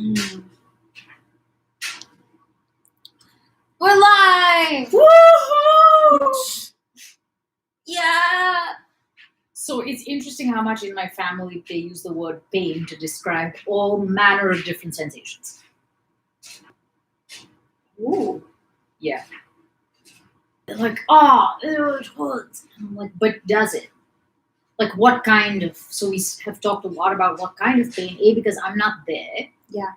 Mm. We're live! Woohoo! Yeah! So it's interesting how much in my family they use the word pain to describe all manner of different sensations. Ooh. Yeah. They're like, oh, it hurts. I'm like, but does it? Like, what kind of? So we have talked a lot about what kind of pain. A, because I'm not there. Yeah.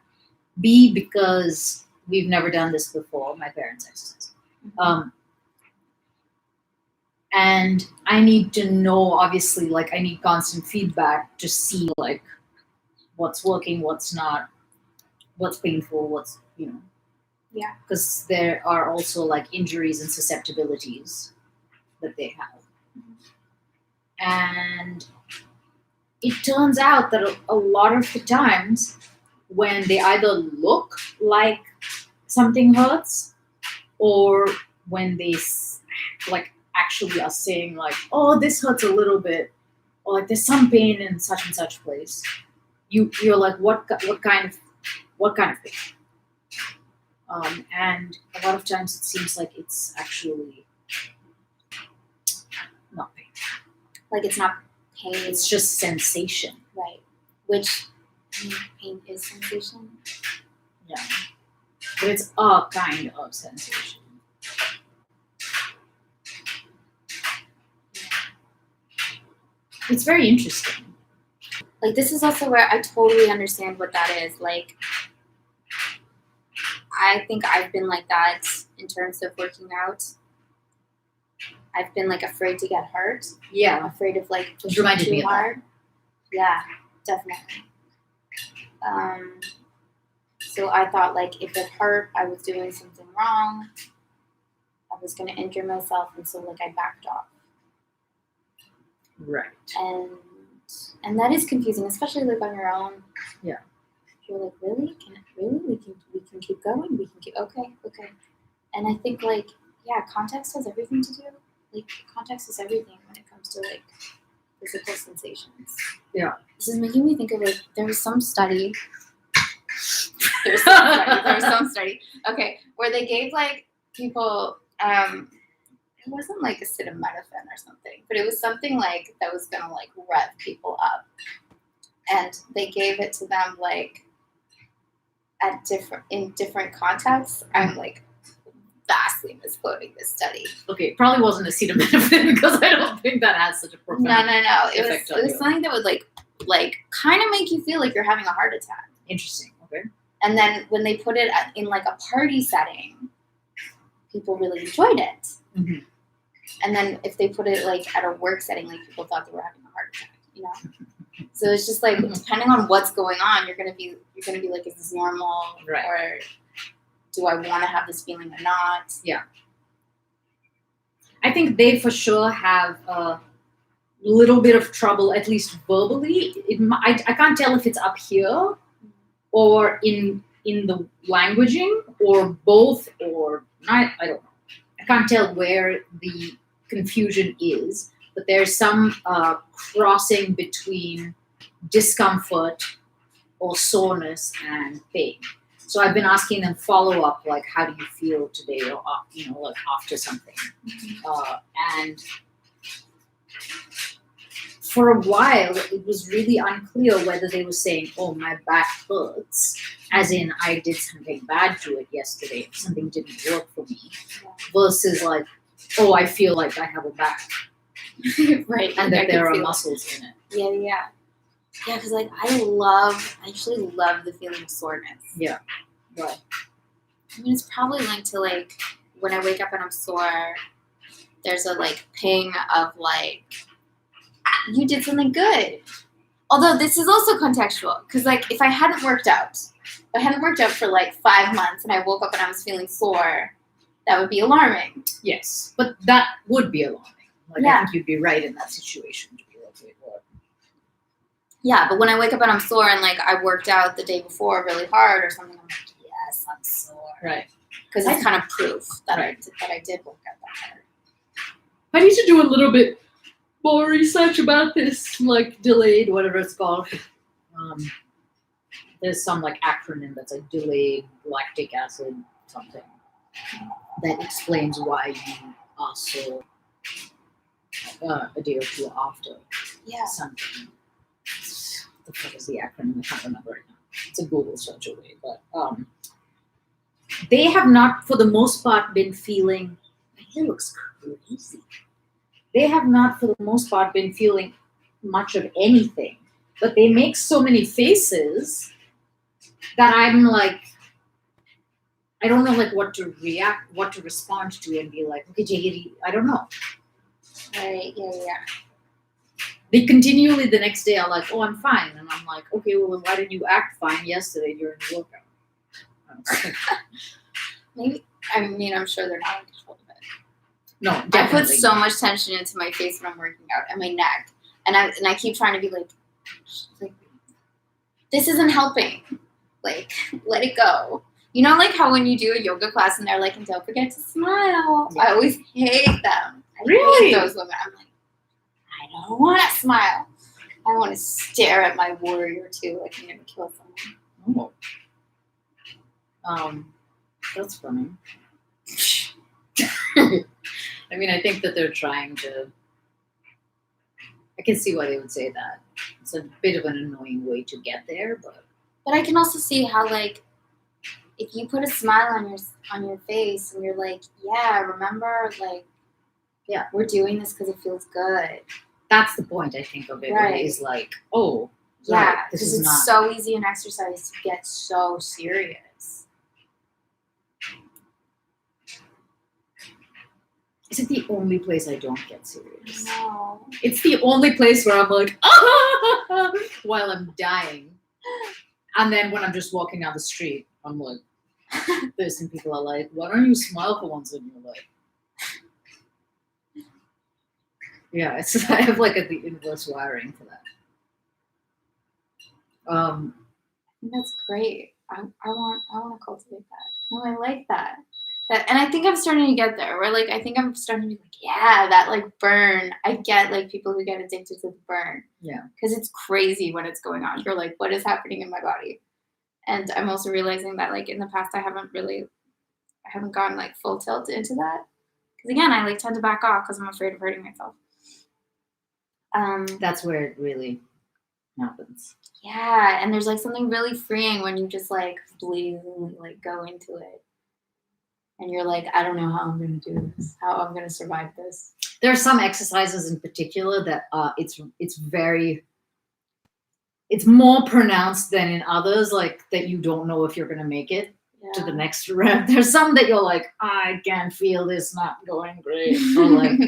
B, because we've never done this before. My parents' exercise. And I need to know, obviously, like I need constant feedback to see like what's working, what's not, what's painful, what's, Yeah. because there are also like injuries and susceptibilities that they have. And it turns out that a lot of the times when they either look like something hurts or when they like actually are saying like, oh, this hurts a little bit, or like there's some pain in such and such place, you're like, what kind of pain? And a lot of times it seems like it's actually not pain. Like it's not pain. It's just sensation. Right. Which pain is sensation. Yeah. But it's a kind of sensation. It's very interesting. Like this is also where I totally understand what that is. Like I think I've been like that in terms of working out. I've been like afraid to get hurt. Yeah. Afraid of like It reminded me too of that. hard. Yeah, definitely. So I thought like if it hurt, I was doing something wrong. I was going to injure myself, and so like I backed off. Right. And that is confusing, especially like on your own. Yeah. You're like, really? We can keep going. We can keep okay. And I think like context has everything to do. Like context is everything when it comes to like physical sensations. Yeah. This is making me think of like there was some study. There was some study. Okay, where they gave like people. It wasn't like acetaminophen or something, but it was something like that was gonna like rev people up, and they gave it to them like in different contexts. I'm like vastly misquoting this study. Okay, it probably wasn't acetaminophen because I don't think that has such a profound No. effect on It was you. something that would like kind of make you feel like you're having a heart attack. Interesting. Okay. And then when they put it in like a party setting, people really enjoyed it. Mm-hmm. And then if they put it like at a work setting, like people thought they were having a heart attack, So it's just like depending on what's going on, you're gonna be like, is this normal? Right. Or do I want to have this feeling or not? Yeah. I think they for sure have a little bit of trouble, at least verbally. I can't tell if it's up here or in the languaging or both or not. I don't know. I can't tell where the confusion is, but there's some crossing between discomfort or soreness and pain. So I've been asking them follow up, like, how do you feel today, or like after something, and for a while it was really unclear whether they were saying, "Oh, my back hurts," as in I did something bad to it yesterday, something didn't work for me, versus like, "Oh, I feel like I have a back," Right, and that there are muscles in it. Yeah, because like I actually love the feeling of soreness. Yeah, right. I mean, it's probably linked to like when I wake up and I'm sore, there's a like ping of like, you did something good. Although this is also contextual, because like if I hadn't worked out for like 5 months and I woke up and I was feeling sore, that would be alarming. Yes, but that would be alarming. Like, Yeah. I think you'd be right in that situation to be like, wait, what? Yeah, but when I wake up and I'm sore and like I worked out the day before really hard or something, I'm like, yes, I'm sore. Right. Because it's kind of proof that I did work out that hard. I need to do a little bit more research about this, like delayed, whatever it's called. There's some like acronym that's like delayed lactic acid something that explains why you are so a day or two after Yeah. something. The fuck is the acronym? I can't remember right now. It's a Google search away, but they have not, for the most part, been feeling. My hair looks crazy. They have not, for the most part, been feeling much of anything, but they make so many faces that I'm like, I don't know, like what to react, what to respond to, and be like, okay, Jagiri, I don't know. Right. Yeah. They continually the next day are like, oh, I'm fine, and I'm like, okay, well, then why didn't you act fine yesterday during the workout? Maybe. I mean, I'm sure they're not in control of it. No, I put definitely. so much tension into my face when I'm working out and my neck, and I keep trying to be like, this isn't helping. Like, let it go. You know, like how when you do a yoga class and they're like, and don't forget to smile. Yeah. I always hate them. I Really? hate those women. I'm like, I don't want to smile. I want to stare at my warrior too, like I'm gonna kill someone. Oh. That's funny. I mean, I think that they're trying to. I can see why they would say that. It's a bit of an annoying way to get there, but I can also see how, like, if you put a smile on your face and you're like, yeah, remember, like, yeah, we're doing this because it feels good. That's the point, I think, of it. Right. Is like, oh, yeah, right, because it's so easy in exercise to get so serious. Is it the only place I don't get serious? No. It's the only place where I'm like, while I'm dying. And then when I'm just walking down the street, I'm like, this, and people are like, why don't you smile for once in your life? Yeah, it's, I have like the inverse wiring for that. That's great. I want to cultivate that. No, I like that. And I think I'm starting to get there. Where like I think I'm starting to be like, yeah, that like burn. I get like people who get addicted to the burn. Yeah. Because it's crazy when it's going on. You're like, what is happening in my body? And I'm also realizing that like in the past I haven't gone like full tilt into that. Because again, I like tend to back off because I'm afraid of hurting myself. That's where it really happens. Yeah, and there's like something really freeing when you just like blazingly like go into it. And you're like, I don't know how I'm going to do this, how I'm going to survive this. There are some exercises in particular that it's more pronounced than in others, like that you don't know if you're going to make it to the next rep. There's some that you're like, I can feel this not going great, or like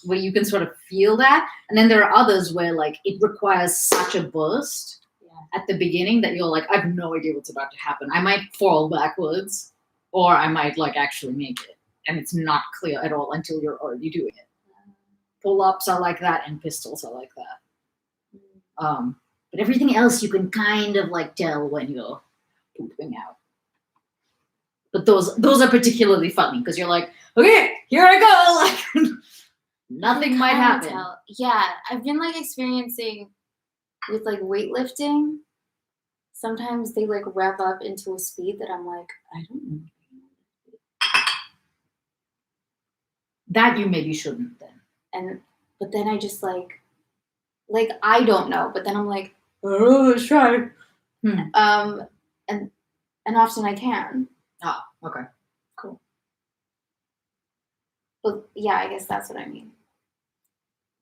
where you can sort of feel that. And then there are others where like it requires such a burst at the beginning that you're like, I have no idea what's about to happen. I might fall backwards. Or I might like actually make it, and it's not clear at all until you're already doing it. Pull-ups are like that, and pistols are like that. But everything else you can kind of like tell when you're pooping out. But those are particularly funny because you're like, okay, here I go. Like nothing might happen. Yeah, I've been like experiencing with like weightlifting. Sometimes they like rev up into a speed that I'm like, I don't know. That you maybe shouldn't then. But then I just like I don't know. But then I'm like, oh, let's try. And often I can. Oh, okay, cool. But yeah, I guess that's what I mean.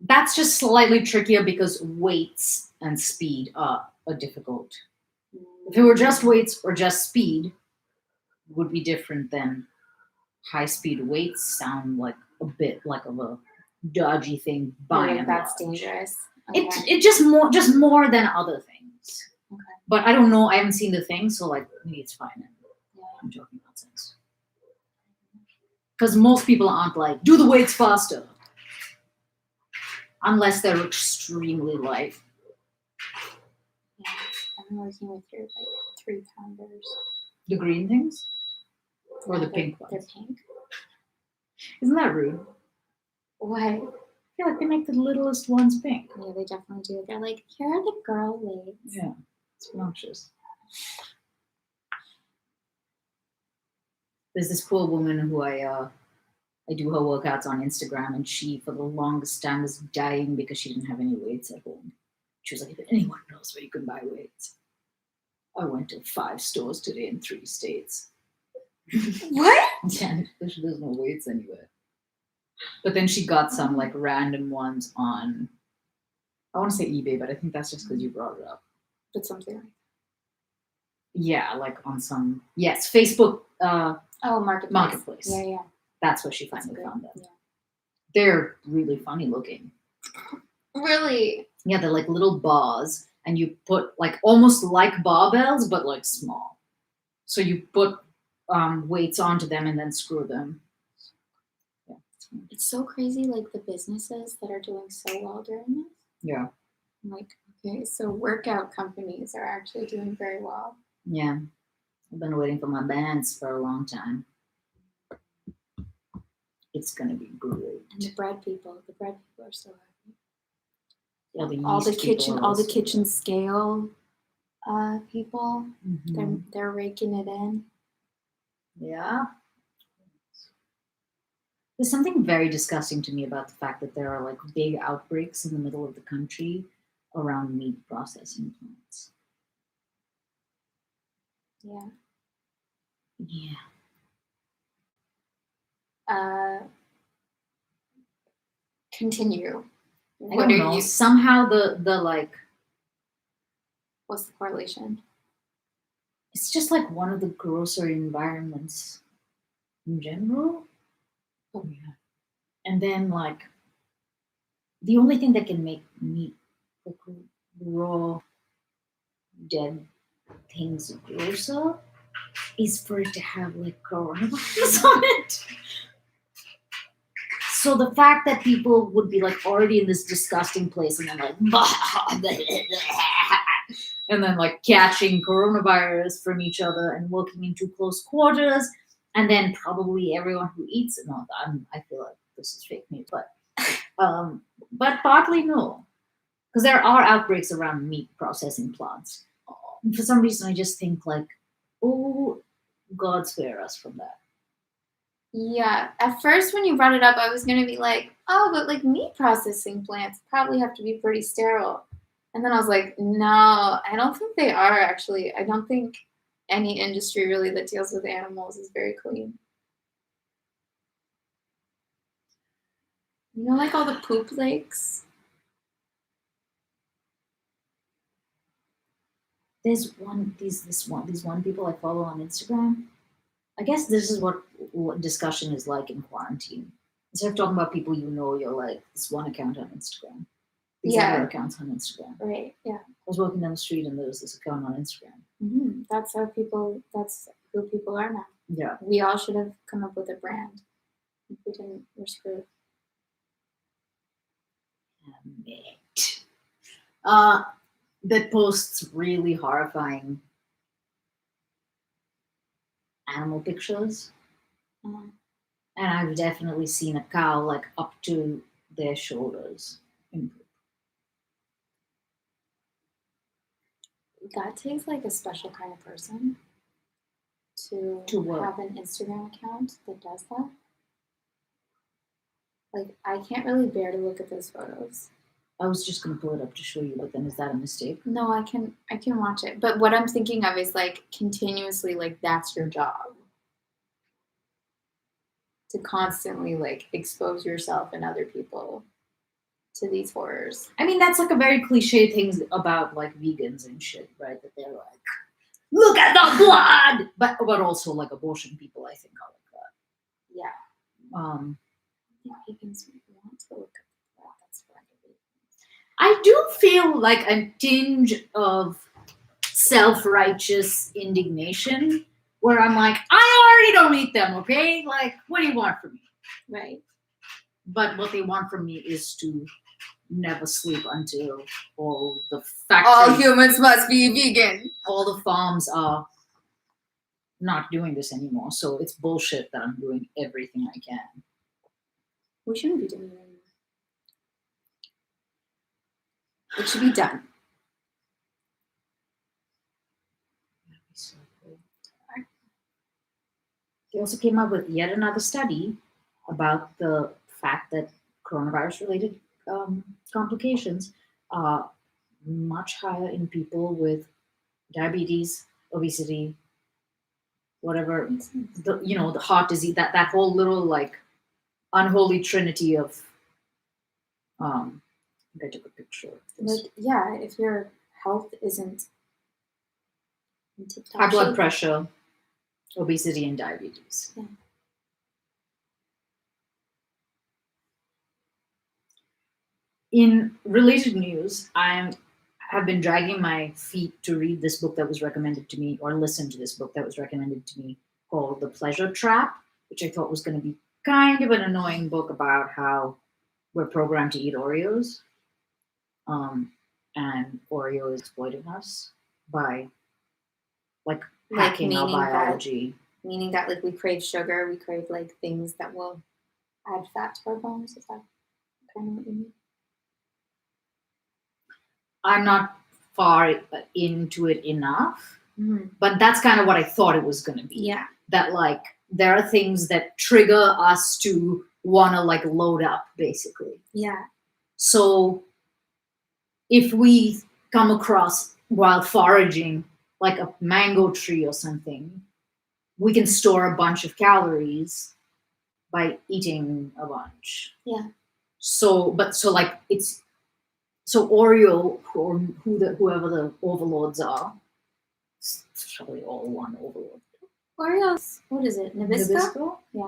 That's just slightly trickier because weights and speed are difficult. If it were just weights or just speed, it would be different than high speed weights. Sound like a bit like of a dodgy thing. That's dangerous. Okay. It just more than other things. Okay. But I don't know. I haven't seen the thing, so like maybe it's fine. Yeah. I'm joking nonsense. Because most people aren't like, do the weights faster. Unless they're extremely light. Yeah, I'm working with your like 3-pounders. The green things? Or the pink ones? They're pink. Isn't that rude? Why? I feel like they make the littlest ones pink. Yeah, they definitely do. They're like, here are the girl weights. Yeah, it's obnoxious. There's this poor woman who I do her workouts on Instagram, and she, for the longest time, was dying because she didn't have any weights at home. She was like, if anyone knows where you can buy weights. I went to 5 stores today in 3 states. What? Yeah, there's no weights anywhere. But then she got some like random ones on, I want to say eBay, but I think that's just because you brought it up. But something like Yeah, like on some, yes, Facebook Marketplace. Yeah. That's where she That's finally good. found them. Yeah. They're really funny looking. Really? Yeah, they're like little bars, and you put like almost like barbells, but like small. So you put weights onto them and then screw them. Yeah. It's so crazy, like the businesses that are doing so well during this. Yeah. I'm like, okay, so workout companies are actually doing very well. Yeah. I've been waiting for my bands for a long time. It's gonna be great. And the bread people are so happy. Yeah, the all the yeast people kitchen, are all the also kitchen good. scale people, Mhm. they're raking it in. Yeah. There's something very disgusting to me about the fact that there are like big outbreaks in the middle of the country around meat processing plants. Yeah. Yeah. Continue. I don't know. Somehow the like, what's the correlation? it's just like one of the grosser environments in general. Oh yeah. And then like the only thing that can make meat, like raw, dead things grosser, is for it to have like coronavirus on it. So the fact that people would be like already in this disgusting place and then like and then like catching coronavirus from each other and working into close quarters, and then probably everyone who eats it. No, I feel like this is fake news, but partly no, because there are outbreaks around meat processing plants. For some reason, I just think like, oh, God spare us from that. Yeah. At first, when you brought it up, I was gonna be like, oh, but like meat processing plants probably have to be pretty sterile. And then I was like, no, I don't think they are actually. I don't think any industry really that deals with animals is very clean. You know, like all the poop lakes? There's these one people I follow on Instagram. I guess this is what discussion is like in quarantine. Instead of talking about people you know, you're like this one account on Instagram, these other accounts on Instagram. Right. Yeah. I was walking down the street and there was this account on Instagram. Mm-hmm. That's who people are now. Yeah. We all should have come up with a brand. If we didn't, we're screwed. That posts really horrifying animal pictures. Uh, And I've definitely seen a cow like up to their shoulders in poop. that takes like a special kind of person to what? have an Instagram account that does that. Like, I can't really bear to look at those photos. I was just gonna pull it up to show you, but then is that a mistake? No, I can watch it. But what I'm thinking of is like continuously, like that's your job. To constantly like expose yourself and other people to these horrors. I mean, that's like a very cliche thing about like vegans and shit, right? That they're like, look at the blood, but also like abortion people, I think, are like that. Yeah. I think vegans want to look at the blood. That's why. I do feel like a tinge of self-righteous indignation where I'm like, I already don't eat them, okay? Like, what do you want from me? Right. But what they want from me is to never sleep until all the all humans must be vegan. All the farms are not doing this anymore, so it's bullshit that I'm doing everything I can. We shouldn't be doing it anymore. It should be done. they also came up with yet another study about the fact that coronavirus-related complications are much higher in people with diabetes, obesity, whatever, Makes sense. the heart disease, that whole little like unholy trinity of I think I took a picture of this. Like, yeah, if your health isn't in tip-top High blood shape, pressure, obesity, and diabetes. Yeah. In related news, have been dragging my feet to read this book that was recommended to me, or listen to this book that was recommended to me, called The Pleasure Trap, which I thought was going to be kind of an annoying book about how we're programmed to eat Oreos, and Oreo is exploiting us by like hacking our meaning that- biology. meaning that like we crave sugar, we crave like things that will add fat to our bones. Is that kind of what you mean? I'm not far into it enough, Mm-hmm. but that's kind of what I thought it was going to be. Yeah. That like there are things that trigger us to want to like load up, basically. Yeah. So if we come across while foraging like a mango tree or something, we can store a bunch of calories by eating a bunch. Yeah. So like it's so Oreo or whoever the overlords are, it's probably all one overlord. Oreos. What is it? Nabisco? Yeah.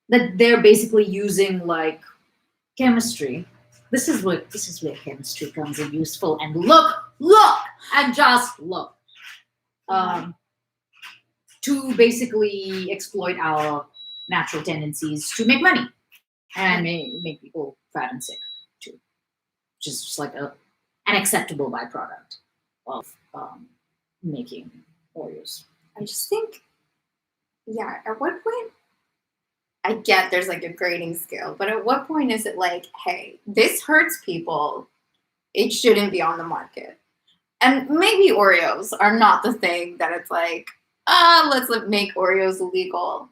That they're basically using like chemistry. This is where chemistry comes in useful. And look, and just look. To basically exploit our natural tendencies to make money and make people fat and sick too, which is just like an acceptable byproduct of making Oreos. I just think, yeah, at what point, I get there's like a grading scale, but at what point is it like, hey, this hurts people, it shouldn't be on the market? And maybe Oreos are not the thing that it's like, let's make Oreos illegal.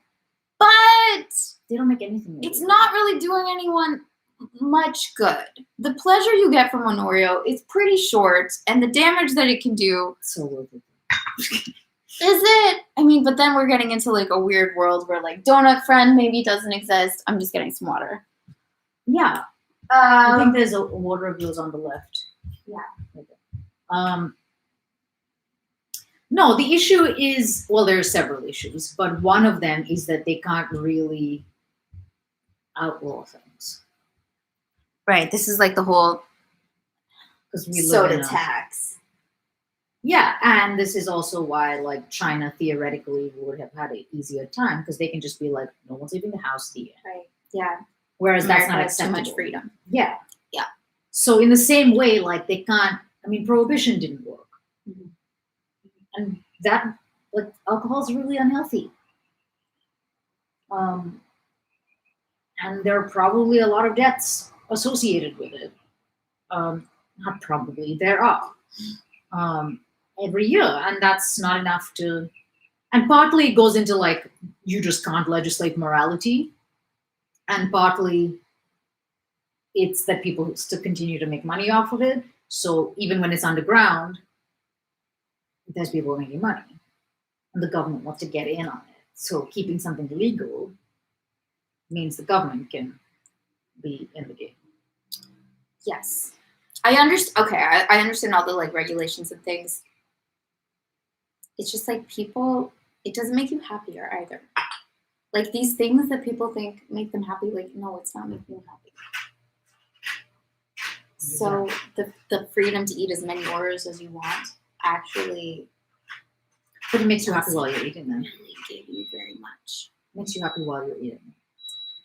But They don't make anything. it's not really doing anyone much good. The pleasure you get from an Oreo is pretty short, and the damage that it can do so worth it. is it? I mean, but then we're getting into like a weird world where like Donut Friend maybe doesn't exist. I'm just getting some water. Yeah. I think there's a water of those on the left. Yeah. Okay. No, the issue is, well, there are several issues, but one of them is that they can't really outlaw things. Right. This is like the whole Because we live soda in a, tax. Yeah, and this is also why like China theoretically would have had an easier time because they can just be like, no one's leaving the house, the end. Right. Yeah. Whereas that's America not has too acceptable. much freedom. Yeah. Yeah. So in the same way, like they can't. I mean, prohibition didn't work, Mhm. and that like alcohol is really unhealthy. And there are probably a lot of deaths associated with it. Not probably, there are every year, and that's not enough to. And partly it goes into like you just can't legislate morality, and partly it's that people still continue to make money off of it. So even when it's underground, there's people making money, and the government wants to get in on it. So keeping something legal means the government can be in the game. Yes. I understand. Okay, I understand all the like regulations and things. It's just like people. It doesn't make you happier either. Like these things that people think make them happy. Like no, it's not making them happy. So the freedom to eat as many Oreos as you want actually But it makes you happy while you're eating them. really give you very much. It makes you happy while you're eating.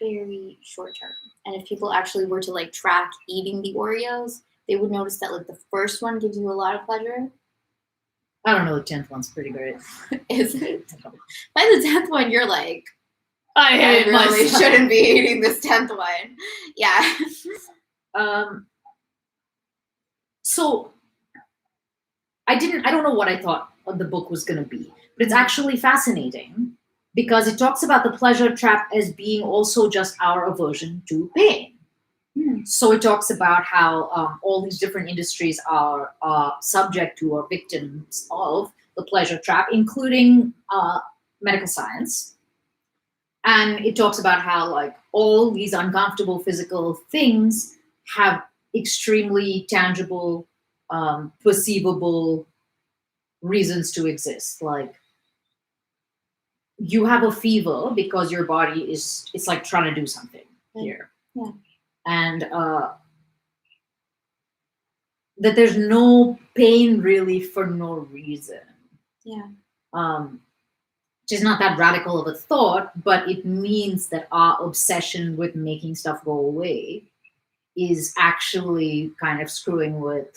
Very short term. And if people actually were to like track eating the Oreos, they would notice that like the first one gives you a lot of pleasure. I don't know, the 10th one's pretty great. Is it? By the 10th one, you're like, I hate really myself. shouldn't be eating this 10th one. Yeah. So I don't know what I thought the book was going to be, but it's actually fascinating because it talks about the pleasure trap as being also just our aversion to pain. So it talks about how all these different industries are subject to or victims of the pleasure trap, including medical science. And it talks about how like all these uncomfortable physical things have extremely tangible, perceivable reasons to exist. Like you have a fever because your body it's like trying to do something here. Yeah. And that there's no pain really for no reason. Yeah. Which is not that radical of a thought, but it means that our obsession with making stuff go away is actually kind of screwing with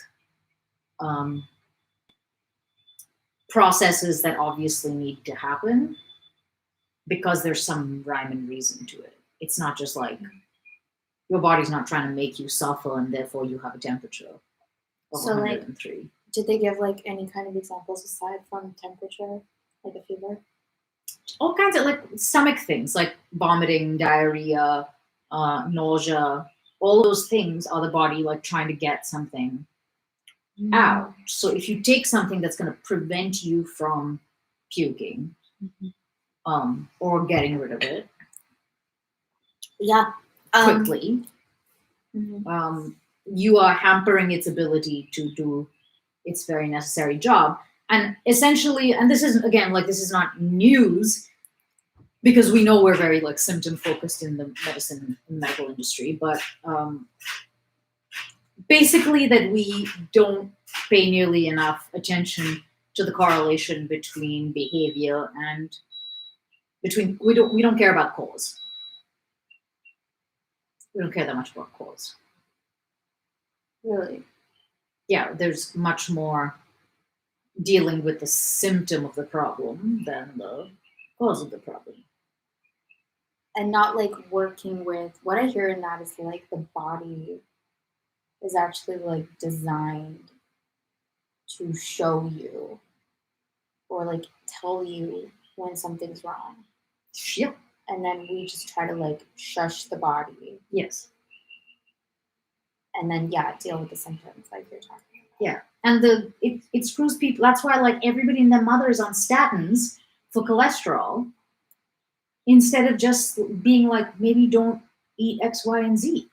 processes that obviously need to happen because there's some rhyme and reason to it. It's not just like your body's not trying to make you suffer and therefore you have a temperature of So, like, 103. Did they give like any kind of examples aside from temperature, like a fever? All kinds of like stomach things, like vomiting, diarrhea, nausea. All those things are the body like trying to get something out. So if you take something that's going to prevent you from puking, or getting rid of it, Yeah. quickly, you are hampering its ability to do its very necessary job. And essentially, and this is again like this is not news because we know we're very like symptom focused in the medical industry, but basically that we don't pay nearly enough attention to the correlation between behavior and between we don't care about cause. We don't care that much about cause. Really? Yeah, there's much more dealing with the symptom of the problem than the cause of the problem. And not like working with what I hear in that is like the body is actually like designed to show you or like tell you when something's wrong. Yep. And then we just try to like shush the body. Yes. And then deal with the symptoms like you're talking about. Yeah. And it screws people. That's why like everybody and their mother is on statins for cholesterol instead of just being like maybe don't eat X, Y, and Z.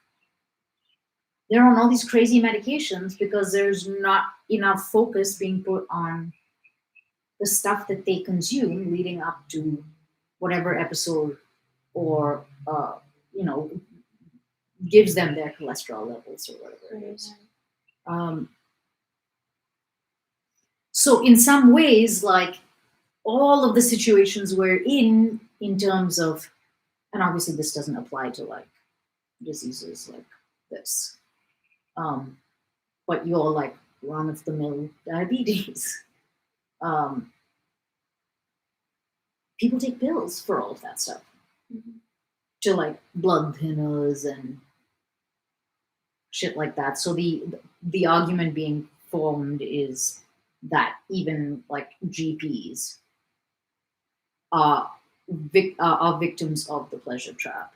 They're on all these crazy medications because there's not enough focus being put on the stuff that they consume leading up to whatever episode or gives them their cholesterol levels or whatever it is. So in some ways, like all of the situations we're in terms of, and obviously this doesn't apply to like diseases like this, but you're like run-of-the-mill diabetes. People take pills for all of that stuff. To like blood thinners and shit like that. So the argument being formed is that even like GPs are victims of the pleasure trap.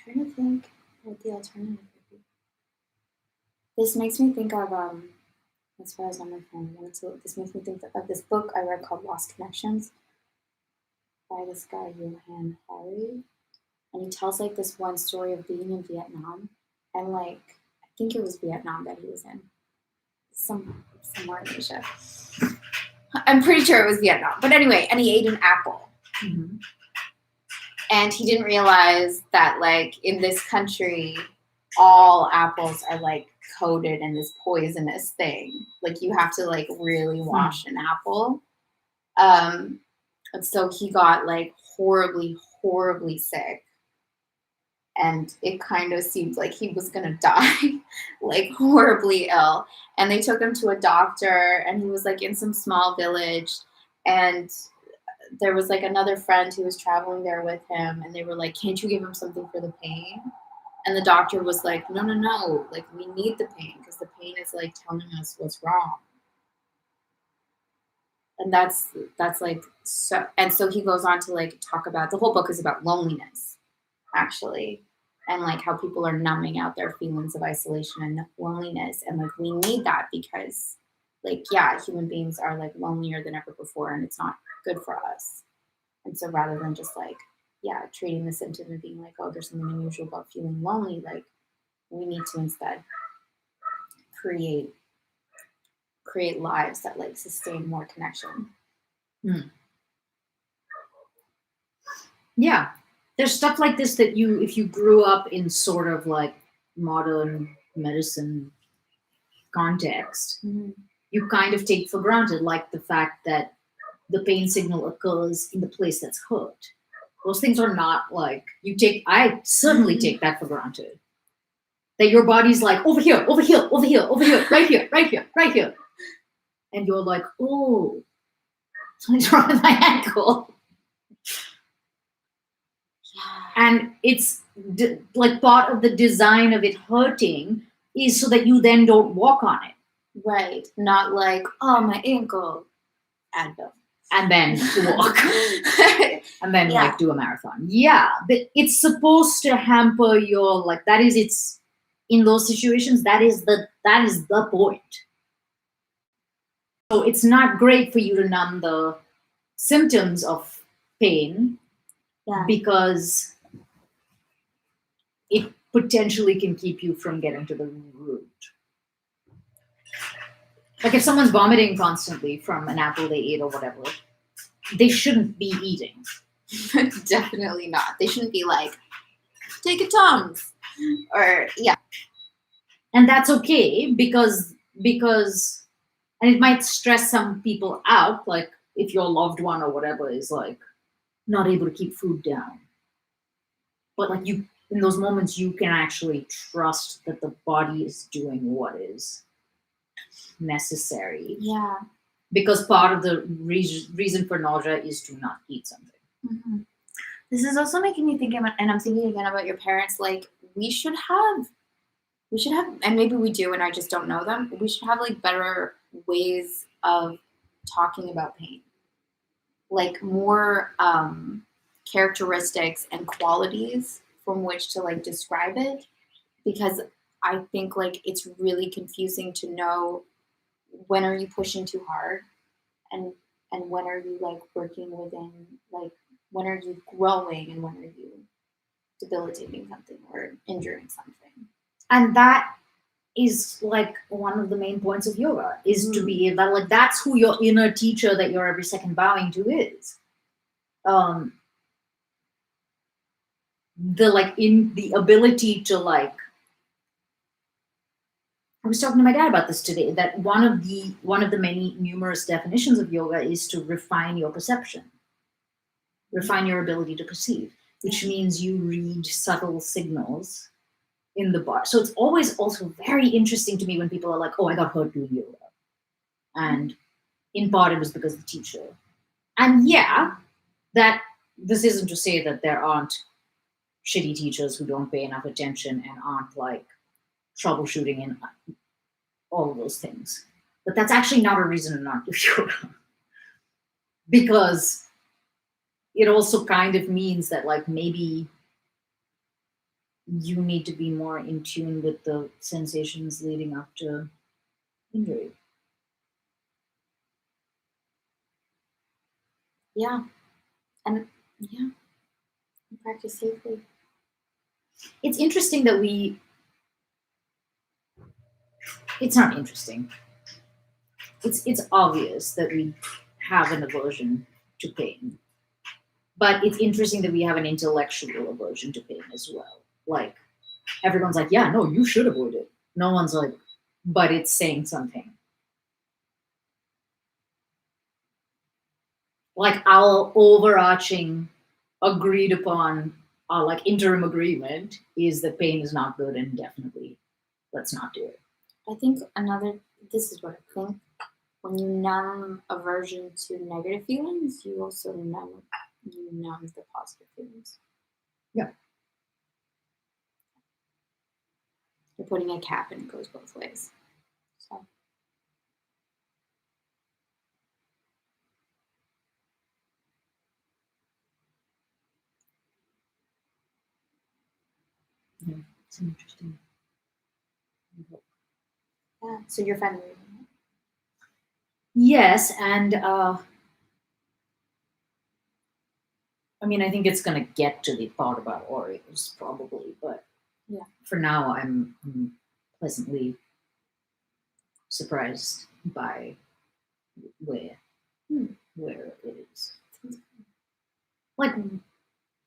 I'm trying to think what the alternative would be. This makes me think of as far as on my phone, this makes me think of this book I read called Lost Connections by this guy Johan Hari, and he tells like this one story of being in Vietnam, and like I think it was Vietnam that he was in, somewhere in Asia. I'm pretty sure it was Vietnam, but anyway, and he ate an apple, and he didn't realize that like in this country, all apples are like coated in this poisonous thing. Like you have to like really wash an apple. And so he got like horribly, horribly sick. And it kind of seemed like he was going to die, like horribly ill. And they took him to a doctor and he was like in some small village. And there was like another friend who was traveling there with him. And they were like, can't you give him something for the pain? And the doctor was like, no, like we need the pain because the pain is like telling us what's wrong. And that's like so. And so he goes on to like talk about, the whole book is about loneliness, actually, and like how people are numbing out their feelings of isolation and loneliness, and like we need that because, like, yeah, human beings are like lonelier than ever before, and it's not good for us. And so rather than just like, yeah, treating the symptom and being like, oh, there's something unusual about feeling lonely, like we need to instead create lives that like sustain more connection. Yeah, there's stuff like this that you, if you grew up in sort of like modern medicine context, you kind of take for granted, like the fact that the pain signal occurs in the place that's hurt. Those things are not like you take. I certainly take that for granted. That your body's like over here, over here, over here, over here, right here, right here, right here, and you're like, oh, something's wrong with my ankle. And it's like part of the design of it hurting is so that you then don't walk on it. Right. Not like, oh, my ankle. Advil. And then walk. And then like do a marathon. Yeah. But it's supposed to hamper your, like, that is its, in those situations, that is the point. So it's not great for you to numb the symptoms of pain because it potentially can keep you from getting to the root. Like if someone's vomiting constantly from an apple they ate or whatever, they shouldn't be eating. Definitely not. They shouldn't be like, take a Tums. Or, yeah. And that's okay because, and it might stress some people out, like if your loved one or whatever is like not able to keep food down. But like you, in those moments, you can actually trust that the body is doing what is necessary. Yeah. Because part of the reason for nausea is to not eat something. Mm-hmm. This is also making me think about, and I'm thinking again about your parents, like we should have, and maybe we do and I just don't know them, we should have like better ways of talking about pain. Like more characteristics and qualities from which to like describe it, because I think like it's really confusing to know when are you pushing too hard and when are you like working within, like when are you growing and when are you debilitating something or injuring something. And that is like one of the main points of yoga is to be that, like that's who your inner teacher that you're every second bowing to is. The like in the ability to like, I was talking to my dad about this today, that one of the many numerous definitions of yoga is to refine your perception, refine your ability to perceive, which means you read subtle signals in the body. So it's always also very interesting to me when people are like, oh, I got hurt doing yoga. And in part it was because of the teacher. And yeah, that this isn't to say that there aren't shitty teachers who don't pay enough attention and aren't like troubleshooting and all of those things. But that's actually not a reason to not do yoga. Because it also kind of means that like maybe you need to be more in tune with the sensations leading up to injury. Yeah. And yeah, practice safely. It's interesting that it's not interesting. It's obvious that we have an aversion to pain. But it's interesting that we have an intellectual aversion to pain as well. Like, everyone's like, yeah, no, you should avoid it. No one's like, but it's saying something. Like, our overarching, agreed upon, like, interim agreement is that pain is not good and definitely let's not do it. I think this is what I think. When you numb aversion to negative feelings, you also numb the positive feelings. Yeah. You're putting a cap and it goes both ways. So Yeah, it's interesting. yeah. So you're fine reading it. Yes, and I mean, I think it's going to get to the part about Oreos probably, but Yeah. for now, I'm pleasantly surprised by where it is. Like,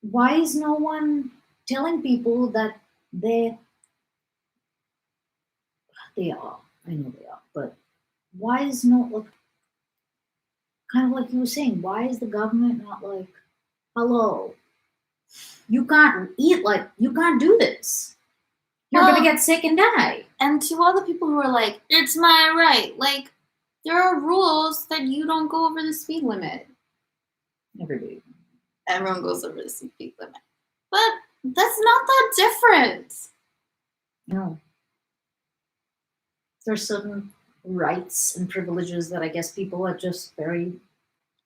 why is no one telling people that they are? I know they are, but why is no like, kind of like you were saying? Why is the government not like, hello, you can't eat like you can't do this. You're Well, gonna get sick and die. And to all the people who are like, it's my right, like, there are rules that you don't go over the speed limit. Everyone goes over the speed limit. But that's not that different. No. There's certain rights and privileges that I guess people are just very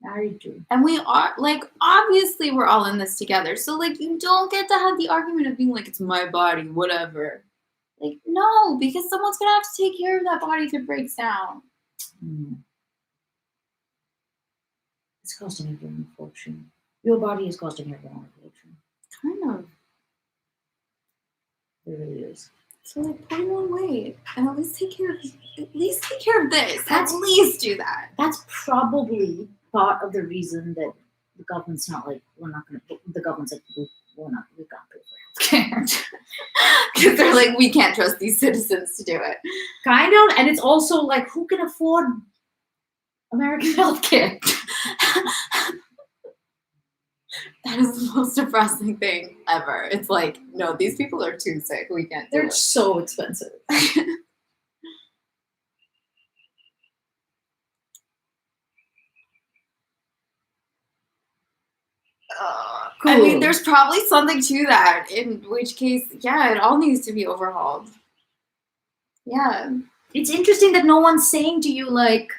married to. And we are, like, obviously we're all in this together. So, like, you don't get to have the argument of being like, it's my body, whatever. Like, no, because someone's going to have to take care of that body if it breaks down. It's costing everyone a fortune. Your body is costing everyone a fortune. Kind of. It really is. So, like, put on weight and at least take care of this. At least do that. That's probably part of the reason that the government's not like, the government's like, we can't pay for healthcare. Because they're like, we can't trust these citizens to do it. Kind of. And it's also like, who can afford American healthcare? That is the most depressing thing ever. It's like, no, these people are too sick. We can't do They're it. so expensive. Cool. I mean, there's probably something to that, in which case, yeah, it all needs to be overhauled. Yeah. It's interesting that no one's saying to you, like,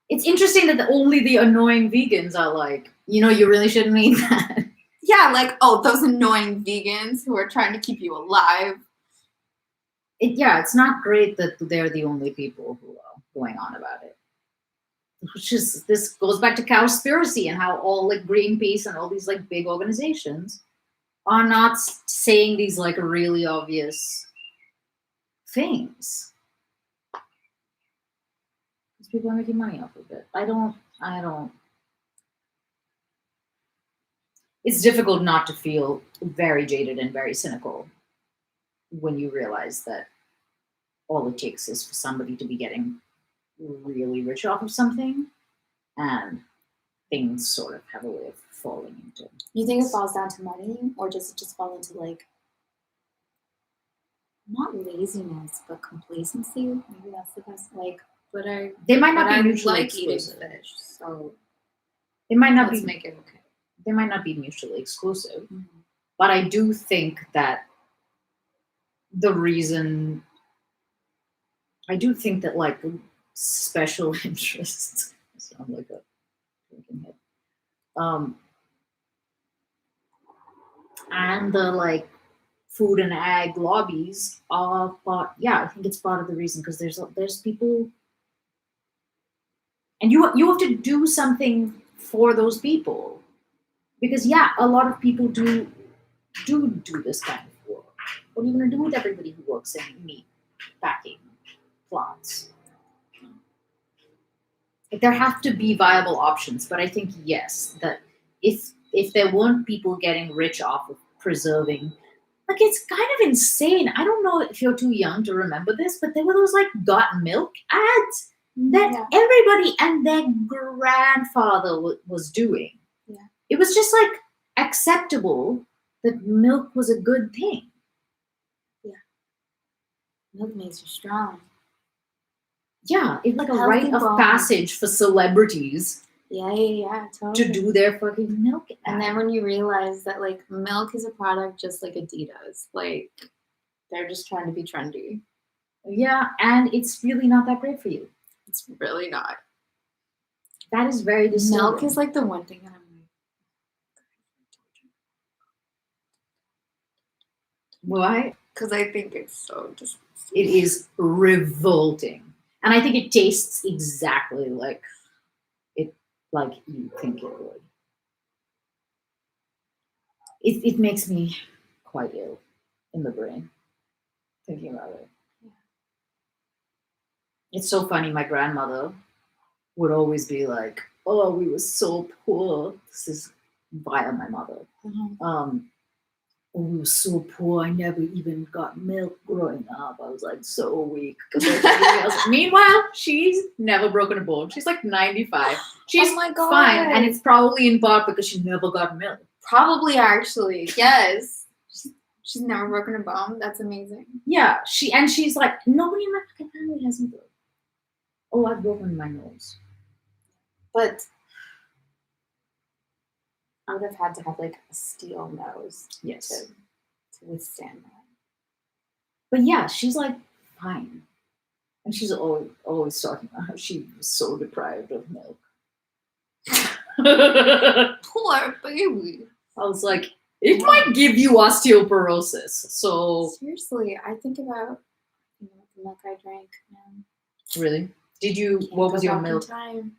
it's interesting that only the annoying vegans are like, you know, you really shouldn't eat that. Yeah, like, oh, those annoying vegans who are trying to keep you alive. It's not great that they're the only people who are going on about it. This goes back to cowspiracy and how all like Greenpeace and all these like big organizations are not saying these like really obvious things. Because people are making money off of it. I don't. It's difficult not to feel very jaded and very cynical when you realize that all it takes is for somebody to be getting really rich off of something, and things sort of have a way of falling into. You think it falls down to money, or does it just fall into like not laziness but complacency? Maybe that's the best. Like, they might not be mutually exclusive. Fish, so it might not let's make it okay. They might not be mutually exclusive, but I do think that like special interests sound like a drinking head. And the like food and ag lobbies are part. Yeah, I think it's part of the reason, because there's people, and you have to do something for those people, because a lot of people do this kind of work. What are you going to do with everybody who works in meat packing plants? There have to be viable options, but I think yes, that if there weren't people getting rich off of preserving, like, it's kind of insane. I don't know if you're too young to remember this, but there were those like got milk ads that everybody and their grandfather was doing. Yeah. It was just like acceptable that milk was a good thing. Yeah. Milk makes you strong. Yeah, it's like a rite of passage for celebrities. Yeah, totally. To do their fucking milk ad. And then when you realize that like milk is a product just like Adidas, like They're just trying to be trendy. Yeah, and it's really not that great for you. It's really not. That is very disturbing. Milk is like the one thing that I'm Why? because I think it's so disgusting. It is revolting. And I think it tastes exactly like you think it would. It makes me quite ill in the brain thinking about it. Yeah. It's so funny. My grandmother would always be like, "Oh, we were so poor." This is via my mother. Oh, we were so poor. I never even got milk growing up. I was like so weak compared to everybody else. Meanwhile, she's never broken a bone. She's like 95. She's Oh my God. fine, and it's probably in part because she never got milk. Probably actually, yes. She's never broken a bone. That's amazing. Yeah, she's like, nobody in my fucking family has milk. Oh, I've broken my nose. But I would have had to have like a steel nose Yes. to withstand that. But yeah, she's like fine. And she's always talking about how she was so deprived of milk. Poor baby. I was like, it might give you osteoporosis. So seriously, I think about the milk I drank. Really? Did you? What was your milk? Time.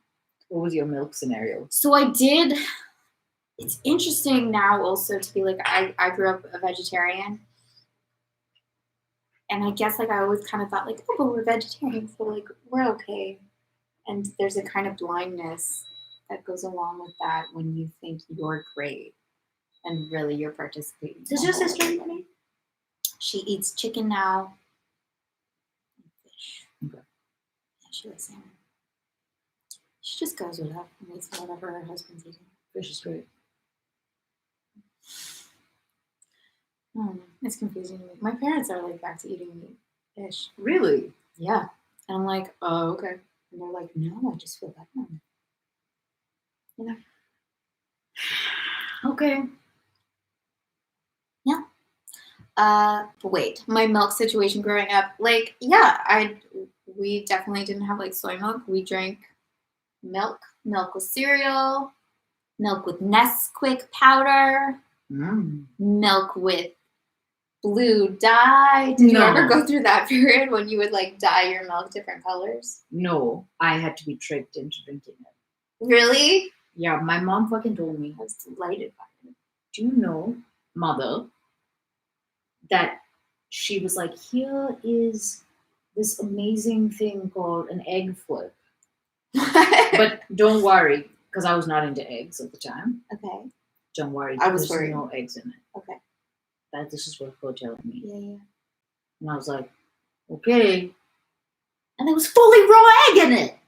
What was your milk scenario? So I did. It's interesting now also to be like I grew up a vegetarian, and I guess like I always kind of thought like, oh, but we're vegetarians, so like we're okay. And there's a kind of blindness that goes along with that when you think you're great, and really you're participating. Does your sister eat any? She eats chicken now. And fish. Okay. Yeah, she likes salmon. She just goes with that and eats whatever her husband's eating. Fish is great. It's confusing to me. My parents are like back to eating meat, fish. Really? Yeah. And I'm like, oh, okay. And they're like, no, I just feel better. Yeah. Okay. Yeah. But wait, my milk situation growing up, like, yeah, we definitely didn't have like soy milk. We drank milk with cereal, milk with Nesquik powder, milk with blue dye. Did you ever go through that period when you would like dye your milk different colors? No, I had to be tricked into drinking it. Really? Yeah, my mom fucking told me. I was delighted by it. Do you know, mother, that she was like, here is this amazing thing called an egg flip. But don't worry, because I was not into eggs at the time. Okay. Don't worry, I was there's worried. no eggs in it. Okay. This is what her telling me. Yeah. And I was like, okay. And there was fully raw egg in it.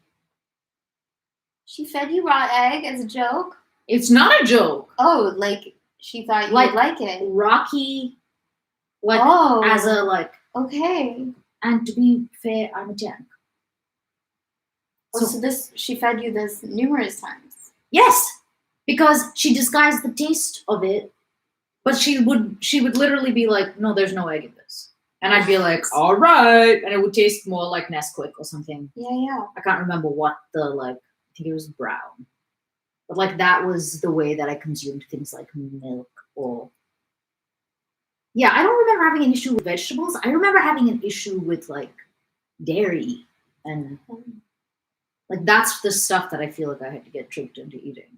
She fed you raw egg as a joke? It's not a joke. Oh, like she thought you would like it. Rocky, as a Okay. And to be fair, I'm a tank. So she fed you this numerous times. Yes, because she disguised the taste of it, but she would literally be like, no, there's no egg in this. And I'd be like, all right. And it would taste more like Nesquik or something. Yeah. I can't remember what I think it was brown. But that was the way that I consumed things like milk or... Yeah, I don't remember having an issue with vegetables. I remember having an issue with dairy and that's the stuff that I feel like I had to get tricked into eating.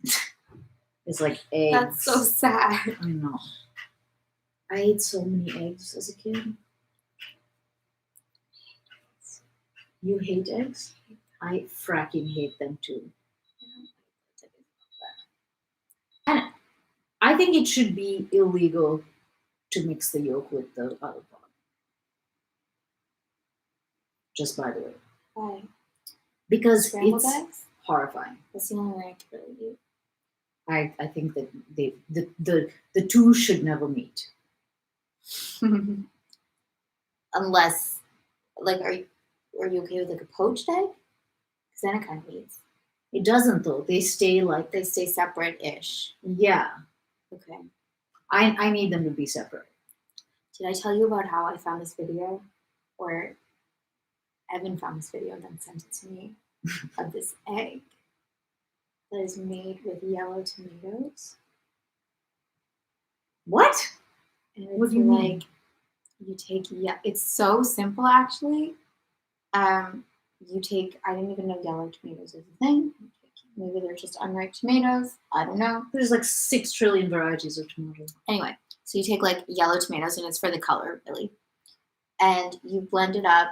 It's like eggs. That's so sad. I know. I ate so many eggs as a kid. You hate eggs? I fracking hate them too. And I think it should be illegal to mix the yolk with the other part. Just by the way. Why? Because scrambled it's eggs? Horrifying. That's the only way I can really eat. I think that the two should never meet. Unless, are you okay with a poached egg? Because then it kind of eats. It doesn't though. They stay separate-ish. Yeah. Okay. I need them to be separate. Did I tell you about how I found this video? Or Evan found this video and then sent it to me of this egg that is made with yellow tomatoes. What? And What it's do you mean? you take it's so simple actually. You take I didn't even know yellow tomatoes is a thing. Maybe they're just unripe tomatoes. I don't know. There's like 6 trillion varieties of tomato. Anyway, so you take like yellow tomatoes and it's for the color really. And you blend it up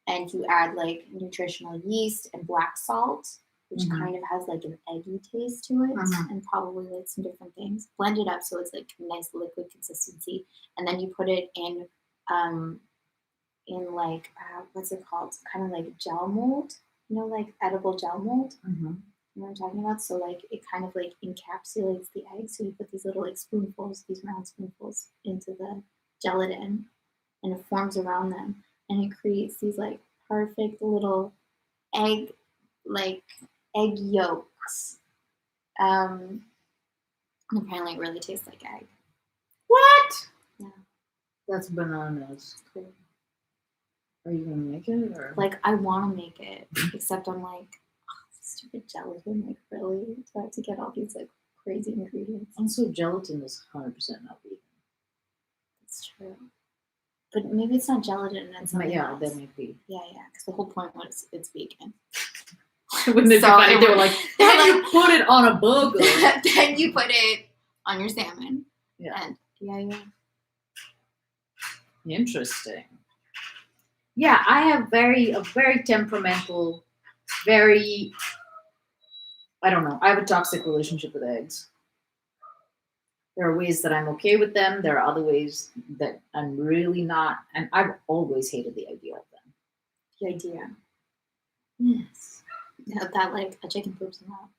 and you add like nutritional yeast and black salt, which kind of has like an eggy taste to it and probably like some different things. Blend it up so it's like nice liquid consistency. And then you put it in like, what's it called? Kind of like gel mold, like edible gel mold. You know what I'm talking about? So like it kind of like encapsulates the egg. So you put these little like spoonfuls, these round spoonfuls into the gelatin and it forms around them and it creates these like perfect little egg yolks. And apparently it really tastes like egg. What? Yeah. That's bananas. Cool. Are you gonna make it or like I want to make it, except I'm like, stupid gelatin, like really? Do I have to get all these like crazy ingredients? Also, gelatin is 100% not vegan. That's true. But maybe it's not gelatin. It's something else. That might be. Yeah, because the whole point was it's vegan. When they were like, then you put it on a burger. Then you put it on your salmon. Yeah. And yeah. Interesting. Yeah, I have a very temperamental, very, I don't know, I have a toxic relationship with eggs. There are ways that I'm okay with them. There are other ways that I'm really not. And I've always hated the idea of them. The idea. Yes. That like a chicken poops them out.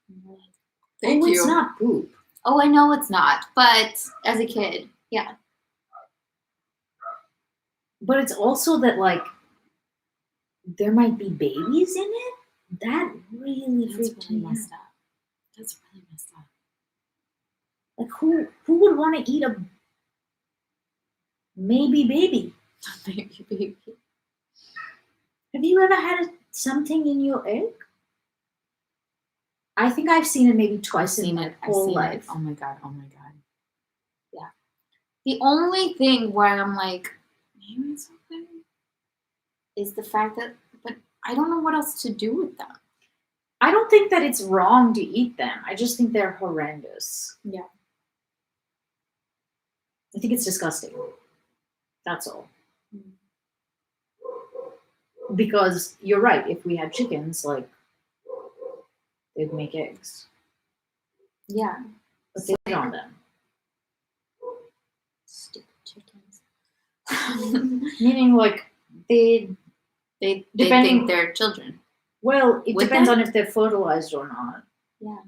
Thank you. It's not poop. Oh, I know it's not. But as a kid, yeah. But it's also that like there might be babies in it. That really freaked me out. That's really messed up. Like who would want to eat a maybe baby? Maybe baby. Have you ever had something in your egg? I think I've seen it maybe twice in my whole life. Oh my god. Yeah. The only thing where I'm like, maybe it's okay, is the fact that, but I don't know what else to do with them. I don't think that it's wrong to eat them. I just think they're horrendous. Yeah. I think it's disgusting. That's all. Because you're right. If we had chickens, like, they'd make eggs. Yeah. But they don't them. Stupid chickens. Meaning, like, they think they're children. Well, it depends on if they're fertilized or not. Yeah.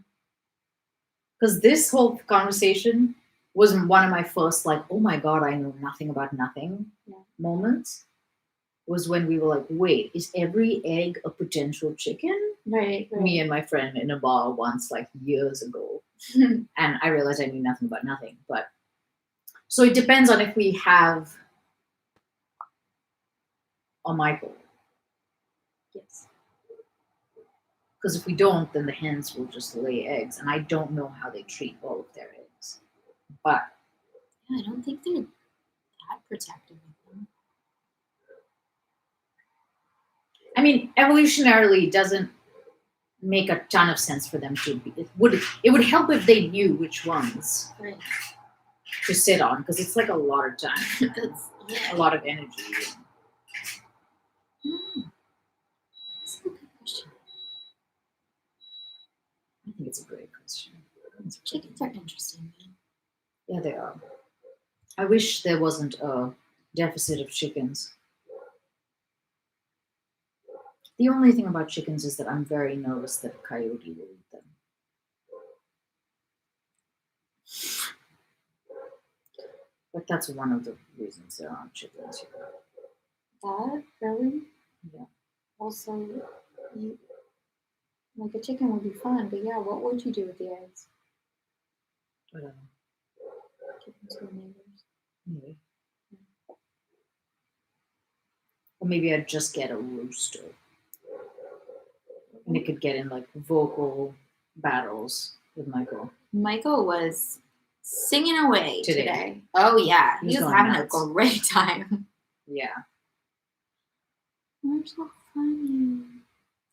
Because this whole conversation was one of my first, like, oh my God, I know nothing about nothing moments. Was when we were like, wait, is every egg a potential chicken? Right. Me and my friend in a bar once, like years ago. And I realized I knew nothing about nothing. But so it depends on if we have a Michael. Yes. Because if we don't, then the hens will just lay eggs. And I don't know how they treat all of their eggs. But yeah, I don't think they're that protective of them. I mean, evolutionarily, it doesn't make a ton of sense for them to be. It would help if they knew which ones to sit on, because it's like a lot of time, a lot of energy. That's a good question. I think it's a great question. Chickens are interesting, man. Yeah, they are. I wish there wasn't a deficit of chickens. The only thing about chickens is that I'm very nervous that a coyote will eat them. But that's one of the reasons there aren't chickens here. That really? Yeah. Also, like a chicken would be fun, but yeah, what would you do with the eggs? I don't know. Give them to the neighbors. Maybe. Or maybe I'd just get a rooster. And it could get in like vocal battles with Michael. Michael was singing away Today. today. Oh yeah, He he was was going having nuts. a great time. Yeah. They're so funny.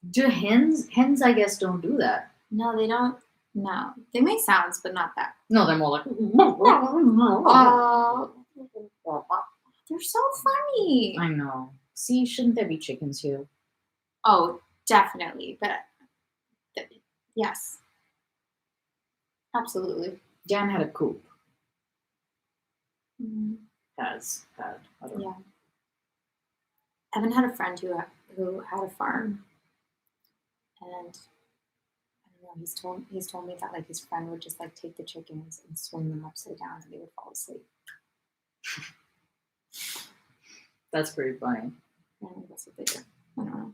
Do hens I guess don't do that. No, they don't. No, they make sounds, but not that. No, they're more like Oh, they're so funny. I know. See, shouldn't there be chickens here? Oh, definitely. But yes, absolutely. Dan had a coop. Mhm. Had. I don't know. Yeah. Evan had a friend who had a farm, and I don't know. He's told me that like his friend would just like take the chickens and swing them upside down, and they would fall asleep. That's pretty funny. And that's what they do. I don't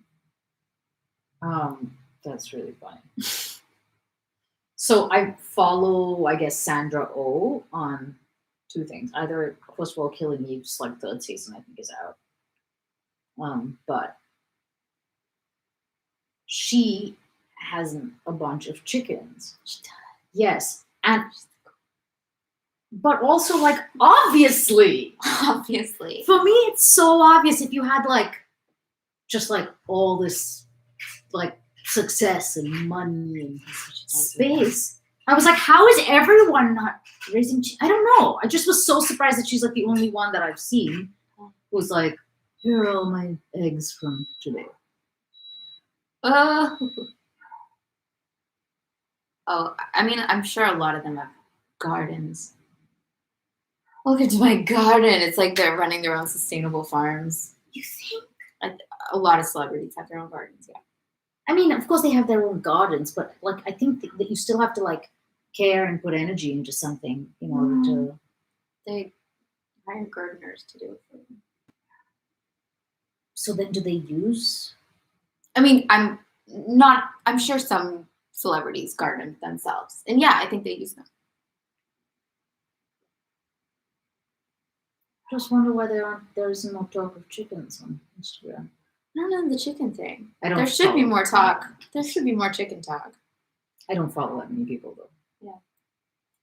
know. That's really funny. So I follow, I guess, Sandra Oh on two things. Either, first of all, Killing Eve's like third season, I think, is out. But she has a bunch of chickens. She does. Yes, but also like obviously, Obviously. for me, it's so obvious if you had like just like all this like success and money and space. I was like, how is everyone not raising? I don't know. I just was so surprised that she's like the only one that I've seen who's like, here are all my eggs from today. Oh, I mean, I'm sure a lot of them have gardens. Look into my garden. It's like they're running their own sustainable farms. You think? A lot of celebrities have their own gardens, yeah. I mean, of course they have their own gardens, but like I think that you still have to like care and put energy into something in order to. They hire gardeners to do it for them. So then, do they use? I mean, I'm sure some celebrities garden themselves, and yeah, I think they use them. Just wonder why there isn't more talk of chickens on Instagram. I don't know the chicken thing. I don't. There should be follow more them. talk. There should be more chicken talk. I don't follow that many people though. Yeah.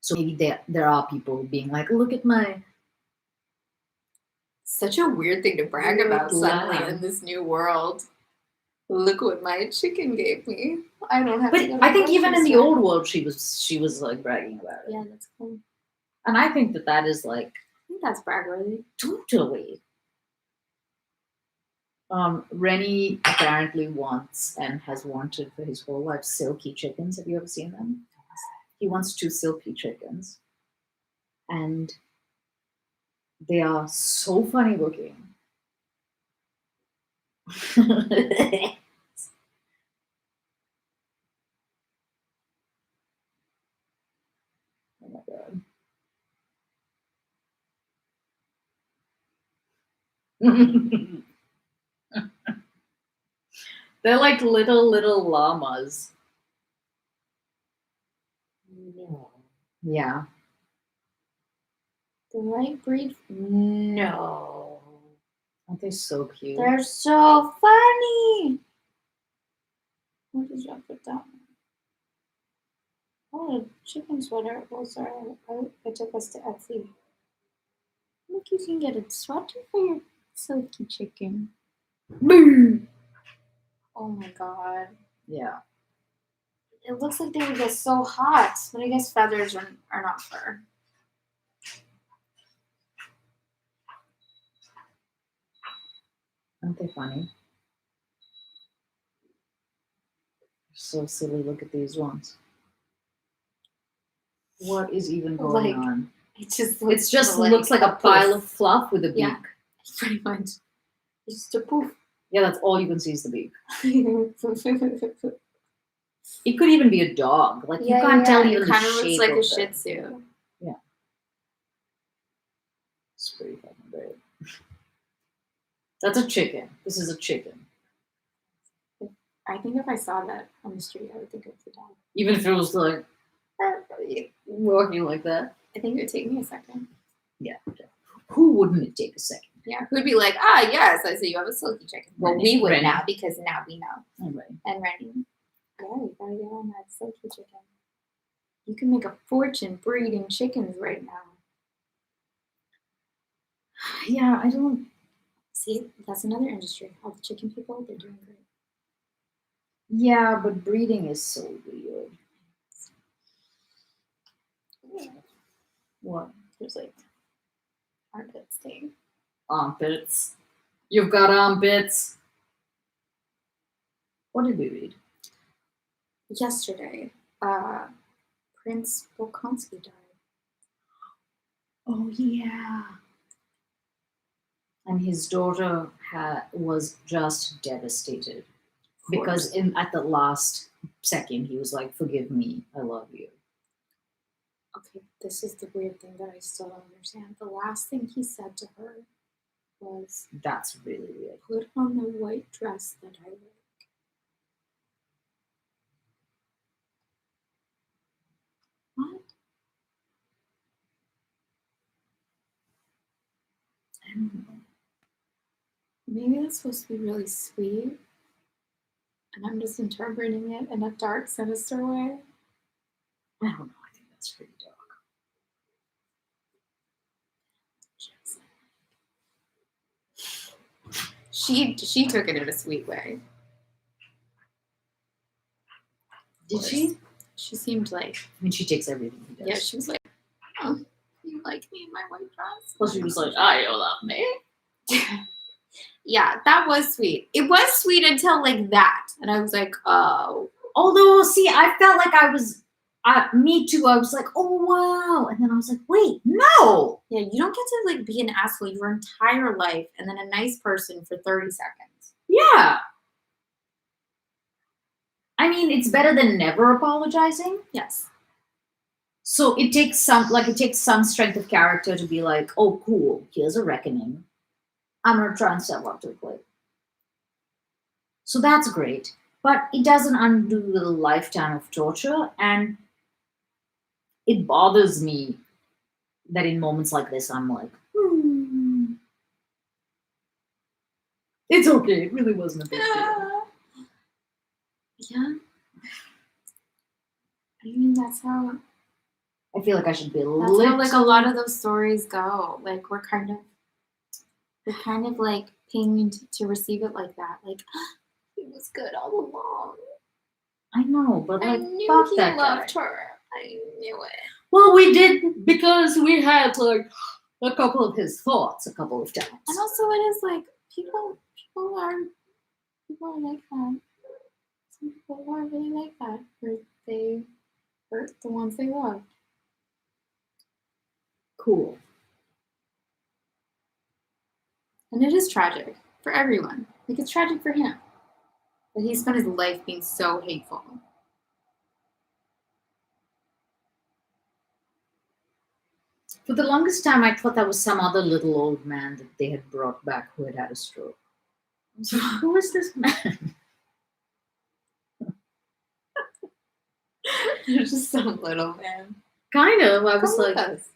So maybe there are people being like, look at my. Such a weird thing to brag Weird about suddenly lamb. in this new world. Look what my chicken gave me. I don't have But to go to I think the even in the grocery old world, she was like bragging about it. store. Yeah, that's cool. And I think that is like I think that's brag-worthy. totally. Rennie apparently wants and has wanted for his whole life silky chickens. Have you ever seen them? He wants 2 silky chickens. And they are so funny looking. Oh my god. They're like little llamas. No. Yeah. The right breed? No. Aren't they so cute? They're so funny. What did you put down? Oh, a chicken sweater. Those are. I took us to Etsy. Look, you can get a sweater for your silky chicken. Boom. Oh my god. Yeah. It looks like they would get so hot, but I guess feathers are not fur. Aren't they funny? So silly. Look at these ones. What is even going on? It just looks like a pile of fluff with a beak. Yeah. Pretty much. It's just a poof. Yeah, that's all you can see is the beak. It could even be a dog. Like you can't tell even it the kind of shape looks like of a Shih them. Tzu. It's pretty fucking great. That's a chicken. This is a chicken. I think if I saw that on the street, I would think it was a dog. Even if it was like walking like that. I think it would take me a second. Yeah. Who wouldn't it take a second? Yeah, who'd be like, yes, I see you have a silky chicken. Well, Rennie. we would Rennie. now because now we know. Anyway. And Rennie, yeah, you gotta get on that silky chicken. You can make a fortune breeding chickens right now. Yeah, I don't. See, that's another industry. All the chicken people, they're doing great. Yeah, but breeding is so weird. What? There's like armpit stain. Armpits. You've got armpits. What did we read? Yesterday, Prince Bolkonsky died. Oh yeah. And his daughter was just devastated because at the last second he was like, "Forgive me, I love you." Okay, this is the weird thing that I still don't understand. The last thing he said to her was, That's really weird. "Put on the white dress that I wear." What? I don't know. Maybe that's supposed to be really sweet, and I'm just interpreting it in a dark, sinister way. I don't know. I think that's pretty dark. She took it in a sweet way. Did she? She seemed like. I mean, she takes everything he does. Yeah, she was like, "Oh, you like me in my white dress?" Well, she was like, "You love me." Yeah, that was sweet. It was sweet until like that, and I was like, "Oh." Although, see, I felt like I was. Me too. I was like, "Oh wow," and then I was like, "Wait, no." Yeah, you don't get to like be an asshole your entire life and then a nice person for 30 seconds. Yeah. I mean, it's better than never apologizing. Yes. So it takes some strength of character to be like, "Oh, cool. Here's a reckoning. I'm gonna try and step up to the plate." So that's great, but it doesn't undo the lifetime of torture, and it bothers me that in moments like this, I'm like, it's okay. It really wasn't a big deal. Yeah. I mean, that's how. I feel like I should be a That's little. how like a lot of those stories go. Like we're kind of like paying to receive it like that. Like it was good all along. I know, but I like, knew fuck he that loved guy. her. I knew it. Well, we did because we had like a couple of his thoughts a couple of times. And also, it is like people are like that. Some people are really like that, where they hurt the ones they love. Cool. And it is tragic for everyone. Like it's tragic for him that he spent his life being so hateful. For the longest time, I thought that was some other little old man that they had brought back who had had a stroke. I was like, who is this man? You're just some little man. Kind of. I was Come with like, us.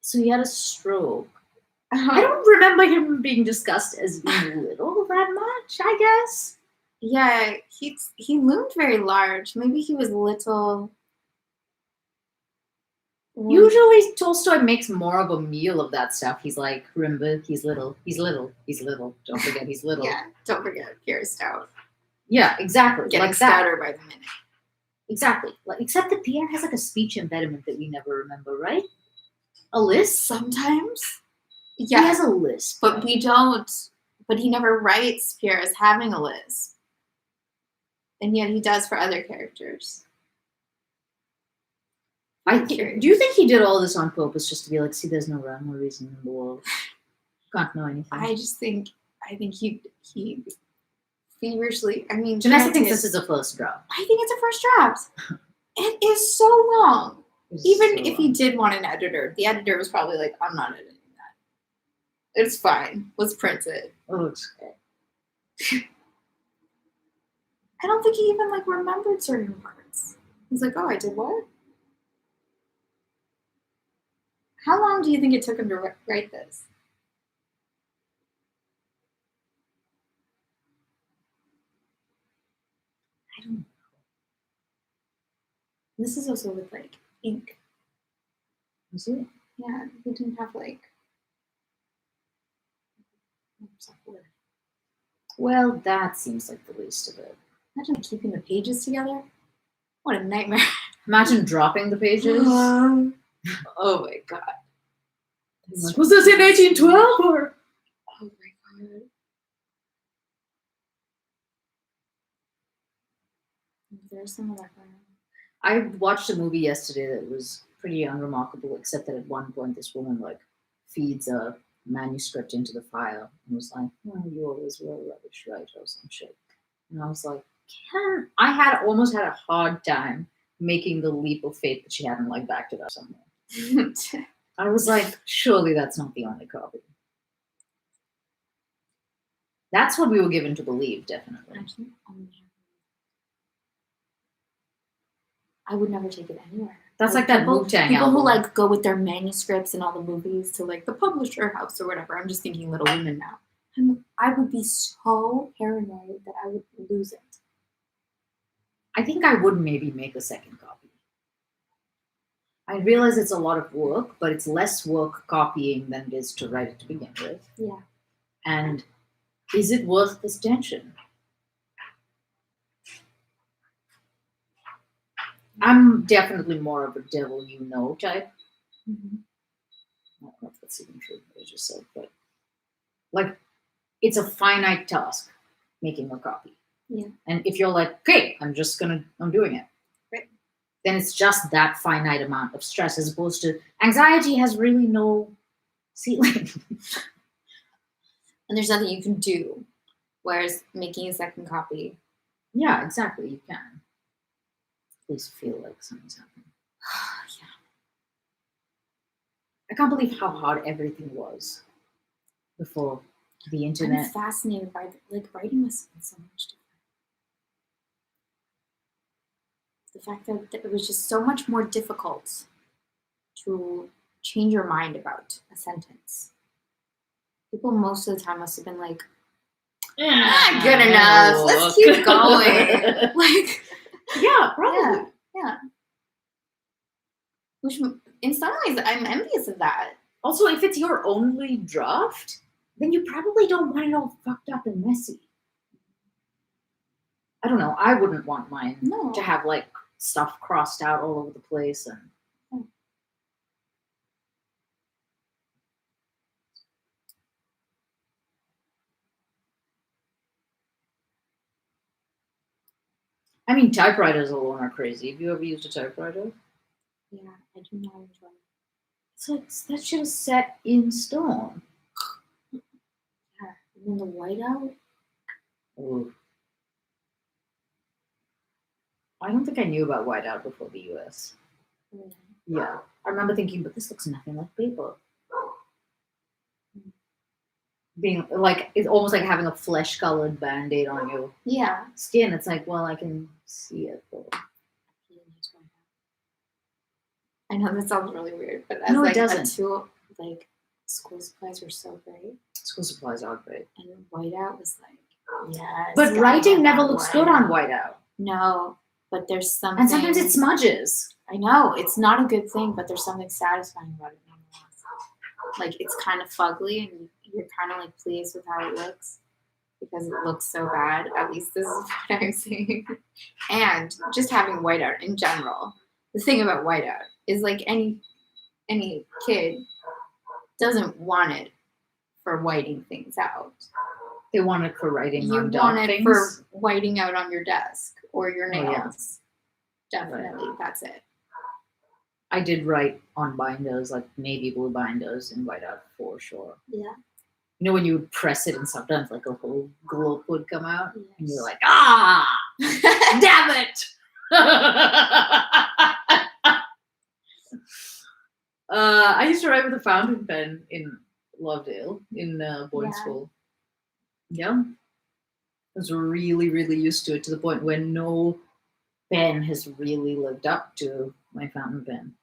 so he had a stroke. I don't remember him being discussed as being little that much, I guess. Yeah, he loomed very large. Maybe he was little. Usually Tolstoy makes more of a meal of that stuff. He's like, remember, he's little, he's little, he's little. Don't forget, he's little. Yeah, don't forget, Pierre Stout. Yeah, exactly. Getting like stouter by the minute. Exactly. Like, except that Pierre has like a speech impediment that we never remember, right? A lisp? Sometimes. Yeah. He has a lisp. But we don't. But he never writes Pierre as having a lisp. And yet he does for other characters. Do you think he did all this on purpose just to be like, see, there's no rhyme or reason in the world. Can't know anything. I think he feverishly. I mean, Vanessa thinks this is a first draft. I think it's a first draft. It is so long. Even if he did want an editor, the editor was probably like, I'm not editing that. It's fine. Let's print it. Oh, looks good. I don't think he even like remembered certain parts. He's like, oh, I did what? How long do you think it took him to write this? This is also with like ink. Is it? Yeah, we didn't have like. Well, that seems like the least of it. Imagine keeping the pages together. What a nightmare. Imagine dropping the pages. Oh my god. Was this in 1812 or? Oh my god. There's some of that going on. I watched a movie yesterday that was pretty unremarkable, except that at one point this woman like feeds a manuscript into the file and was like, "Oh, you always were a rubbish writer or some shit." And I was like, I almost had a hard time making the leap of faith that she hadn't like backed it up somewhere. I was like, surely that's not the only copy. That's what we were given to believe, definitely. Actually, I would never take it anywhere. That's like that Wu-Tang people album. who like go with their manuscripts and all the movies to like the publisher house or whatever. I'm just thinking Little Women now. I would be so paranoid that I would lose it. I think I would maybe make a second copy. I realize it's a lot of work, but it's less work copying than it is to write it to begin with. Yeah. And is it worth this tension? I'm definitely more of a devil you know type. Mm-hmm. I don't know if that's even true what I just said, but like it's a finite task making a copy. Yeah. And if you're like, okay, I'm doing it. Right. Then it's just that finite amount of stress as opposed to anxiety has really no ceiling. And there's nothing you can do. Whereas making a second copy. Yeah, exactly. You can. At least feel like something's happening. Yeah. I can't believe how hard everything was before the internet. I'm fascinated by like writing must have been so much different. The fact that it was just so much more difficult to change your mind about a sentence. People most of the time must have been like, good enough. Let's keep going. Like, yeah, probably. Yeah. Which, in some ways, I'm envious of that. Also, if it's your only draft, then you probably don't want it all fucked up and messy. I don't know. I wouldn't want mine to have like stuff crossed out all over the place and. I mean, typewriters alone are crazy. Have you ever used a typewriter? Yeah, I do not enjoy it. It's like that shit is set in stone. Yeah, and then the whiteout. Ooh. I don't think I knew about whiteout before the US. Really? Yeah, I remember thinking, but this looks nothing like paper. Being like, it's almost like having a flesh-colored band-aid on your skin. It's like, well, I can see it. But... I know that sounds really weird, but as no, like it doesn't. a tool, like school supplies were so great. School supplies are great. And whiteout was like, yes. But writing never looks good on whiteout. No, but there's something. And sometimes it smudges. I know it's not a good thing, but there's something satisfying about it. Like it's kind of fugly, and you're kind of like pleased with how it looks because it looks so bad. At least this is what I'm saying. And just having whiteout in general. The thing about whiteout is like any kid doesn't want it for whiting things out. They want it for writing you on want it things. For whiting out on your desk or your nails. Yeah. Definitely, right. That's it. I did write on binders, like navy blue binders in whiteout for sure. Yeah. You know when you would press it and sometimes like a whole globe would come out? Yes. And you're like, damn it! I used to write with a fountain pen in Lovedale in boarding school. Yeah. I was really, really used to it to the point where no pen has really lived up to my fountain pen.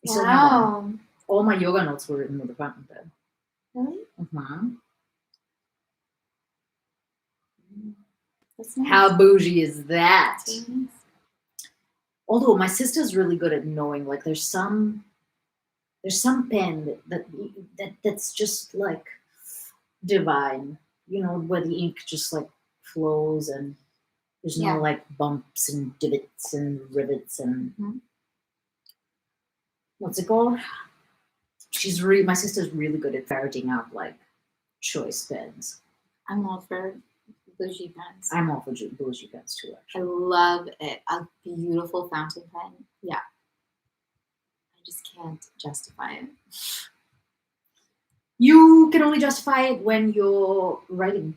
Wow. All my yoga notes were written with a fountain pen. Really? Uh-huh. That's nice. How bougie is that? That's nice. Although my sister's really good at knowing, like there's some pen that's just like divine, where the ink just like flows and there's no Yeah. like bumps and divots and rivets and what's it called? My sister's really good at ferreting out like choice pens. I'm all for bougie pens. I'm all for bougie pens too, I actually. love it. A beautiful fountain pen. Yeah. I just can't justify it. You can only justify it when you're writing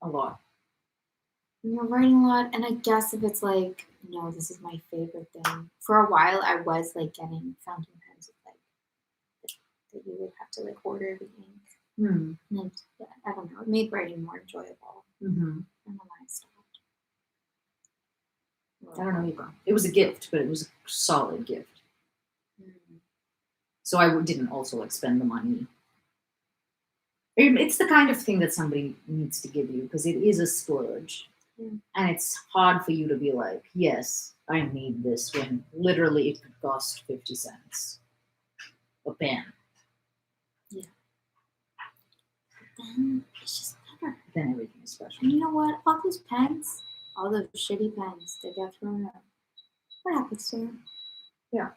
a lot. You're writing a lot, and I guess if it's like, no, this is my favorite thing. For a while, I was like getting fountain pens with like that you would have to like order the ink. And yeah, I don't know. It made writing more enjoyable. Mm-hmm. And then I stopped. I don't know either. It was a gift, but it was a solid gift. Mm. So I didn't also like spend the money. It's the kind of thing that somebody needs to give you because it is a splurge. And it's hard for you to be like, yes, I need this when literally it could cost 50 cents a pen. Yeah. But then it's just better. Then everything is special. And you know what? All those pens, all those shitty pens that get thrown out, what happens to them? Yeah.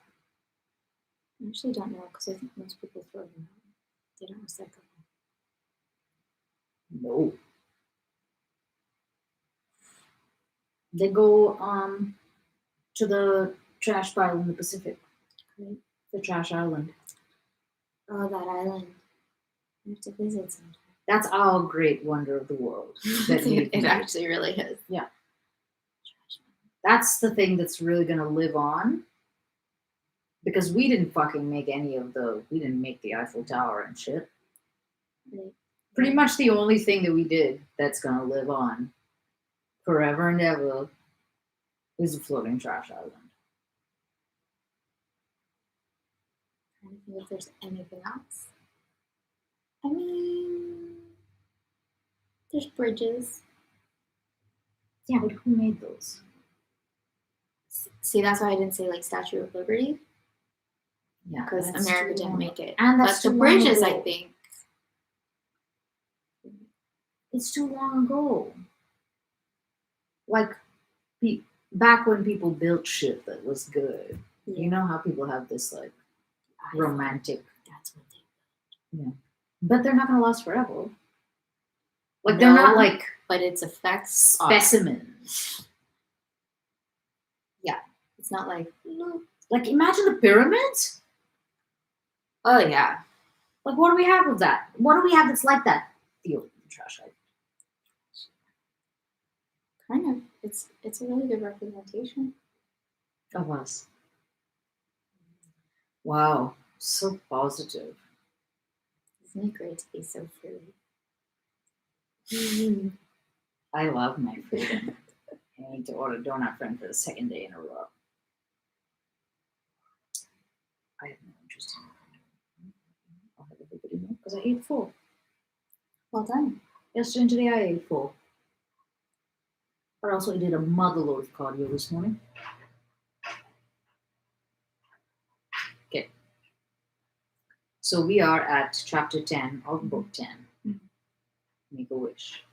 I actually don't know because I think most people throw them out. They don't recycle them. No. They go to the trash pile in the Pacific. Right? The trash island. Oh, that island. We have to visit sometime. That's our great wonder of the world. It actually really is. Yeah. That's the thing that's really going to live on. Because we didn't fucking make we didn't make the Eiffel Tower and shit. Right. Pretty much the only thing that we did that's going to live on forever and ever is a floating trash island. I'm trying to think if there's anything else. I mean, there's bridges. Yeah, but who made those? See, that's why I didn't say like Statue of Liberty. Yeah, because America didn't make it. And that's but the bridges, I think. It's too long ago. Like, back when people built shit that was good. Yeah. You know how people have this, like, romantic... That's what they built. Yeah. But they're not going to last forever. Like, they're not, like... But its effects specimens. Yeah. It's not like... Like, imagine the pyramids. Oh, yeah. Like, what do we have of that? What do we have that's like that? The trash island. Kind of. It's a really good representation of us. Wow. So positive. Isn't it great to be so free? I love my freedom. I need to order donut friend for the second day in a row. I have no interest in it. I'll have everybody know because I ate 4. Well done. Yesterday and today I ate 4. But also I did a motherload of cardio this morning. Okay. So we are at chapter 10 of book 10. Mm-hmm. Make a wish.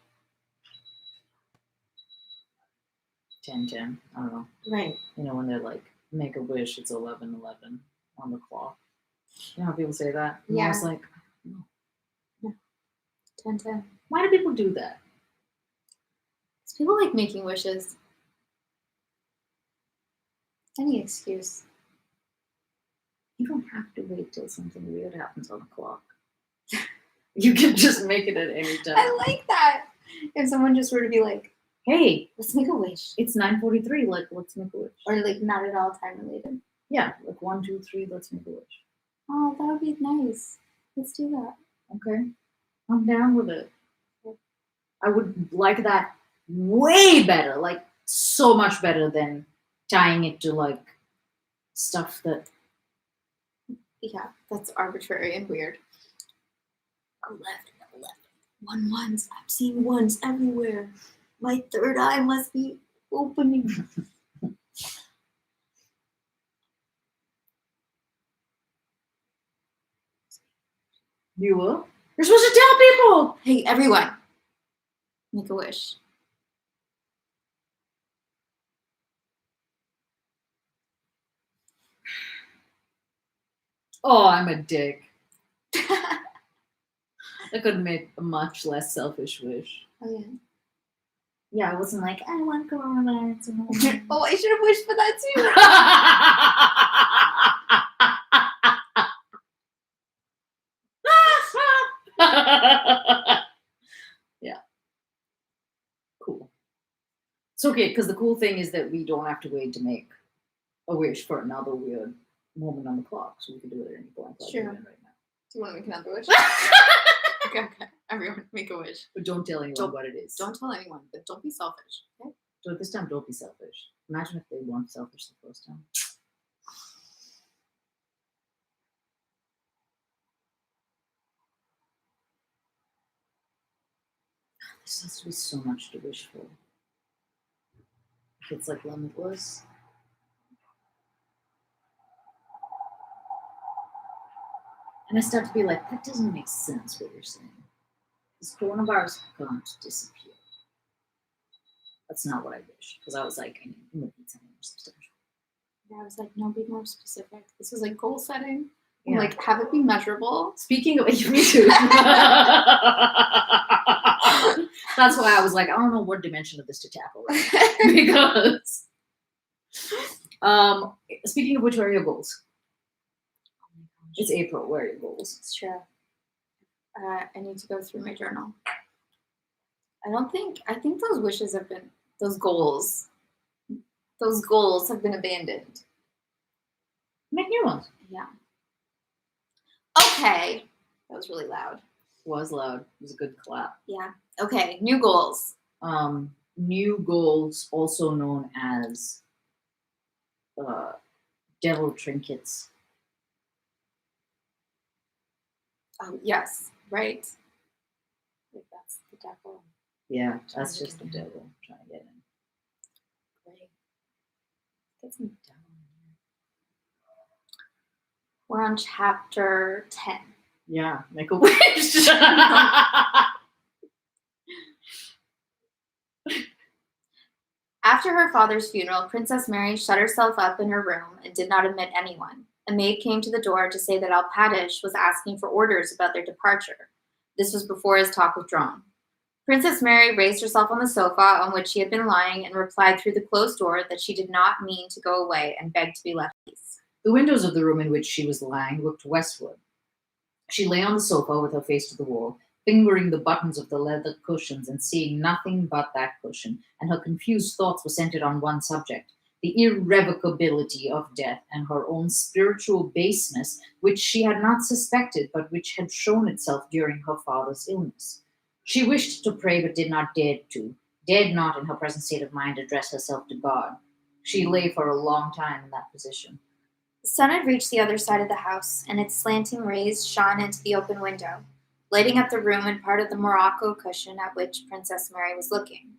10:10. I don't know. Right. You know when they're like, make a wish, it's 11:11 on the clock. You know how people say that? And yeah. I was like, no. Yeah. 10:10. Why do people do that? Because people like making wishes. Any excuse. You don't have to wait till something weird happens on the clock. You can just make it at any time. I like that. If someone just were to be like, hey, let's make a wish. It's 9:43, like, let's make a wish. Or like not at all time related. Yeah, like 1, 2, 3, let's make a wish. Oh, that would be nice. Let's do that. Okay. I'm down with it. I would like that way better, like so much better than tying it to like stuff that... Yeah, that's arbitrary and weird. 11. 1 ones. I'm seeing ones everywhere. My third eye must be opening. You were? You're supposed to tell people! Hey, everyone. Make a wish. Oh, I'm a dick. I could make a much less selfish wish. Oh, yeah. Yeah, I wasn't like, I want coronavirus. Oh, I should have wished for that too. Yeah. Cool. It's okay, because the cool thing is that we don't have to wait to make a wish for another weird moment on the clock, so we can do it at any point. Sure. Right now. Do you want to make another wish? Okay. Everyone, make a wish. But don't tell anyone what it is. Don't tell anyone, but don't be selfish. Okay? So this time, don't be selfish. Imagine if they weren't selfish the first time. This has to be so much to wish for. It's like limitless. And I start to be like, that doesn't make sense what you're saying. This coronavirus can't disappear. That's not what I wish. Because I was like, I need something more substantial. Yeah, I was like, no, be more specific. This was like goal setting. Yeah. Like, have it be measurable. Speaking of, me too. That's why I was like, I don't know what dimension of this to tackle. Right? Because, speaking of which, where are your goals? It's April. Where are your goals? It's true. I need to go through my journal. I think those wishes have been, those goals have been abandoned. Make new ones. Yeah. Okay. That was really loud. It was loud. It was a good clap. Yeah. Okay. New goals. New goals, also known as devil trinkets. Oh, yes. Right. Like that's the devil. Yeah, that's just the devil trying to get in. Great. Get some devil in here. We're on chapter 10. Yeah, make a wish. After her father's funeral, Princess Mary shut herself up in her room and did not admit anyone. A maid came to the door to say that Alpatish was asking for orders about their departure. This was before his talk with Drone. Princess Mary raised herself on the sofa on which she had been lying and replied through the closed door that she did not mean to go away and begged to be left in peace. The windows of the room in which she was lying looked westward. She lay on the sofa with her face to the wall, fingering the buttons of the leather cushions and seeing nothing but that cushion, and her confused thoughts were centered on one subject, the irrevocability of death and her own spiritual baseness, which she had not suspected but which had shown itself during her father's illness. She wished to pray but did not dare to, dared not in her present state of mind address herself to God. She lay for a long time in that position. The sun had reached the other side of the house, and its slanting rays shone into the open window, lighting up the room and part of the morocco cushion at which Princess Mary was looking.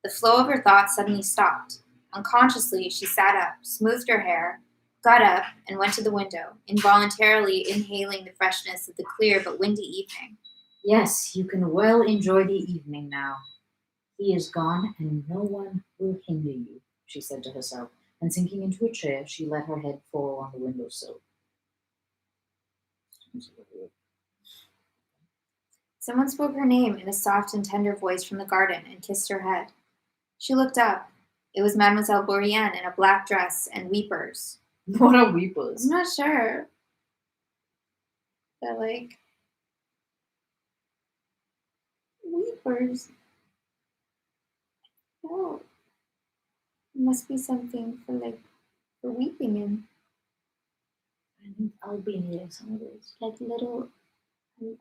The flow of her thoughts suddenly stopped. Unconsciously, she sat up, smoothed her hair, got up, and went to the window, involuntarily inhaling the freshness of the clear but windy evening. Yes, you can well enjoy the evening now. He is gone, and no one will hinder you, she said to herself, and sinking into a chair, she let her head fall on the windowsill. Someone spoke her name in a soft and tender voice from the garden and kissed her head. She looked up. It was Mademoiselle Bourrienne in a black dress and weepers. What are weepers? I'm not sure. They're like weepers. Oh, it must be something for weeping in. I think Albania, some of those. Like little.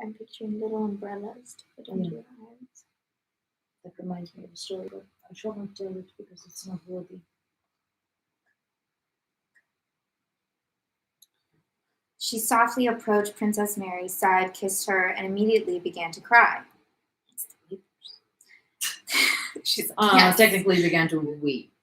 I'm picturing little umbrellas to put under your eyes. That reminds me of a story, but I shall not tell it because it's not worthy. She softly approached Princess Mary, sighed, kissed her, and immediately began to cry. It's the weepers. She's like, yes. Technically began to weep.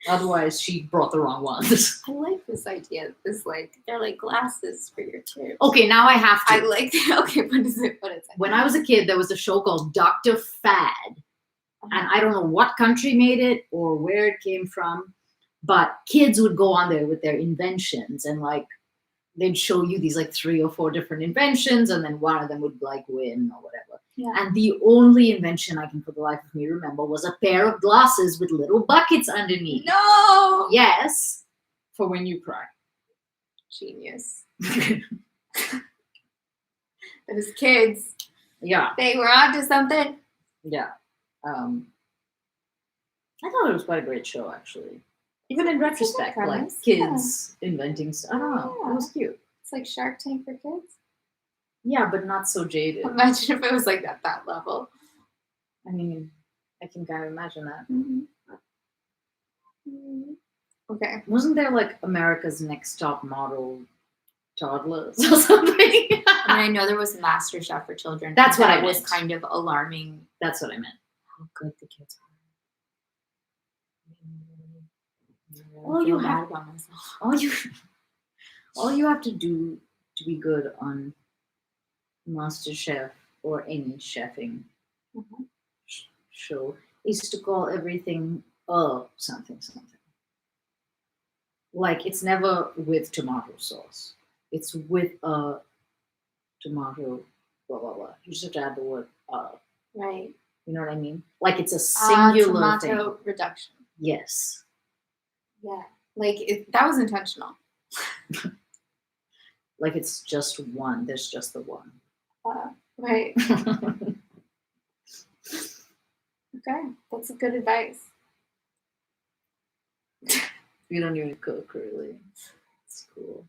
Otherwise, she brought the wrong ones. I like this idea. This like they're like glasses for your kids. Okay, now I have to. I like that. Okay, what is it? What is it? When I was a kid, there was a show called Dr. Fad. And I don't know what country made it or where it came from, but kids would go on there with their inventions and like they'd show you these like 3 or 4 different inventions and then one of them would like win or whatever. Yeah. And the only invention I can for the life of me remember was a pair of glasses with little buckets underneath. No. Yes, for when you cry. Genius. Those kids. Yeah. They were onto something. Yeah. I thought it was quite a great show, actually. Even in retrospect, like premise. kids inventing stuff. I don't know. Yeah. It was cute. It's like Shark Tank for kids. Yeah, but not so jaded. Imagine if it was like at that level. I mean, I can kind of imagine that. Okay. Wasn't there like America's Next Top Model toddlers or something? I mean, I know there was Master Chef for children. That's what I was meant. kind of alarming. That's what I meant. How good the kids are. All you have- about myself. All you have to do to be good on Master Chef or any chefing show is to call everything something. Like it's never with tomato sauce. It's with a tomato blah blah blah. You just have to add the word Right. You know what I mean? Like it's a singular tomato thing. reduction. Yes. Yeah. Like that was intentional. Like it's just one. There's just the one. Right. Okay. That's good advice. You don't even cook, really. It's cool.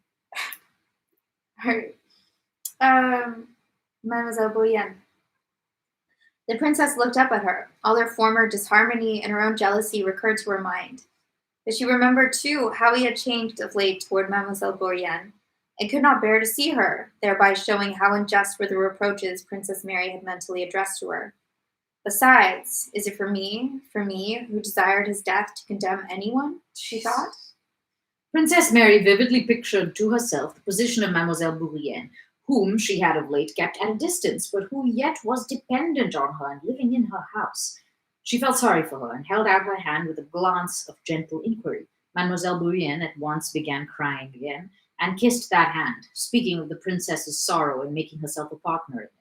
Right. Mademoiselle Bourienne. The princess looked up at her. All her former disharmony and her own jealousy recurred to her mind. But she remembered, too, how he had changed of late toward Mademoiselle Bourienne, and could not bear to see her, thereby showing how unjust were the reproaches Princess Mary had mentally addressed to her. Besides, is it for me, who desired his death, to condemn anyone? She thought. Princess Mary vividly pictured to herself the position of Mademoiselle Bourienne, whom she had of late kept at a distance, but who yet was dependent on her and living in her house. She felt sorry for her and held out her hand with a glance of gentle inquiry. Mademoiselle Bourienne at once began crying again and kissed that hand, speaking of the princess's sorrow and making herself a partner in it.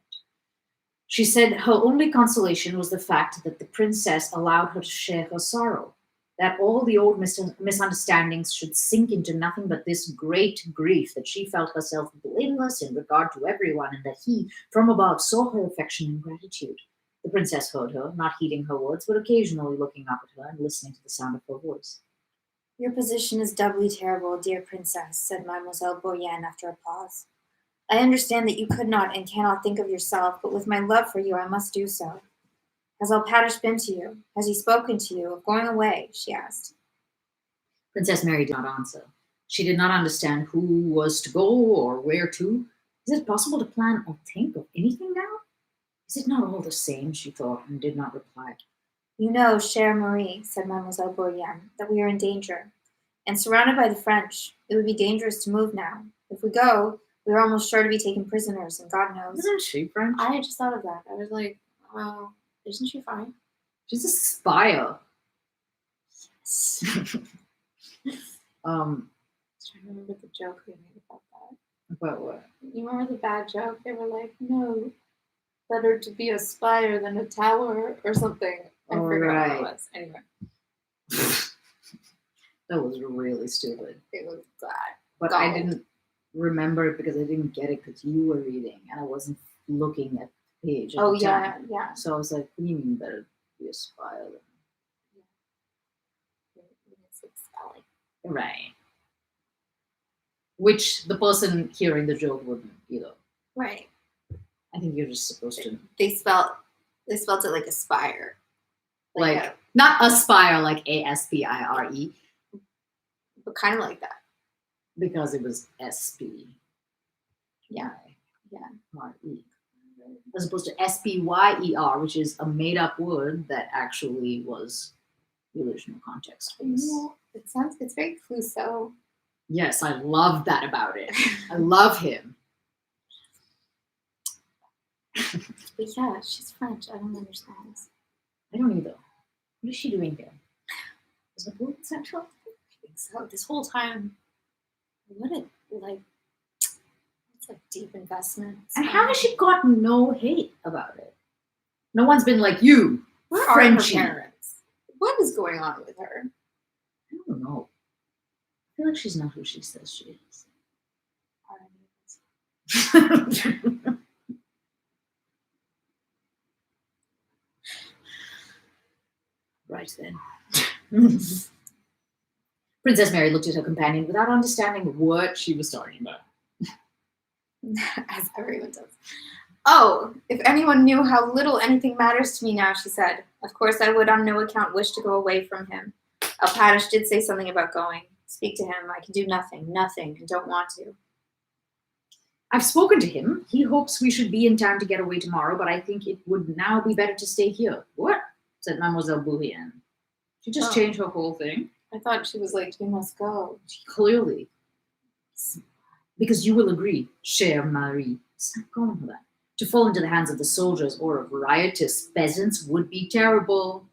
She said her only consolation was the fact that the princess allowed her to share her sorrow, that all the old misunderstandings should sink into nothing but this great grief, that she felt herself blameless in regard to everyone, and that he, from above, saw her affection and gratitude. The princess heard her, not heeding her words, but occasionally looking up at her and listening to the sound of her voice. Your position is doubly terrible, dear princess, said Mademoiselle Bourienne after a pause. I understand that you could not and cannot think of yourself, but with my love for you I must do so. Has Alpatish been to you? Has he spoken to you of going away? She asked. Princess Mary did not answer. She did not understand who was to go or where to. Is it possible to plan or think of anything now? Is it not all the same, she thought, and did not reply. You know, chère Marie, said Mademoiselle Bourienne, that we are in danger, and surrounded by the French. It would be dangerous to move now. If we go, we are almost sure to be taken prisoners, and God knows. Isn't she French? I had just thought of that. I was like, oh, isn't she fine? She's a spire. Yes. I was trying to remember the joke they made about that. About what? You remember the bad joke? They were like, no, better to be a spire than a tower or something. I forgot what it was. Anyway. That was really stupid. It was bad. But I didn't remember it because I didn't get it because you were reading and I wasn't looking at the page. At the time. Yeah. So I was like, what do you mean better be a spire? It's like spelling. Right. Which the person hearing the joke wouldn't either. Right. I think you're just supposed to. They spelled it like a spire. Like not aspire like ASPIRE. But kind of like that. Because it was SP. Yeah. RE. As opposed to SPYER, which is a made up word that actually was the original context based. It's very Clouseau. Yes, I love that about it. I love him. But yeah, she's French. I don't understand. I don't either. What is she doing here? Is it Blue Central? I think so. This whole time, what a like. It's like deep investments. And how has she got no hate about it? No one's been like, you, Where are Frenchie. her parents? What is going on with her? I don't know. I feel like she's not who she says she is. Right then. Princess Mary looked at her companion without understanding what she was talking about. As everyone does. Oh, if anyone knew how little anything matters to me now, she said. Of course I would on no account wish to go away from him. Alpatish did say something about going. Speak to him. I can do nothing, and don't want to. I've spoken to him. He hopes we should be in time to get away tomorrow, but I think it would now be better to stay here. What? Said Mademoiselle Bourrienne. She just changed her whole thing. I thought she was like, you must go. Clearly. Because you will agree, chère Marie. Stop calling her that. To fall into the hands of the soldiers or of riotous peasants would be terrible.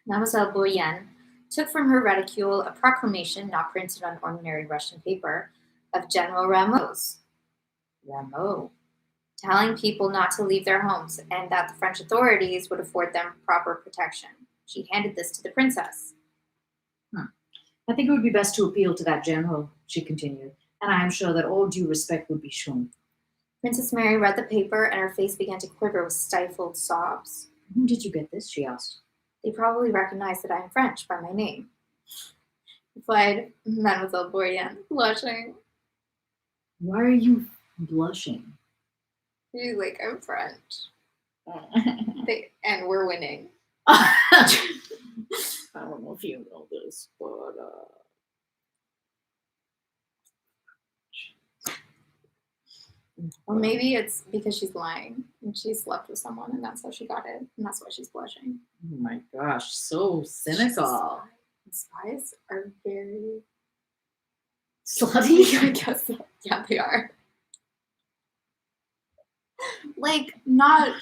Mademoiselle Bourrienne took from her reticule a proclamation not printed on ordinary Russian paper of General Rameau, telling people not to leave their homes and that the French authorities would afford them proper protection. She handed this to the princess. I think it would be best to appeal to that general, she continued, and I am sure that all due respect would be shown. Princess Mary read the paper and her face began to quiver with stifled sobs. Whom did you get this? She asked. They probably recognize that I am French by my name, replied Mademoiselle Bourrienne, blushing. Why are you blushing? She's like, I'm French. And we're winning. I don't know if you know this, but or maybe it's because she's lying and she slept with someone and that's how she got it and that's why she's blushing. Oh my gosh, so cynical. Spies are very slutty. I guess so. Yeah, they are. Like not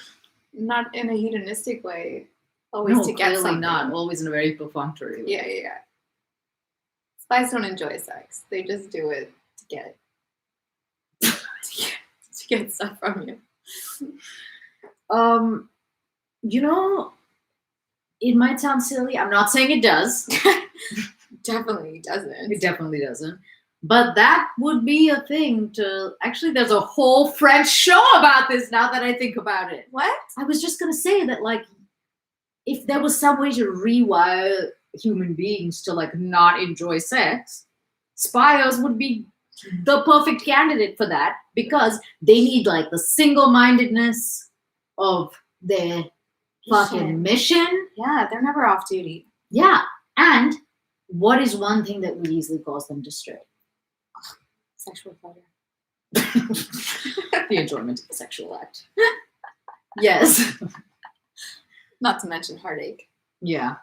in a hedonistic way. Always to get something. Not. Always in a very perfunctory way. Yeah. Spies don't enjoy sex. They just do it to get to get stuff from you. You know, it might sound silly. I'm not saying it does. Definitely doesn't. It definitely doesn't. But that would be a thing to... Actually, there's a whole French show about this now that I think about it. What? I was just going to say that, like, if there was some way to rewire human beings to, like, not enjoy sex, spies would be the perfect candidate for that because they need, like, the single-mindedness of their fucking mission. Yeah, they're never off duty. Yeah. And what is one thing that would easily cause them to stray? Sexual pleasure. The enjoyment of the sexual act. Yes. Not to mention heartache. Yeah.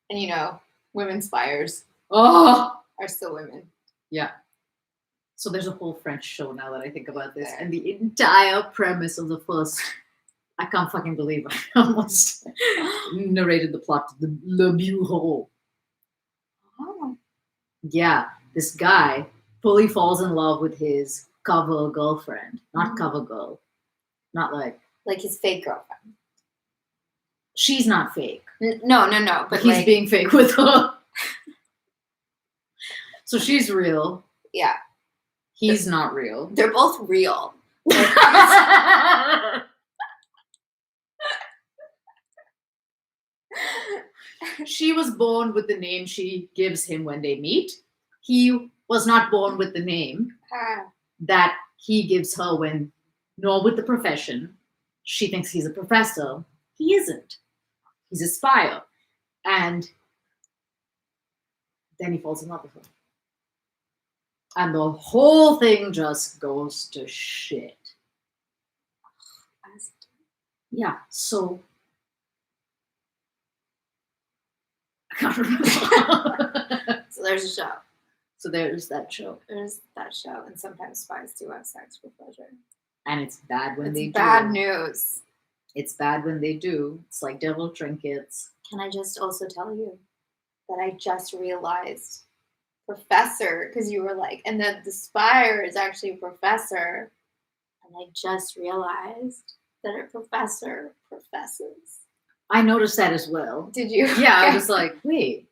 And you know, women spires are still women. Yeah. So there's a whole French show now that I think about this. And the entire premise of the first... I can't fucking believe I almost narrated the plot to the Le Bureau. Oh. Yeah. This guy fully falls in love with his cover girlfriend. Not cover girl. Not like his fake girlfriend. She's not fake. No. But he's being fake with her. So she's real. Yeah. He's not real. They're both real. She was born with the name she gives him when they meet. He was not born with the name that he gives her nor with the profession. She thinks he's a professor. He isn't. He's a spy. And then he falls in love with her. And the whole thing just goes to shit. Yeah, so can't remember. So there's a show. So there's that show. There's that show, and sometimes spies do have sex for pleasure. And it's bad when they It's bad do. news. It's bad when they do. It's like devil trinkets. Can I just also tell you that I just realized professor, because you were like, and then the spire is actually a professor. And I just realized that a professor professes. I noticed that as well. Did you? Yeah, I was like, wait.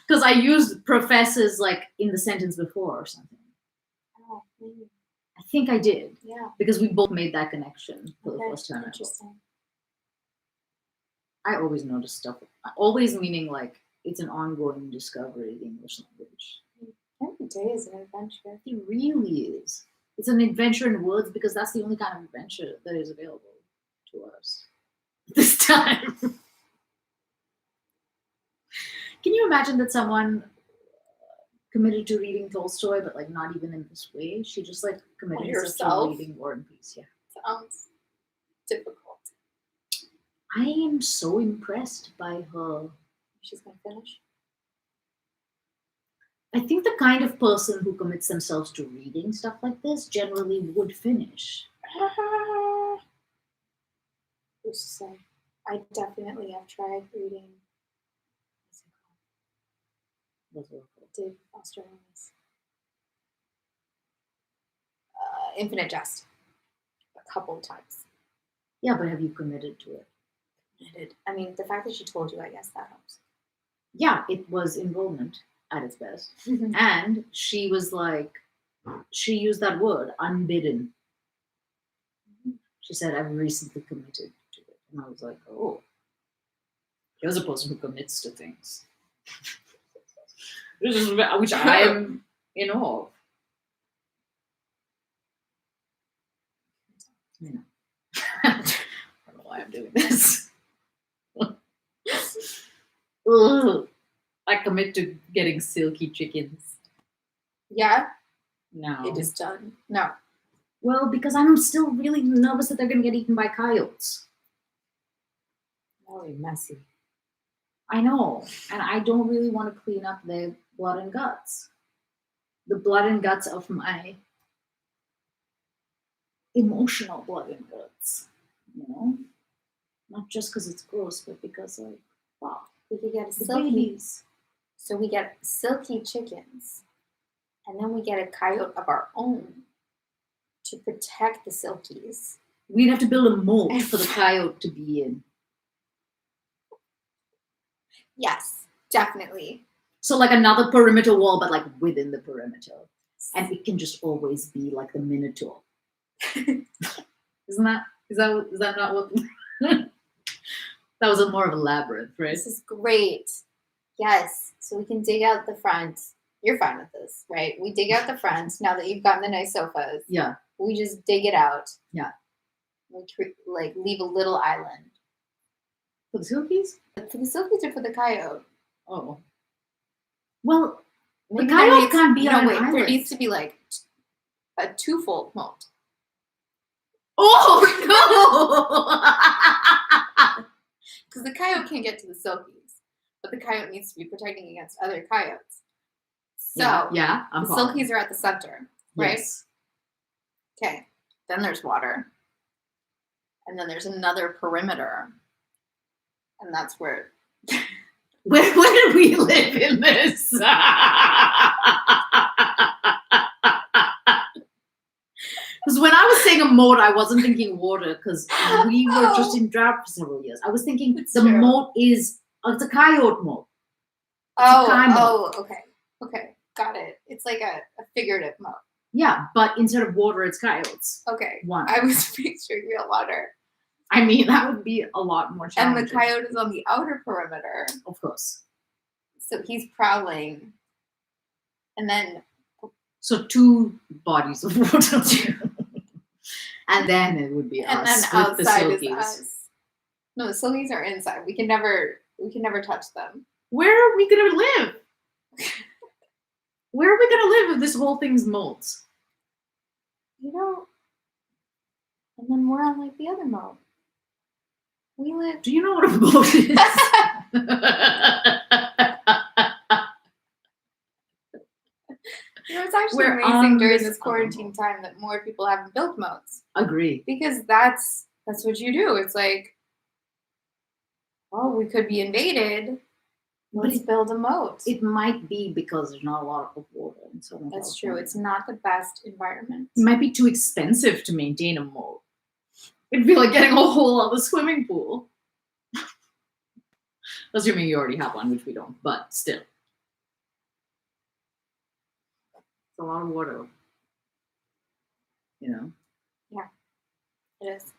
Because I used professors like in the sentence before or something. Oh, maybe. I think I did. Yeah. Because we both made that connection for Okay, the first time. interesting. I always notice stuff. Always meaning like it's an ongoing discovery of the English language. Every day is an adventure. It really is. It's an adventure in words because that's the only kind of adventure that is available to us this time. Can you imagine that someone committed to reading Tolstoy, but like not even in this way? She just like committed herself to reading War and Peace. Yeah. Sounds difficult. I am so impressed by her. She's gonna finish. I think the kind of person who commits themselves to reading stuff like this generally would finish. Who's to say? I definitely have tried reading. What's it called? David Foster Wallace. Infinite Jest. A couple of times. Yeah, but have you committed to it? Committed. I mean, the fact that she told you, I guess that helps. Yeah, it was enrollment at its best. And she was like, she used that word, unbidden. She said, I've recently committed to it. And I was like, oh, here's a person who commits to things. Which I am in awe of. You know. I don't know why I'm doing this. Ugh. I commit to getting silky chickens. Yeah? No. It is done. No. Well, because I'm still really nervous that they're going to get eaten by coyotes. Oh, you're messy. I know. And I don't really want to clean up their blood and guts. The blood and guts of my emotional blood and guts. You know? Not just because it's gross, but because, like, wow. We could get a The silky. babies. So we get silky chickens. And then we get a coyote of our own to protect the silkies. We'd have to build a moat for the coyote to be in. Yes, definitely. So like another perimeter wall, but like within the perimeter. And it can just always be like the Minotaur. Is that not what that was more of a labyrinth, right? This is great. Yes. So we can dig out the front. You're fine with this, right? We dig out the front now that you've gotten the nice sofas. Yeah. We just dig it out. Yeah. We like leave a little island. For the silkies? For the silkies or for the coyote? Oh. Well, Maybe the coyote can't be on an wait, island. there needs to be like a twofold moat. Oh no! Because the coyote can't get to the silkies, but the coyote needs to be protecting against other coyotes. So yeah, the silkies are at the center, right? Yes. Okay. Then there's water. And then there's another perimeter. And that's where Where do we live in this? Because when I was saying a moat, I wasn't thinking water because we were just in drought for several years. I was thinking It's the true. moat it's a coyote moat. kind of. Okay. Got it. It's like a figurative moat. Yeah, but instead of water, it's coyotes. Okay. One. I was picturing real water. I mean, that would be a lot more challenging. And the coyote is on the outer perimeter. Of course. So he's prowling. And then So 2 bodies of water. And then it would be and us then with the outside is silkies. us. No, the silkies are inside. We can never touch them. Where are we gonna live? Where are we gonna live if this whole thing's molds? You know, and then we're on like the other moat. We live. Do you know what a boat is? It's actually We're amazing on during this this quarantine time that more people haven't built moats. Agree. Because that's what you do. It's like, oh, we could be invaded. Let's build a moat. It might be because there's not a lot of water in Southern That's California. true. It's not the best environment. It might be too expensive to maintain a moat. It'd be like getting a whole other swimming pool. Assuming you already have one, which we don't, but still. It's a lot of water. You know? Yeah, it is.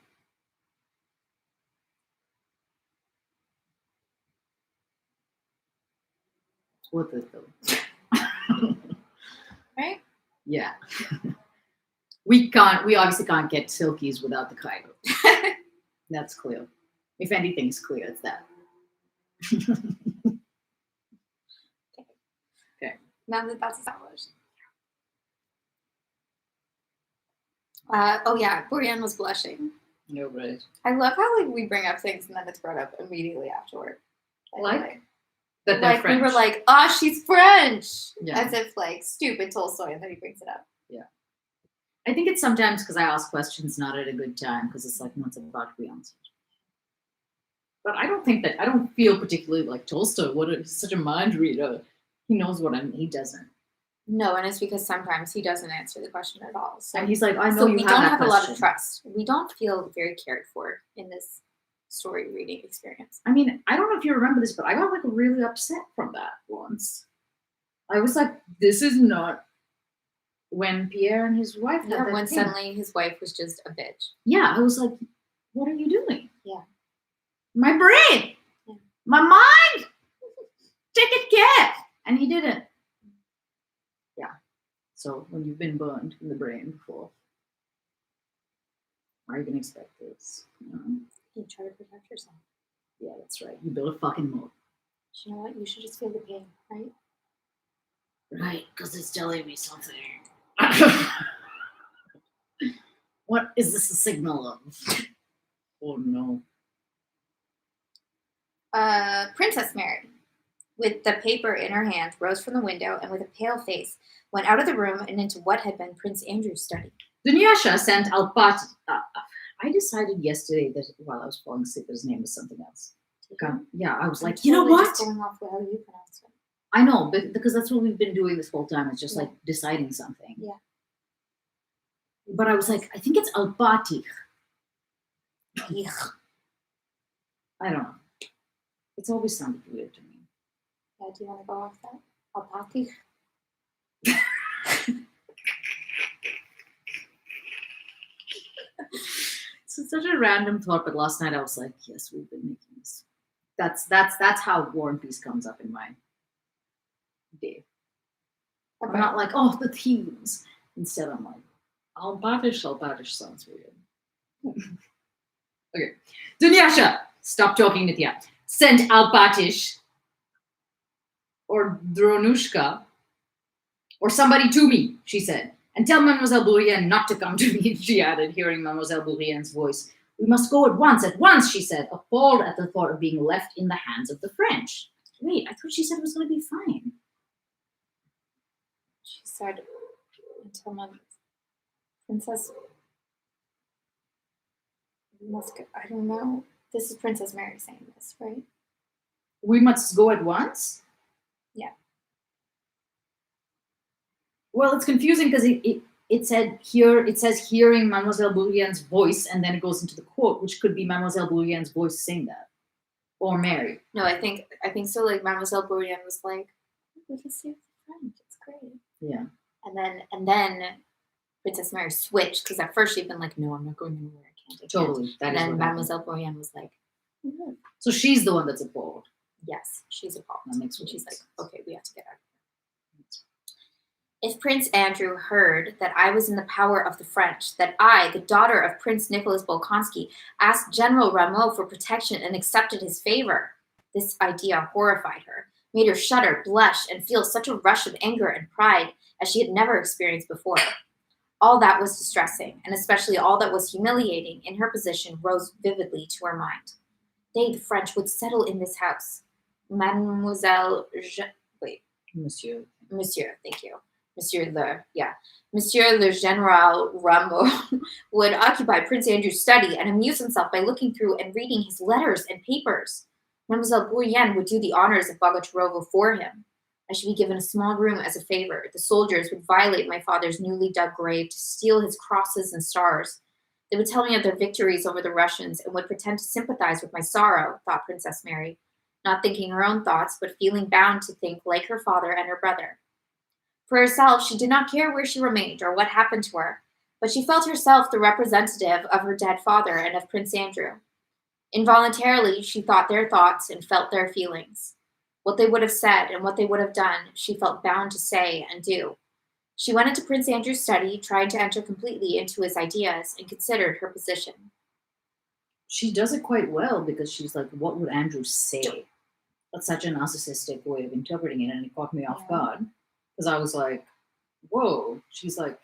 It's worth it though. Right? Yeah. We obviously can't get silkies without the Kaigo. That's clear. If anything's clear, it's that. Okay. Now that that's established. Oh yeah, Borean was blushing. No, right. I love how like we bring up things and then it's brought up immediately afterward. Like that they're like French. we were like, oh, she's French. Yeah. As if like stupid Tolstoy, and then he brings it up. Yeah. I think it's sometimes because I ask questions not at a good time because it's like no, it's about to be answered. But I don't feel particularly like Tolstoy. He's such a mind reader. He knows what I mean. He doesn't. No, and it's because sometimes he doesn't answer the question at all. So, and he's like, I know so you we have don't that have question. a lot of trust. We don't feel very cared for in this story reading experience. I mean, I don't know if you remember this, but I got like really upset from that once. I was like, this is not when Pierre and his wife had that when thing. suddenly his wife was just a bitch. Yeah, I was like, what are you doing? Yeah. My brain! Yeah. My mind! Take it care! And he didn't. Yeah. So when you've been burned in the brain before, how are you going to expect this? You know? You try to protect yourself. Yeah, that's right. You build a fucking moat. You know what? You should just feel the pain, right? Right, because it's telling me something. What is this a signal of? Oh no. Princess Mary, with the paper in her hand, rose from the window and with a pale face went out of the room and into what had been Prince Andrew's study. Dunyasha sent Alpati. I decided yesterday that while I was falling asleep, his name was something else. Yeah, I was like, you know what? Just going off how you pronounce it. I know, but because that's what we've been doing this whole time. It's just like deciding something. Yeah. But I was like, I think it's Alpati. I don't know. It's always sounded weird to me. Yeah, do you want to go off that? Alpati? It's such a random thought, but last night I was like, yes, we've been making this. That's how War and Peace comes up in my day. Okay. I'm not like, oh, the themes. Instead, I'm like, Alpatish sounds weird. Okay. Dunyasha, stop talking, Nitya. Send Alpatish or Dronushka or somebody to me, she said. And tell Mademoiselle Bourrienne not to come to me, she added, hearing Mademoiselle Bourrienne's voice. We must go at once, she said, appalled at the thought of being left in the hands of the French. Wait, I thought she said it was going to be fine. She said, until my Princess... I don't know. This is Princess Mary saying this, right? We must go at once? Yeah. Well, it's confusing because it says hearing Mademoiselle Bourrienne's voice, and then it goes into the quote, which could be Mademoiselle Bourrienne's voice saying that. Or Mary. No, I think so. Like Mademoiselle Bourrienne was like, we can stay with the French. It's great. Yeah. And then Princess Mary switched because at first she'd been like, no, I'm not going anywhere. I can't. Totally. And then Mademoiselle Bourrienne was like, so she's the one that's appalled. Yes, she's appalled. That makes and she's sense. Like, okay, we have to get out of here. If Prince Andrew heard that I was in the power of the French, that I, the daughter of Prince Nicholas Bolkonsky, asked General Rameau for protection and accepted his favor, this idea horrified her, made her shudder, blush, and feel such a rush of anger and pride as she had never experienced before. All that was distressing, and especially all that was humiliating in her position rose vividly to her mind. They, the French, would settle in this house. Mademoiselle, Monsieur. Monsieur, thank you. Monsieur le General Rameau would occupy Prince Andrew's study and amuse himself by looking through and reading his letters and papers. Mademoiselle Bourienne would do the honors of Bogucharovo for him. I should be given a small room as a favor. The soldiers would violate my father's newly dug grave to steal his crosses and stars. They would tell me of their victories over the Russians and would pretend to sympathize with my sorrow, thought Princess Mary, not thinking her own thoughts, but feeling bound to think like her father and her brother. For herself, she did not care where she remained or what happened to her, but she felt herself the representative of her dead father and of Prince Andrew. Involuntarily, she thought their thoughts and felt their feelings. What they would have said and what they would have done, she felt bound to say and do. She went into Prince Andrew's study, tried to enter completely into his ideas, and considered her position. She does it quite well because she's like, what would Andrew say? That's such a narcissistic way of interpreting it, and it caught me off guard. Because I was like, whoa. She's like,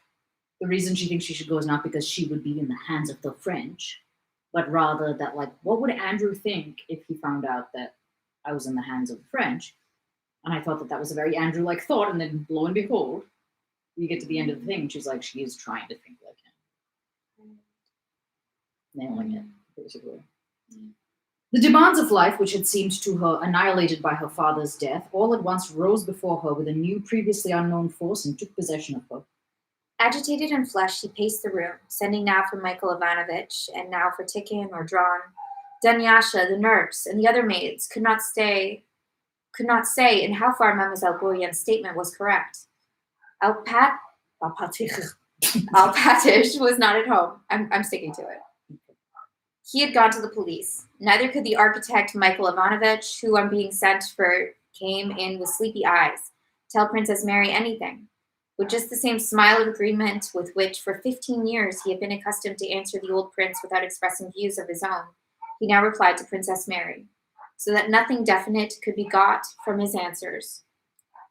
the reason she thinks she should go is not because she would be in the hands of the French, but rather that, like, what would Andrew think if he found out that I was in the hands of the French? And I thought that was a very Andrew-like thought, and then lo and behold, you get to the end of the thing, and she's like, she is trying to think like him. Nailing it, basically. The demands of life, which had seemed to her annihilated by her father's death, all at once rose before her with a new, previously unknown force and took possession of her. Agitated and flushed, she paced the room, sending now for Michael Ivanovich, and now for Tikhon or Drawn. Dunyasha, the nurse, and the other maids could not say in how far Mademoiselle Bourienne's statement was correct. Alpatish was not at home. I'm sticking to it. He had gone to the police. Neither could the architect Michael Ivanovich, who on being sent for came in with sleepy eyes, tell Princess Mary anything. With just the same smile of agreement with which for 15 years he had been accustomed to answer the old prince without expressing views of his own, he now replied to Princess Mary, so that nothing definite could be got from his answers.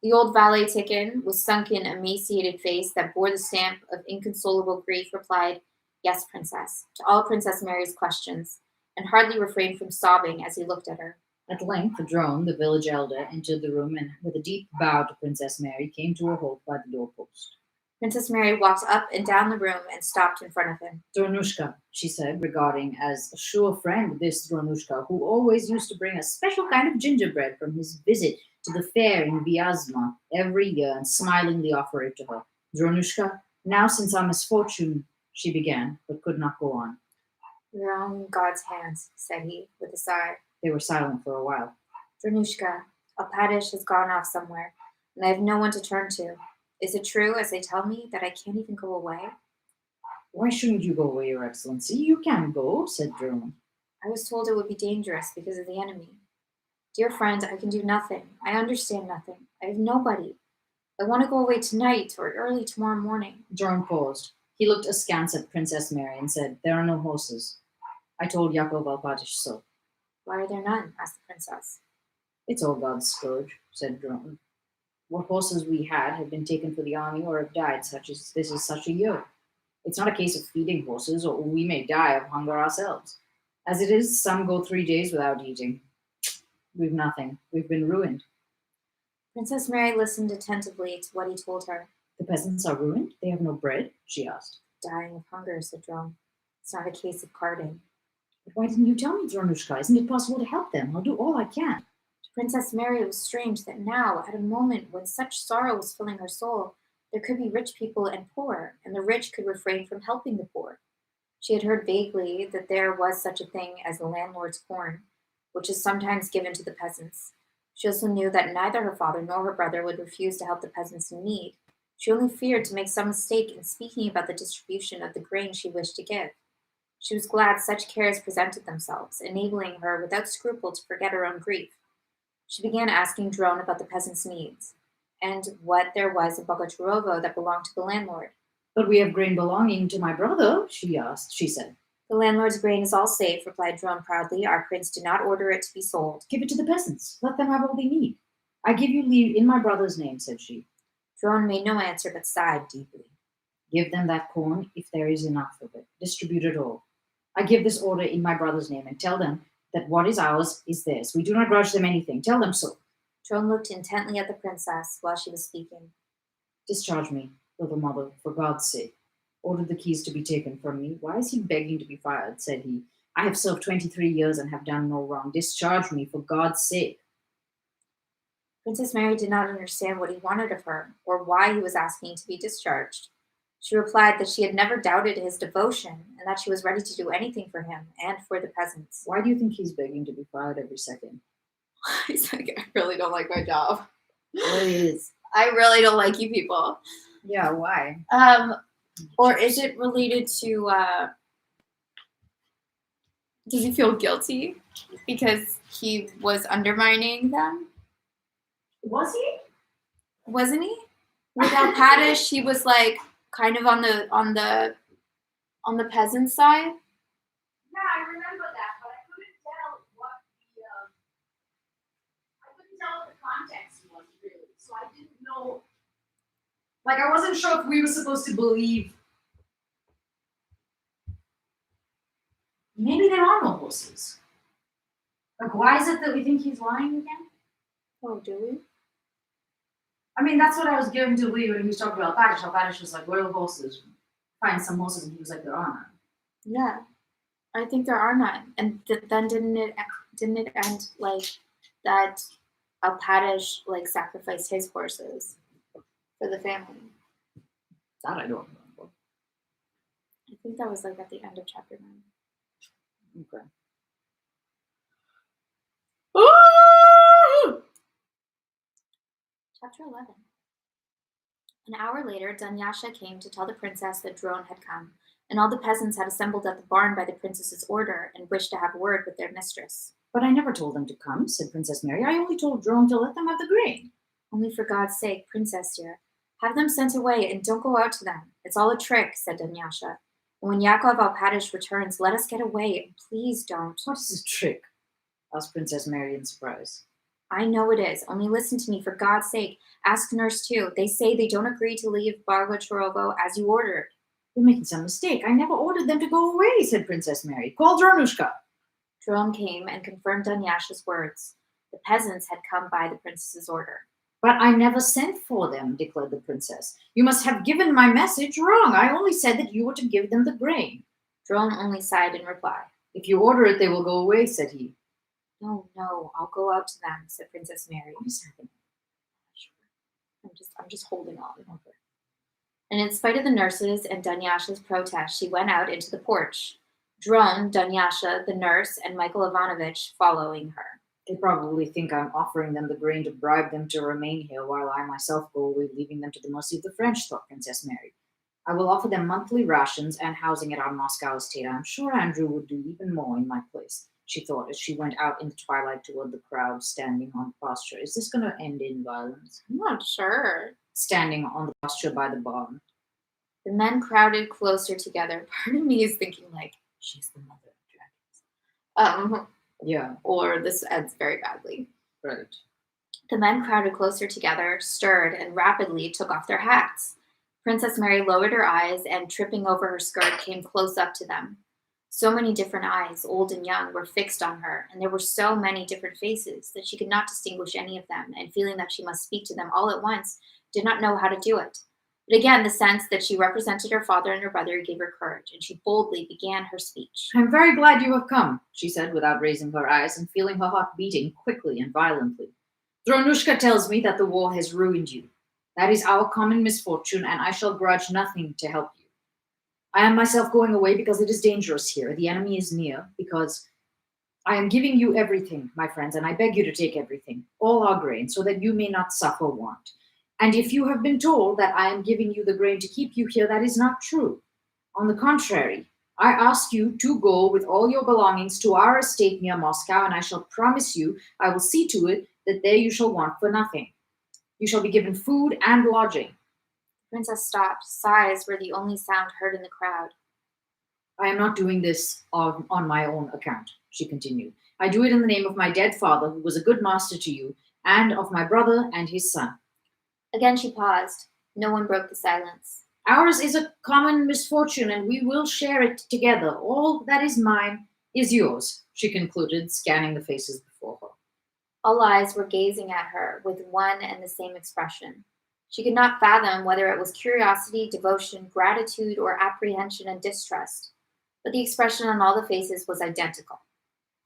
The old valet Tikhon, with sunken, emaciated face that bore the stamp of inconsolable grief, replied, "Yes, Princess," to all Princess Mary's questions, and hardly refrained from sobbing as he looked at her. At length, the drone, the village elder, entered the room and, with a deep bow to Princess Mary, came to a halt by the doorpost. Princess Mary walked up and down the room and stopped in front of him. "Dronushka," she said, regarding as a sure friend this Dronushka, who always used to bring a special kind of gingerbread from his visit to the fair in Vyazma every year, and smilingly offer it to her. "Dronushka, now since our misfortune," she began, but could not go on. "You're in God's hands," said he, with a sigh. They were silent for a while. "Dronushka, Alpatish has gone off somewhere, and I have no one to turn to. Is it true, as they tell me, that I can't even go away?" "Why shouldn't you go away, Your Excellency? You can go," said Drone. "I was told it would be dangerous because of the enemy. Dear friend, I can do nothing. I understand nothing. I have nobody. I want to go away tonight or early tomorrow morning." Drone paused. He looked askance at Princess Mary and said, "There are no horses. I told Yakov Alpatish so." "Why are there none?" asked the princess. "It's all God's scourge," said Drone. "What horses we had have been taken for the army or have died, such as this is such a year. It's not a case of feeding horses, or we may die of hunger ourselves. As it is, some go 3 days without eating. We've nothing. We've been ruined." Princess Mary listened attentively to what he told her. "The peasants are ruined? They have no bread?" she asked. "Dying of hunger," said Drone. "It's not a case of carting." "But why didn't you tell me, Dronushka? Isn't it possible to help them? I'll do all I can." To Princess Mary it was strange that now, at a moment when such sorrow was filling her soul, there could be rich people and poor, and the rich could refrain from helping the poor. She had heard vaguely that there was such a thing as the landlord's corn, which is sometimes given to the peasants. She also knew that neither her father nor her brother would refuse to help the peasants in need. She only feared to make some mistake in speaking about the distribution of the grain she wished to give. She was glad such cares presented themselves, enabling her without scruple to forget her own grief. She began asking Drone about the peasants' needs, and what there was in Bogucharovo that belonged to the landlord. "But we have grain belonging to my brother," she said. "The landlord's grain is all safe," replied Drone proudly. "Our prince did not order it to be sold." "Give it to the peasants. Let them have all they need. I give you leave in my brother's name," said she. Drone made no answer but sighed deeply. "Give them that corn if there is enough of it. Distribute it all. I give this order in my brother's name, and tell them that what is ours is theirs. We do not grudge them anything. Tell them so. Drone looked intently at the princess while she was speaking. Discharge me, little mother, for God's sake. Ordered the keys to be taken from me. Why is he begging to be fired? Said he. I have served 23 years and have done no wrong. Discharge me, for God's sake. Princess Mary did not understand what he wanted of her, or why he was asking to be discharged. She replied that she had never doubted his devotion, and that she was ready to do anything for him and for the peasants. Why do you think he's begging to be fired every second? He's like, I really don't like my job. Well, he is. I really don't like you people. Yeah, why? Or is it related to, does he feel guilty because he was undermining them? Was he? Wasn't he? Without Paddish, he was like kind of on the peasant side. Yeah, I remember that, but I couldn't tell what the context was really. So I didn't know. Like, I wasn't sure if we were supposed to believe. Maybe there are no horses. Like, why is it that we think he's lying again? Oh, do we? I mean, that's what I was given to believe when he was talking about Paddish. How Paddish was like, where are the horses? Find some horses, and he was like, there are none. Yeah, I think there are none. And then didn't it end like that? Paddish like sacrificed his horses for the family. That I don't remember. I think that was like at the end of chapter 9. Okay. Chapter 11. An hour later, Dunyasha came to tell the princess that Drone had come, and all the peasants had assembled at the barn by the princess's order and wished to have a word with their mistress. But I never told them to come, said Princess Mary. I only told Drone to let them have the grain. Only for God's sake, princess dear, have them sent away and don't go out to them. It's all a trick, said Dunyasha. And when Yakov Alpatish returns, let us get away, and please don't. What is a trick? Asked Princess Mary in surprise. I know it is. Only listen to me, for God's sake. Ask nurse, too. They say they don't agree to leave Bargochorovo as you ordered. You're making some mistake. I never ordered them to go away, said Princess Mary. Call Dronushka. Drone came and confirmed Dunyasha's words. The peasants had come by the princess's order. But I never sent for them, declared the princess. You must have given my message wrong. I only said that you were to give them the grain. Drone only sighed in reply. If you order it, they will go away, said he. No, I'll go out to them, said Princess Mary. What is happening? I'm just holding on. Okay. And in spite of the nurses and Dunyasha's protest, she went out into the porch. Drone, Dunyasha, the nurse, and Michael Ivanovich following her. They probably think I'm offering them the grain to bribe them to remain here while I myself go away, leaving them to the mercy of the French, thought Princess Mary. I will offer them monthly rations and housing at our Moscow estate. I'm sure Andrew would do even more in my place, she thought as she went out in the twilight toward the crowd standing on the pasture. Is this going to end in violence? I'm not sure. Standing on the pasture by the barn. The men crowded closer together. Part of me is thinking, like, she's the mother of dragons. Yeah. Or this ends very badly. Right. The men crowded closer together, stirred, and rapidly took off their hats. Princess Mary lowered her eyes and, tripping over her skirt, came close up to them. So many different eyes, old and young, were fixed on her, and there were so many different faces that she could not distinguish any of them, and feeling that she must speak to them all at once, did not know how to do it. But again, the sense that she represented her father and her brother gave her courage, and she boldly began her speech. I'm very glad you have come, she said without raising her eyes and feeling her heart beating quickly and violently. Dronushka tells me that the war has ruined you. That is our common misfortune, and I shall grudge nothing to help you. I am myself going away because it is dangerous here. The enemy is near, because I am giving you everything, my friends, and I beg you to take everything, all our grain, so that you may not suffer want. And if you have been told that I am giving you the grain to keep you here, that is not true. On the contrary, I ask you to go with all your belongings to our estate near Moscow, and I shall promise you I will see to it that there you shall want for nothing. You shall be given food and lodging. The princess stopped. Sighs were the only sound heard in the crowd. I am not doing this on my own account, she continued. I do it in the name of my dead father, who was a good master to you, and of my brother and his son. Again she paused. No one broke the silence. Ours is a common misfortune, and we will share it together. All that is mine Is yours, she concluded, scanning the faces before her. All eyes were gazing at her with one and the same expression. She could not fathom whether it was curiosity, devotion, gratitude, or apprehension and distrust, but the expression on all the faces was identical.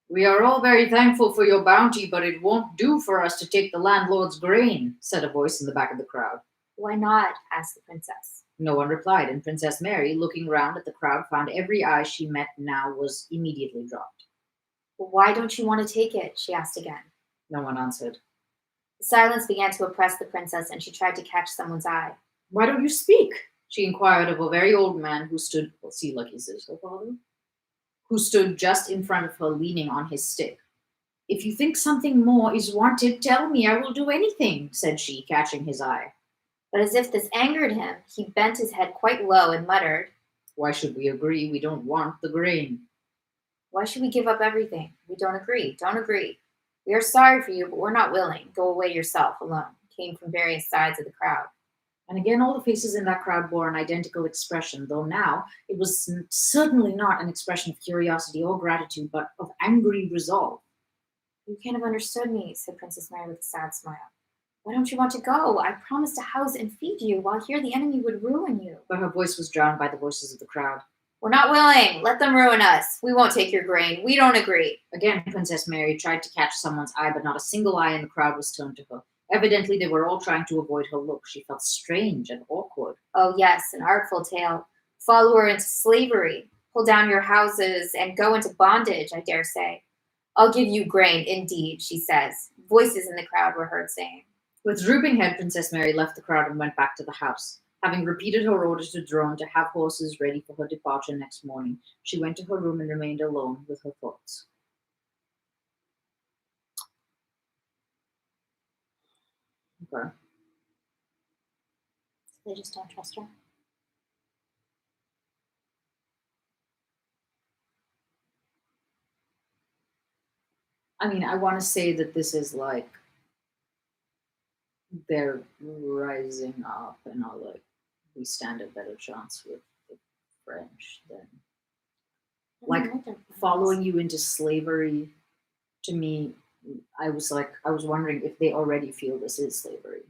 We are all very thankful for your bounty, but it won't do for us to take the landlord's grain, said a voice in the back of the crowd. Why not? Asked the princess. No one replied, and Princess Mary, looking round at the crowd, found every eye she met now was immediately dropped. Well, why don't you want to take it? She asked again. No one answered. The silence began to oppress the princess, and she tried to catch someone's eye. Why don't you speak? She inquired of a very old man who stood, is this her father? Who stood just in front of her, leaning on his stick. If you think something more is wanted, tell me, I will do anything, said she, catching his eye. But as if this angered him, he bent his head quite low and muttered, Why should we agree? We don't want the grain. Why should we give up everything? We don't agree. Don't agree. We are sorry for you, but we're not willing. Go away yourself alone, came from various sides of the crowd. And again, all the faces in that crowd bore an identical expression, though now it was certainly not an expression of curiosity or gratitude, but of angry resolve. You can't have understood me, said Princess Mary with a sad smile. Why don't you want to go? I promised to house and feed you, while here the enemy would ruin you. But her voice was drowned by the voices of the crowd. We're not willing. Let them ruin us. We won't take your grain. We don't agree. Again, Princess Mary tried to catch someone's eye, but not a single eye in the crowd was turned to her. Evidently, they were all trying to avoid her look. She felt strange and awkward. Oh, yes, an artful tale. Follow her into slavery. Pull down your houses and go into bondage, I dare say. I'll give you grain, indeed, she says. Voices in the crowd were heard saying. With drooping head, Princess Mary left the crowd and went back to the house. Having repeated her order to Drone to have horses ready for her departure next morning, she went to her room and remained alone with her thoughts. Okay. They just don't trust her. I mean, I want to say that this is like they're rising up and are like, we stand a better chance with the French than like following you into slavery. To me, I was wondering if they already feel this is slavery.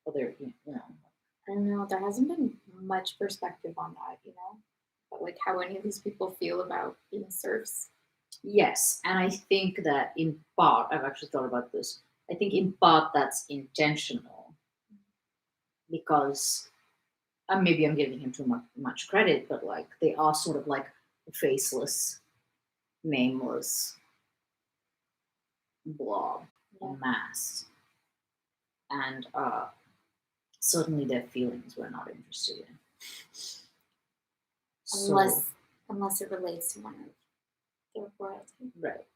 Or they're, I don't know. There hasn't been much perspective on that, but like how any of these people feel about being serfs. Yes, and I think that in part, I've actually thought about this. I think in part that's intentional because maybe I'm giving him too much credit, but like they are sort of like a faceless, nameless blob, a mass, and certainly their feelings we're not interested in. Unless it relates to one of their royalty. Right.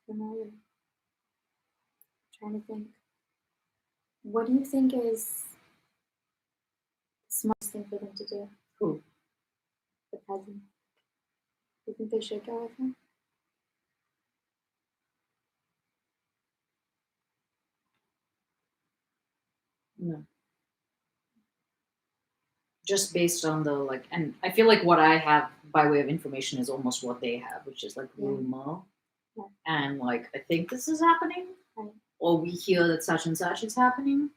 I'm trying to think. What do you think is the smartest thing for them to do? Who? The peasant. Do you think they should go with him? No. Just based on the like, and I feel like what I have by way of information is almost what they have, which is like rumor. Yeah. And like, I think this is happening, right. Or we hear that such and such is happening,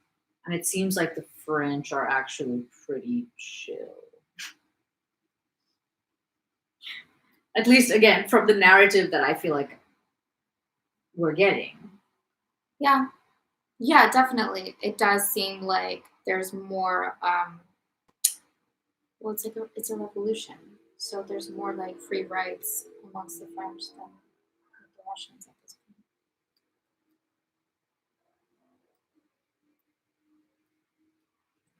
and it seems like the French are actually pretty chill. At least, again, from the narrative that I feel like we're getting. Yeah, definitely. It does seem like there's more. Well, it's a revolution, so there's more like free rights amongst the French than the Russians at this point.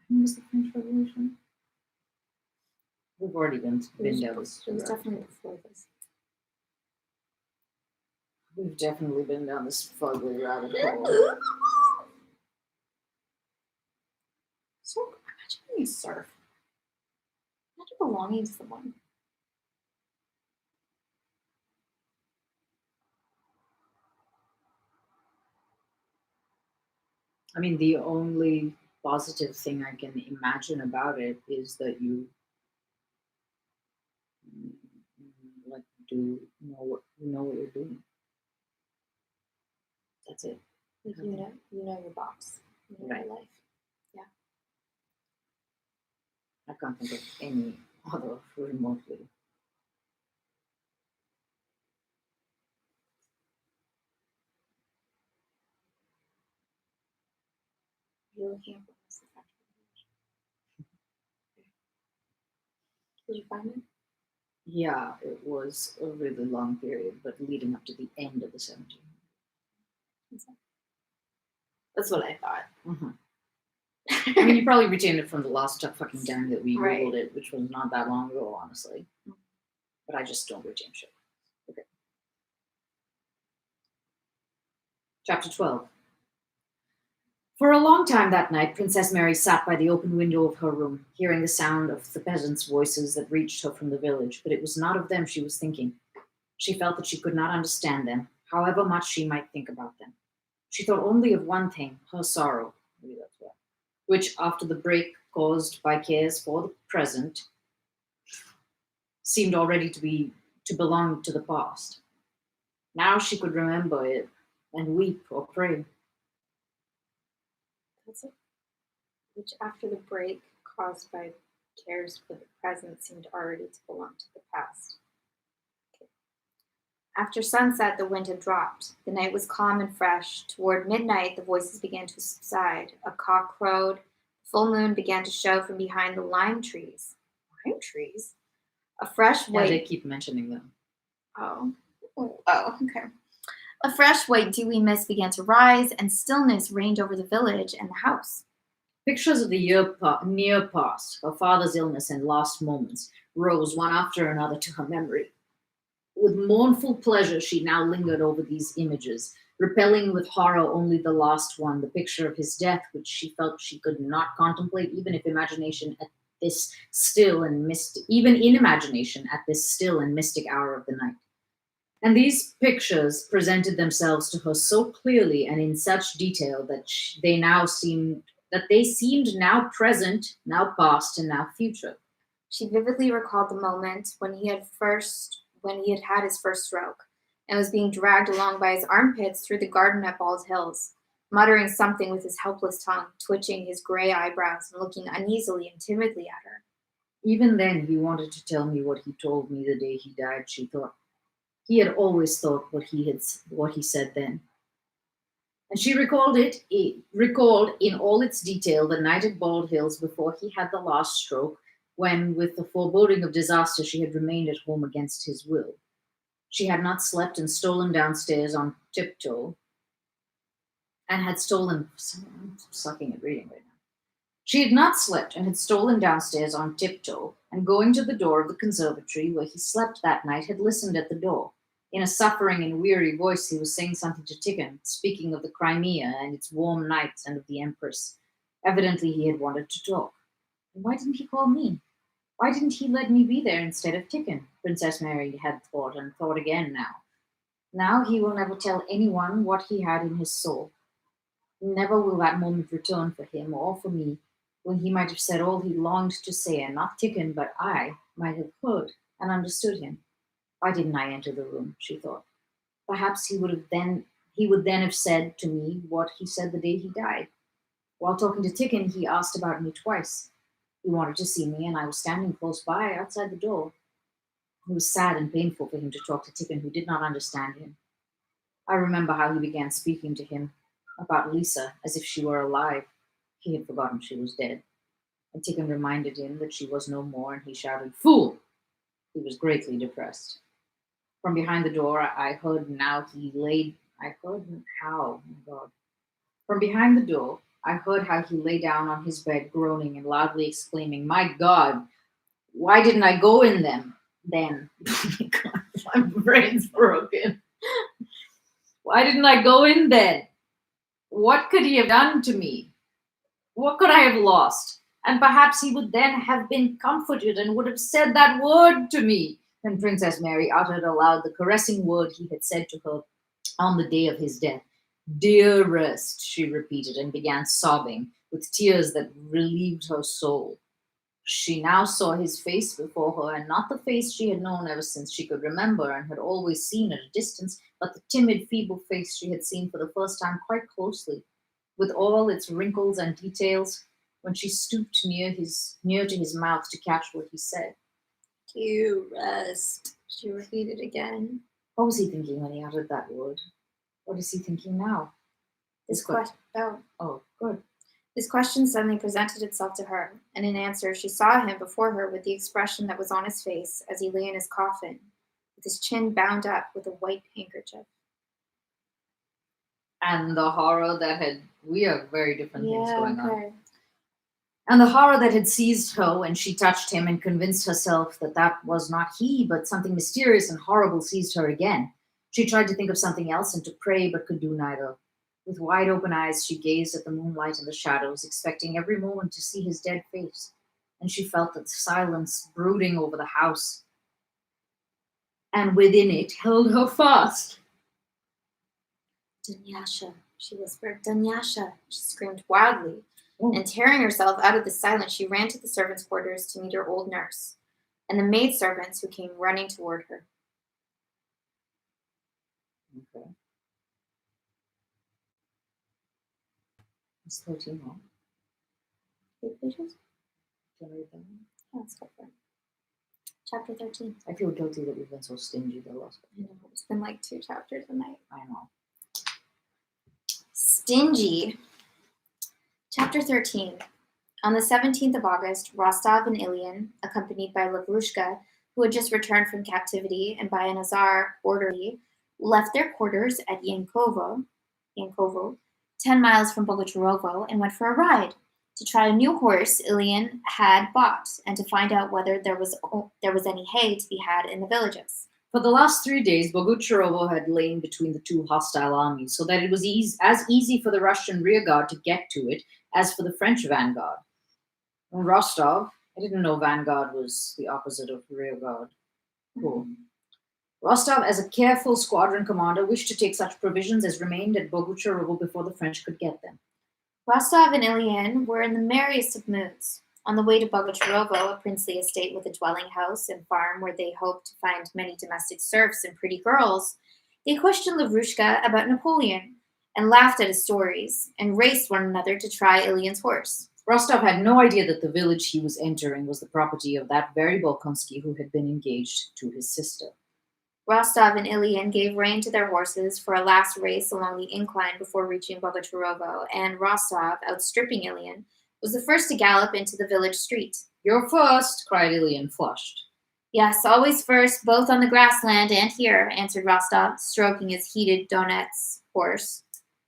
When was the French Revolution? We've already been down this. It was definitely before this. We've definitely been down this fugly rabbit hole. So imagine being a serf. Imagine belonging to someone. I mean, the only positive thing I can imagine about it is that you Like, do know what you're doing. That's it. Like, you know your box. You know your life. I can't think of any other remotely. You're looking for this. Did you find it? Yeah, it was a really long period, but leading up to the end of the 1700s. That's what I thought. Mm-hmm. I mean, you probably retained it from the last fucking time that we Right. Googled it, which was not that long ago, honestly. But I just don't retain shit. Okay. Chapter 12. For a long time that night, Princess Mary sat by the open window of her room, hearing the sound of the peasants' voices that reached her from the village, but it was not of them she was thinking. She felt that she could not understand them, however much she might think about them. She thought only of one thing, her sorrow, maybe that's why, which, after the break caused by cares for the present, seemed already to belong to the past. Now she could remember it and weep or pray. That's it. Which, after the break caused by cares for the present, seemed already to belong to the past. Okay. After sunset, the wind had dropped. The night was calm and fresh. Toward midnight, the voices began to subside. A cock crowed. The full moon began to show from behind the lime trees. Lime trees? A fresh Yeah, they white. keep mentioning them. Oh, okay. A fresh white dewy mist began to rise, and stillness reigned over the village and the house. Pictures of the near past, her father's illness and last moments, rose one after another to her memory. With mournful pleasure, she now lingered over these images, repelling with horror only the last one, the picture of his death, which she felt she could not contemplate, even if imagination at this still and even in imagination at this still and mystic hour of the night. And these pictures presented themselves to her so clearly and in such detail that they seemed now present, now past, and now future. She vividly recalled the moment when he had had his first stroke, and was being dragged along by his armpits through the garden at Bald Hills, muttering something with his helpless tongue, twitching his gray eyebrows and looking uneasily and timidly at her. Even then, he wanted to tell me what he told me the day he died, she thought. He had always thought what he said then. And she recalled in all its detail the night at Bald Hills before he had the last stroke, when, with the foreboding of disaster, she had remained at home against his will. She had not slept and stolen downstairs on tiptoe, and had stolen. I'm sucking at reading right now. She had not slept and had stolen downstairs on tiptoe, and going to the door of the conservatory where he slept that night, had listened at the door. In a suffering and weary voice, he was saying something to Tikhon, speaking of the Crimea and its warm nights and of the Empress. Evidently, he had wanted to talk. And why didn't he call me? Why didn't he let me be there instead of Tikhon? Princess Mary had thought, and thought again now. Now he will never tell anyone what he had in his soul. Never will that moment return for him or for me, when he might have said all he longed to say, and not Tikhon, but I, might have heard and understood him. Why didn't I enter the room? She thought. Perhaps he would then have said to me what he said the day he died. While talking to Tikhon, he asked about me twice. He wanted to see me, and I was standing close by outside the door. It was sad and painful for him to talk to Tikhon, who did not understand him. I remember how he began speaking to him about Lisa as if she were alive. He had forgotten she was dead. And Tikhon reminded him that she was no more, and he shouted, "Fool!" He was greatly depressed. From behind the door, I heard how, oh my God. From behind the door, I heard how he lay down on his bed, groaning and loudly exclaiming, "My God, why didn't I go in them then?" Oh my God, my brain's broken. Why didn't I go in then? What could he have done to me? What could I have lost? And perhaps he would then have been comforted and would have said that word to me. And Princess Mary uttered aloud the caressing word he had said to her on the day of his death. "Dearest," she repeated, and began sobbing with tears that relieved her soul. She now saw his face before her, and not the face she had known ever since she could remember and had always seen at a distance, but the timid, feeble face she had seen for the first time quite closely, with all its wrinkles and details, when she stooped near to his mouth to catch what he said. "Do you rest?" she repeated again. What was he thinking when he uttered that word? What is he thinking now? This question. Oh, good. This question suddenly presented itself to her, and in answer she saw him before her with the expression that was on his face as he lay in his coffin, with his chin bound up with a white handkerchief. And the horror that had, we have very different things going on. Okay. And the horror that had seized her when she touched him and convinced herself that that was not he, but something mysterious and horrible seized her again. She tried to think of something else and to pray, but could do neither. With wide open eyes, she gazed at the moonlight and the shadows, expecting every moment to see his dead face. And she felt that silence brooding over the house, and within it held her fast. "Dunyasha," she whispered. "Dunyasha," she screamed wildly. Oh. And tearing herself out of the silence, she ran to the servants' quarters to meet her old nurse and the maidservants who came running toward her. Okay. It's 13 more. 8 pages? Can I read them? Yeah, let's go for it. Chapter 13. I feel guilty that we've been so stingy the last. I know, it's been like 2 chapters a night. I know. Stingy. Chapter 13. On the 17th of August, Rostov and Ilian, accompanied by Lavrushka, who had just returned from captivity, and by an Azar orderly, left their quarters at Yankovo, 10 miles from Bogocharovo, and went for a ride to try a new horse Ilian had bought and to find out whether there was any hay to be had in the villages. For the last 3 days, Bogucharovo had lain between the two hostile armies, so that it was as easy for the Russian rearguard to get to it as for the French vanguard. And Rostov, I didn't know vanguard was the opposite of rearguard. Cool. Rostov, as a careful squadron commander, wished to take such provisions as remained at Bogucharovo before the French could get them. Rostov and Ilian were in the merriest of moods. On the way to Bogocharovo, a princely estate with a dwelling house and farm where they hoped to find many domestic serfs and pretty girls, they questioned Lavrushka about Napoleon and laughed at his stories and raced one another to try Ilian's horse. Rostov had no idea that the village he was entering was the property of that very Bolkonsky who had been engaged to his sister. Rostov and Ilian gave rein to their horses for a last race along the incline before reaching Bogocharovo, and Rostov, outstripping Ilian, was the first to gallop into the village street. "You're first," cried Ilian, flushed. "Yes, always first, both on the grassland and here," answered Rostov, stroking his heated Donets horse.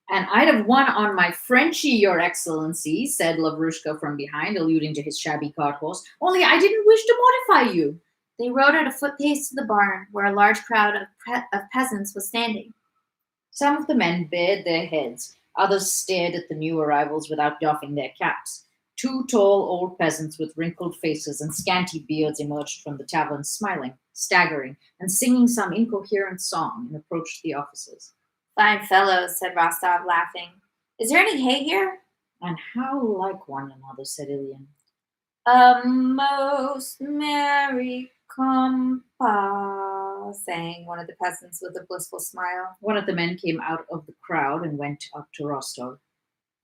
"And I'd have won on my Frenchie, Your Excellency," said Lavrushka from behind, alluding to his shabby cart horse. "Only I didn't wish to mortify you." They rode at a foot pace to the barn, where a large crowd of peasants was standing. Some of the men bared their heads. Others stared at the new arrivals without doffing their caps. 2 tall old peasants with wrinkled faces and scanty beards emerged from the tavern, smiling, staggering, and singing some incoherent song, and approached the officers. "Fine fellows," said Rostov, laughing. "Is there any hay here?" "And how like one another," said Ilian. "A most merry compa," sang one of the peasants with a blissful smile. One of the men came out of the crowd and went up to Rostov.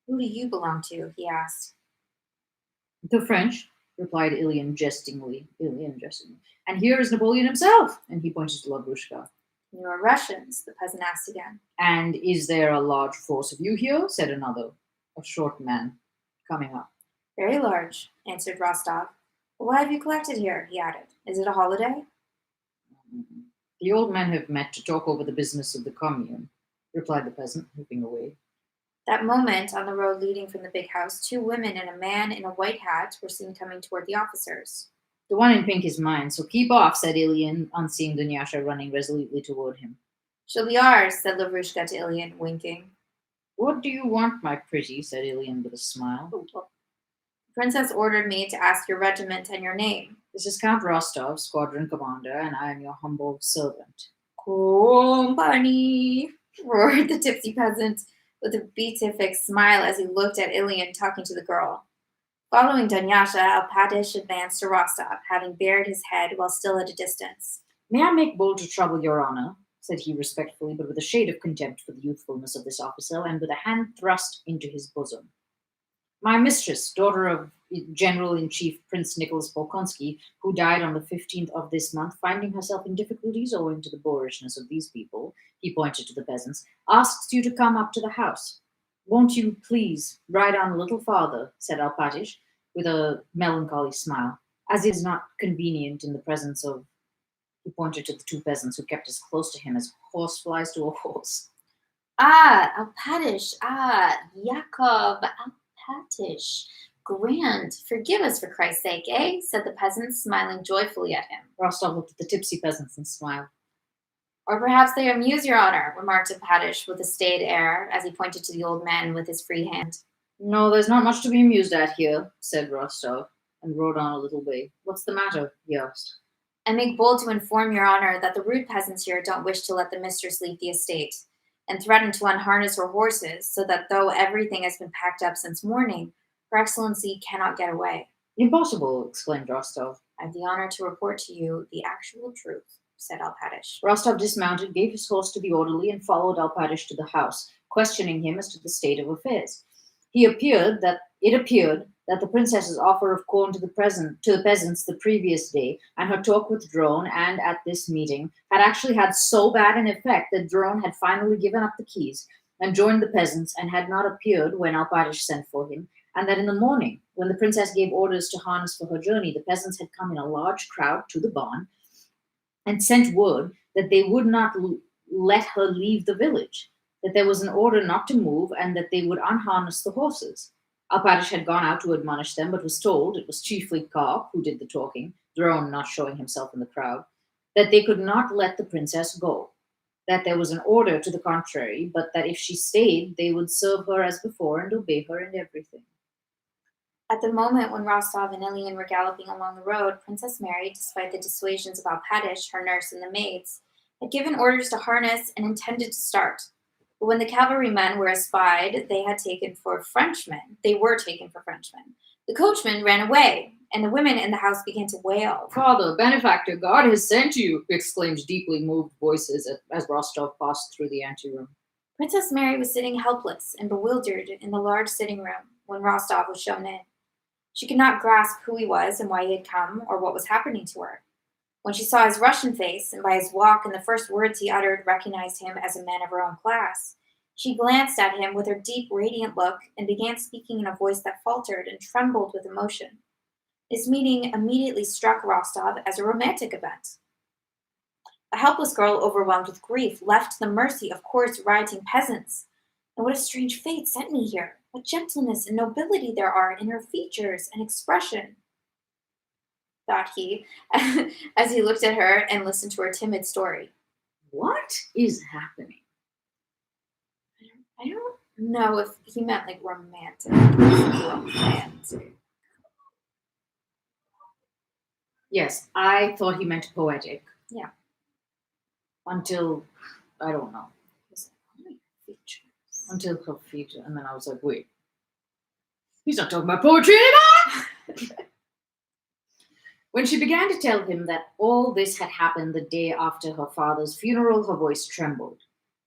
"Who do you belong to?" he asked. "The French," replied Ilian jestingly. "And here is Napoleon himself," and he pointed to Lavrushka. "You are Russians?" the peasant asked again. "And is there a large force of you here?" said another, a short man, coming up. "Very large," answered Rostov. "But why have you collected here?" he added. "Is it a holiday?" "The old men have met to talk over the business of the commune," replied the peasant, moving away. That moment, on the road leading from the big house, 2 women and a man in a white hat were seen coming toward the officers. "The one in pink is mine, so keep off," said Ilian, on seeing Dunyasha running resolutely toward him. "She'll be ours," said Lavrushka to Ilian, winking. "What do you want, my pretty?" said Ilian with a smile. "The princess ordered me to ask your regiment and your name." "This is Count Rostov, squadron commander, and I am your humble servant." "Company," roared the tipsy peasant with a beatific smile as he looked at Ilian talking to the girl. Following Dunyasha, Alpatish advanced to Rostov, having bared his head while still at a distance. May I make bold to trouble your honor? Said he respectfully, but with a shade of contempt for the youthfulness of this officer, and with a hand thrust into his bosom. My mistress, daughter of General-in-Chief Prince Nicholas Bolkonsky, who died on the 15th of this month, finding herself in difficulties owing to the boorishness of these people, he pointed to the peasants, asks you to come up to the house. Won't you please ride on a little farther, said Alpatish, with a melancholy smile, as it is not convenient in the presence of. He pointed to the two peasants who kept as close to him as horse flies to a horse. Ah, Alpatish, Yakov, Alpatish. Grand, forgive us for Christ's sake, eh? Said the peasants, smiling joyfully at him. Rostov looked at the tipsy peasants and smiled. Or perhaps they amuse your honor, remarked Alpatish with a staid air, as he pointed to the old man with his free hand. No, there's not much to be amused at here, said Rostov, and rode on a little way. What's the matter? He asked. I make bold to inform your honor that the rude peasants here don't wish to let the mistress leave the estate, and threaten to unharness her horses, so that though everything has been packed up since morning, her excellency cannot get away. Impossible, exclaimed Rostov. I have the honor to report to you the actual truth, said Alpatish. Rostov dismounted, gave his horse to the orderly, and followed Alpatish to the house, questioning him as to the state of affairs. It appeared that the princess's offer of corn to the peasants the previous day, and her talk with Drone and at this meeting, had actually had so bad an effect that Drone had finally given up the keys and joined the peasants, and had not appeared when Alpatish sent for him, and that in the morning, when the princess gave orders to harness for her journey, the peasants had come in a large crowd to the barn and sent word that they would not let her leave the village, that there was an order not to move, and that they would unharness the horses. Alpatish had gone out to admonish them, but was told, it was chiefly Karp who did the talking, Drone not showing himself in the crowd, that they could not let the princess go, that there was an order to the contrary, but that if she stayed, they would serve her as before and obey her in everything. At the moment when Rostov and Ilian were galloping along the road, Princess Mary, despite the dissuasions of Alpatish, her nurse, and the maids, had given orders to harness and intended to start. But when the cavalrymen were espied, they were taken for Frenchmen. The coachman ran away, and the women in the house began to wail. Father, benefactor, God has sent you, exclaimed deeply moved voices as Rostov passed through the anteroom. Princess Mary was sitting helpless and bewildered in the large sitting room when Rostov was shown in. She could not grasp who he was and why he had come, or what was happening to her. When she saw his Russian face, and by his walk and the first words he uttered recognized him as a man of her own class, she glanced at him with her deep, radiant look and began speaking in a voice that faltered and trembled with emotion. This meeting immediately struck Rostov as a romantic event. A helpless girl overwhelmed with grief, left to the mercy of coarse, rioting peasants. And what a strange fate sent me here. What gentleness and nobility there are in her features and expression, thought he, as he looked at her and listened to her timid story. What is happening? I don't know if he meant like romantic. Romantic. Yes, I thought he meant poetic. Yeah. Until, I don't know. Features. Until her feature. And then I was like, wait. He's not talking about poetry anymore! When she began to tell him that all this had happened the day after her father's funeral, her voice trembled.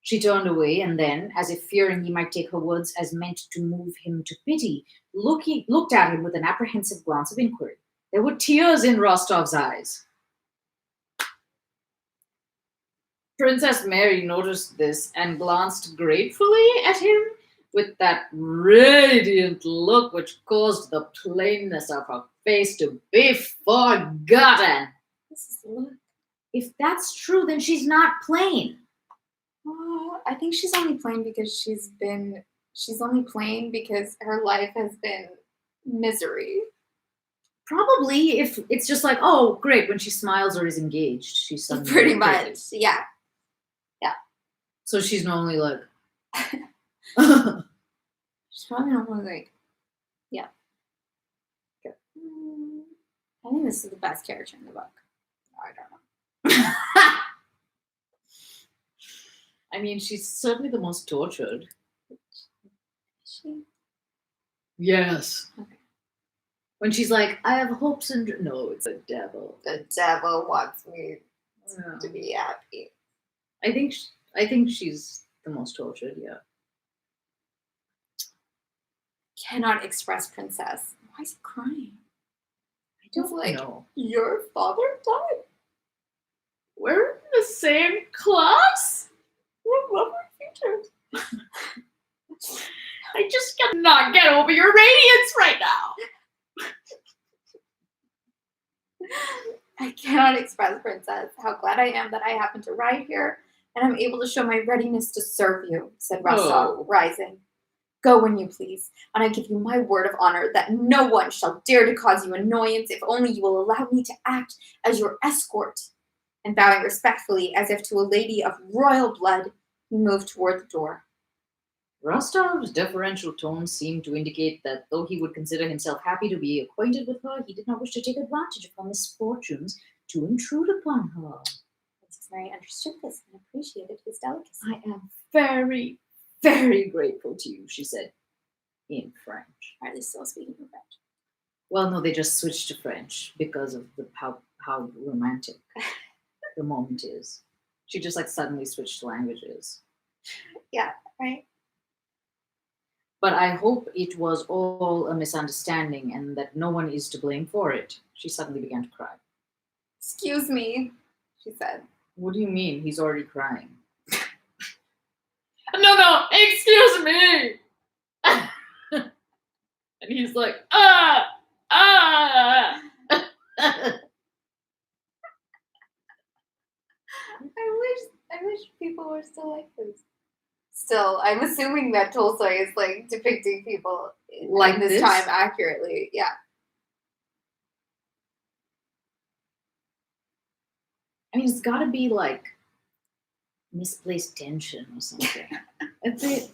She turned away and then, as if fearing he might take her words as meant to move him to pity, looked at him with an apprehensive glance of inquiry. There were tears in Rostov's eyes. Princess Mary noticed this and glanced gratefully at him with that radiant look which caused the plainness of her face to be forgotten. This is look. If that's true, then she's not plain. Oh, I think she's only plain because she's only plain because her life has been misery. Probably if it's just like, oh, great, when she smiles or is engaged, she's suddenly Pretty pretty. much, yeah. So she's normally like, She's probably not like, yeah. Okay. I think this is the best character in the book. I don't know. I mean, she's certainly the most tortured. Is she? Yes. Okay. When she's like, I have hopes and no, it's the devil. The devil wants me Yeah. to be happy. I think she's the most tortured. Yeah. Cannot express princess. Why is he crying? I don't He's like, know. your father died. We're in the same class. We're lovely features. I just cannot get over your radiance right now. I cannot express, princess, how glad I am that I happen to ride here and I'm able to show my readiness to serve you, said Rostov, rising. Go when you please, and I give you my word of honor that no one shall dare to cause you annoyance if only you will allow me to act as your escort. And bowing respectfully as if to a lady of royal blood, he moved toward the door. Rostov's deferential tone seemed to indicate that though he would consider himself happy to be acquainted with her, he did not wish to take advantage of her misfortunes to intrude upon her. Princess Mary understood this and appreciated his delicacy. I am very, very grateful to you, she said, in French. Are they still speaking in French? Well, no, they just switched to French because of how romantic the moment is. She just suddenly switched languages. Yeah, right. But I hope it was all a misunderstanding and that no one is to blame for it. She suddenly began to cry. Excuse me, she said. What do you mean? He's already crying. No, excuse me. And he's like, I wish people were still like this. Still, I'm assuming that Tolstoy is depicting people Like this this? time accurately. Yeah. I mean, it's got to be misplaced tension or something.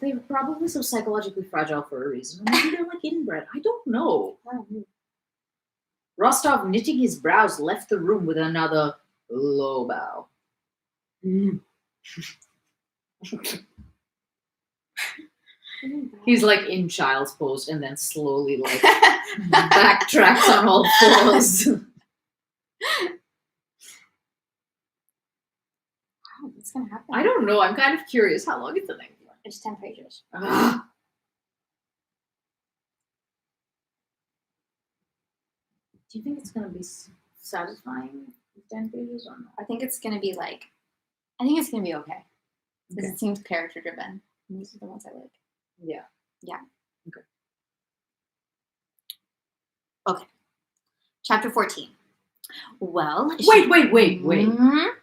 They're probably so psychologically fragile for a reason. Or maybe they're inbred. I don't know. Rostov, knitting his brows, left the room with another low bow. He's in child's pose and then slowly backtracks on all fours. Wow, what's gonna happen? I don't know. I'm kind of curious. How long is the next one? It's 10 pages. Ah. Do you think it's going to be satisfying with 10 pages or not? I think it's gonna be I think it's gonna be okay. Because Okay. it seems character driven. And these are the ones I like. Yeah. Okay. Chapter 14. Well, Wait. Mhm.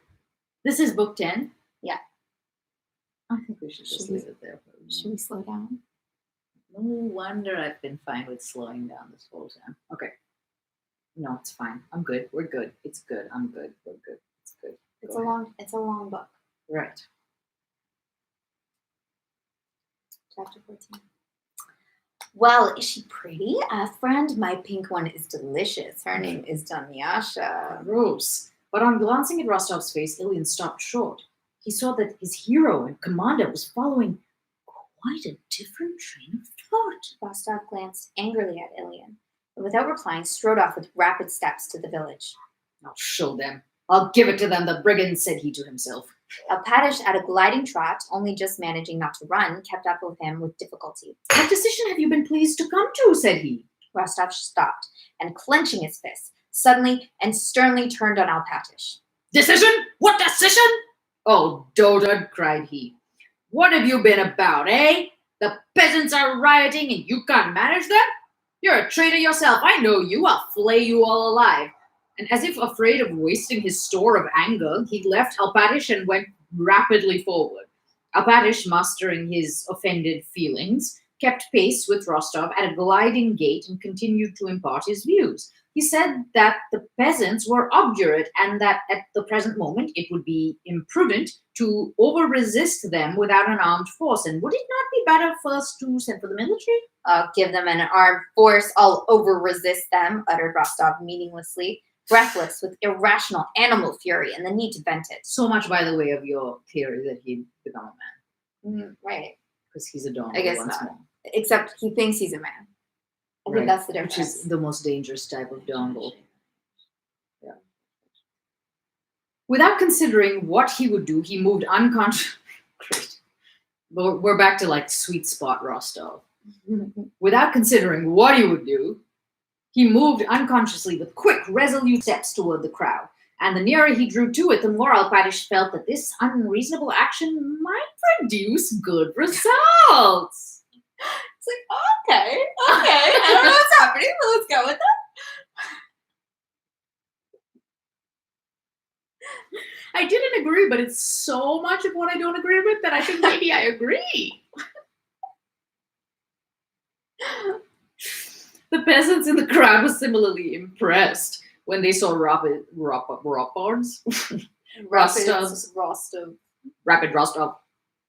This is book 10? Yeah. I think we should just Should we- leave it there. For a Should we slow down? No wonder I've been fine with slowing down this whole time. Okay. No, it's fine. I'm good. We're good. It's good. I'm good. We're good. It's good. It's Go ahead. a long book. Right. Chapter 14. Well, is she pretty? Friend, my pink one is delicious. Her name is Dunyasha. Gross. But on glancing at Rostov's face, Ilian stopped short. He saw that his hero and commander was following quite a different train of thought. Rostov glanced angrily at Ilian, and without replying, strode off with rapid steps to the village. I'll show them. I'll give it to them, the brigands, said he to himself. Alpatish, at a gliding trot, only just managing not to run, kept up with him with difficulty. What decision have you been pleased to come to, said he. Rostov stopped, and clenching his fist, suddenly and sternly turned on Alpatish. Decision? What decision? Oh, dotard, cried he. What have you been about, eh? The peasants are rioting and you can't manage them? You're a traitor yourself. I know you. I'll flay you all alive. And as if afraid of wasting his store of anger, he left Alpatish and went rapidly forward. Alpatish, mastering his offended feelings, kept pace with Rostov at a gliding gait and continued to impart his views. He said that the peasants were obdurate and that at the present moment it would be imprudent to over-resist them without an armed force. And would it not be better first to send for the military? I'll give them an armed force. I'll over-resist them, uttered Rostov meaninglessly, breathless with irrational animal fury and the need to vent it. So much, by the way, of your theory that he'd become a man. Right. Because he's a donor I guess once not. more. Except he thinks he's a man. I think that's the Which difference. is the most dangerous type of dongle. Yeah. Without considering what he would do, he moved unconscious. Great. We're back to like sweet spot Rostov. Without considering what he would do, he moved unconsciously with quick, resolute steps toward the crowd. And the nearer he drew to it, the more Alpatish felt that this unreasonable action might produce good results. It's like, okay, I don't know what's happening, but let's go with it. I didn't agree, but it's so much of what I don't agree with that I think maybe I agree. The peasants in the crowd were similarly impressed when they saw rapid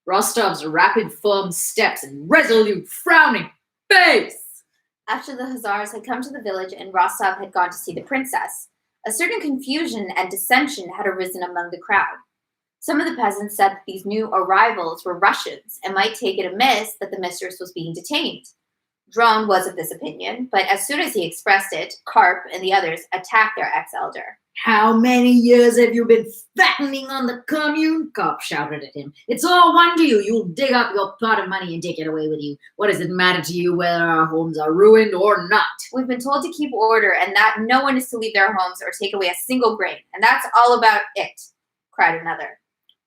Rostov's rapid, firm steps and resolute, frowning face. After the hussars had come to the village and Rostov had gone to see the princess, a certain confusion and dissension had arisen among the crowd. Some of the peasants said that these new arrivals were Russians and might take it amiss that the mistress was being detained. Drone was of this opinion, but as soon as he expressed it, Karp and the others attacked their ex-elder. How many years have you been fattening on the commune? Karp shouted at him. It's all one to you. You'll dig up your pot of money and take it away with you. What does it matter to you whether our homes are ruined or not? We've been told to keep order and that no one is to leave their homes or take away a single grain, and that's all about it, cried another.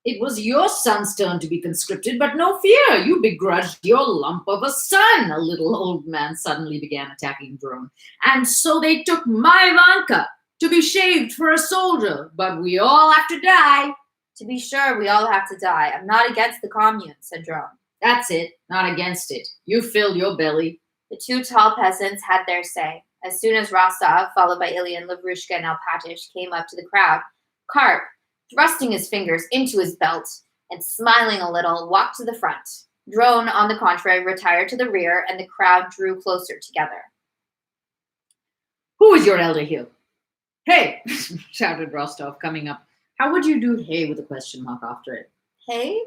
It was your son's turn to be conscripted, but no fear, you begrudged your lump of a son. A little old man suddenly began attacking Drone. And so they took my Ivanka to be shaved for a soldier, but we all have to die. To be sure, we all have to die. I'm not against the commune, said Drone. That's it, not against it. You filled your belly. The two tall peasants had their say. As soon as Rostov, followed by Ilya and Lavrushka and Alpatish, came up to the crowd, Karp, thrusting his fingers into his belt and smiling a little, walked to the front. Drone, on the contrary, retired to the rear, and the crowd drew closer together. Who is your elder here? Hey, shouted Rostov, coming up. How would you do hey with a question mark after it? Hey?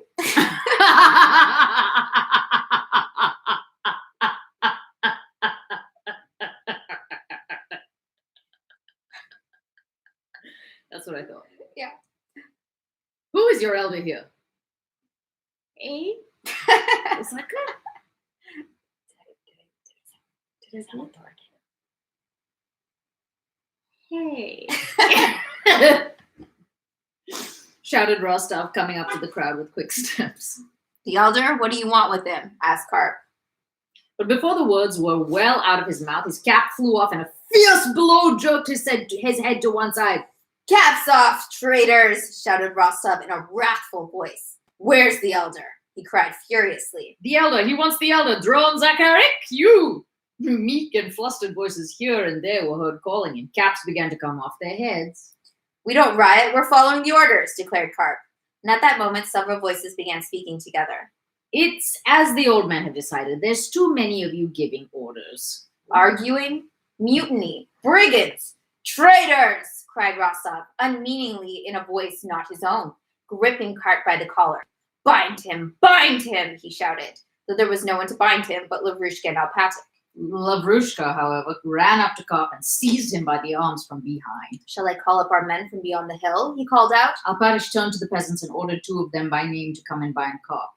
That's what I thought. Yeah. Who is your elder here? Hey? It's like that. Did it sound authoritative? Hey. Shouted Rostov, coming up to the crowd with quick steps. The elder, what do you want with him? Asked Karp. But before the words were well out of his mouth, his cap flew off and a fierce blow jerked his head to one side. Caps off, traitors, shouted Rostov in a wrathful voice. Where's the elder? He cried furiously. The elder, he wants the elder. Drone Zakharik, you! Meek and flustered voices here and there were heard calling, and caps began to come off their heads. We don't riot, we're following the orders, declared Karp. And at that moment, several voices began speaking together. It's as the old men have decided. There's too many of you giving orders. Arguing? Mutiny! Brigands! Traitors! Cried Rostov, unmeaningly in a voice not his own, gripping Karp by the collar. Bind him! Bind him! He shouted, though there was no one to bind him but Lavrushka and Alpatic. Lavrushka, however, ran up to Karp and seized him by the arms from behind. Shall I call up our men from beyond the hill? He called out. Alpatish turned to the peasants and ordered two of them by name to come and bind Karp.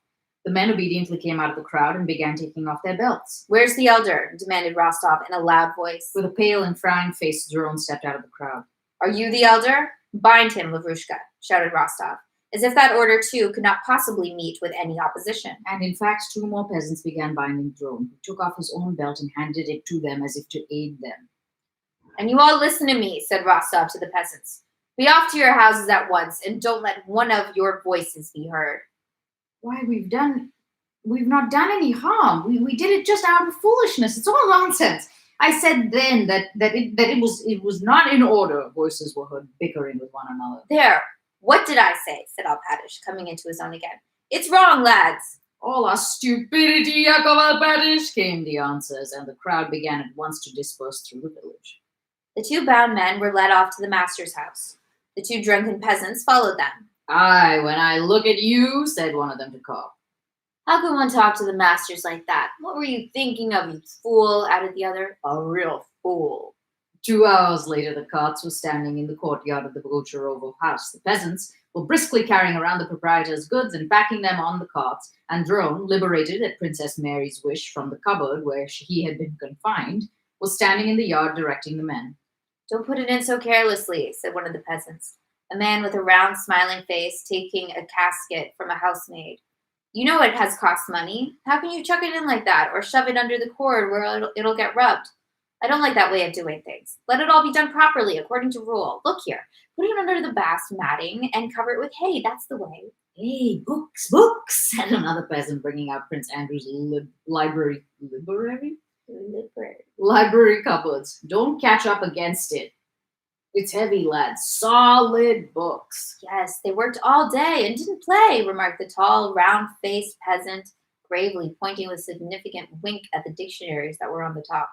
The men obediently came out of the crowd and began taking off their belts. Where's the elder? Demanded Rostov in a loud voice. With a pale and frowning face, Drone stepped out of the crowd. Are you the elder? Bind him, Lavrushka, shouted Rostov, as if that order, too, could not possibly meet with any opposition. And in fact, two more peasants began binding Drone, who took off his own belt and handed it to them as if to aid them. And you all listen to me, said Rostov to the peasants. Be off to your houses at once, and don't let one of your voices be heard. Why, we've not done any harm. We did it just out of foolishness. It's all nonsense. I said then that it was not in order. Voices were heard bickering with one another. There. What did I say? Said Alpatish, coming into his own again. It's wrong, lads. All our stupidity, Yakov Alpatish, came the answers, and the crowd began at once to disperse through the village. The two bound men were led off to the master's house. The two drunken peasants followed them. Aye, when I look at you, said one of them to Karp. How can one talk to the masters like that? What were you thinking of, you fool? Added the other. A real fool. 2 hours later, the carts were standing in the courtyard of the Bogucharovo house. The peasants were briskly carrying around the proprietor's goods and packing them on the carts, and Drone, liberated at Princess Mary's wish from the cupboard where he had been confined, was standing in the yard directing the men. Don't put it in so carelessly, said one of the peasants, a man with a round, smiling face taking a casket from a housemaid. You know it has cost money. How can you chuck it in like that or shove it under the cord where it'll get rubbed? I don't like that way of doing things. Let it all be done properly, according to rule. Look here. Put it under the bast matting and cover it with hay. That's the way. Hey, books, books, said another peasant, bringing out Prince Andrew's library cupboards. Don't catch up against it. It's heavy, lads. Solid books. Yes, they worked all day and didn't play, remarked the tall, round-faced peasant, gravely pointing with a significant wink at the dictionaries that were on the top.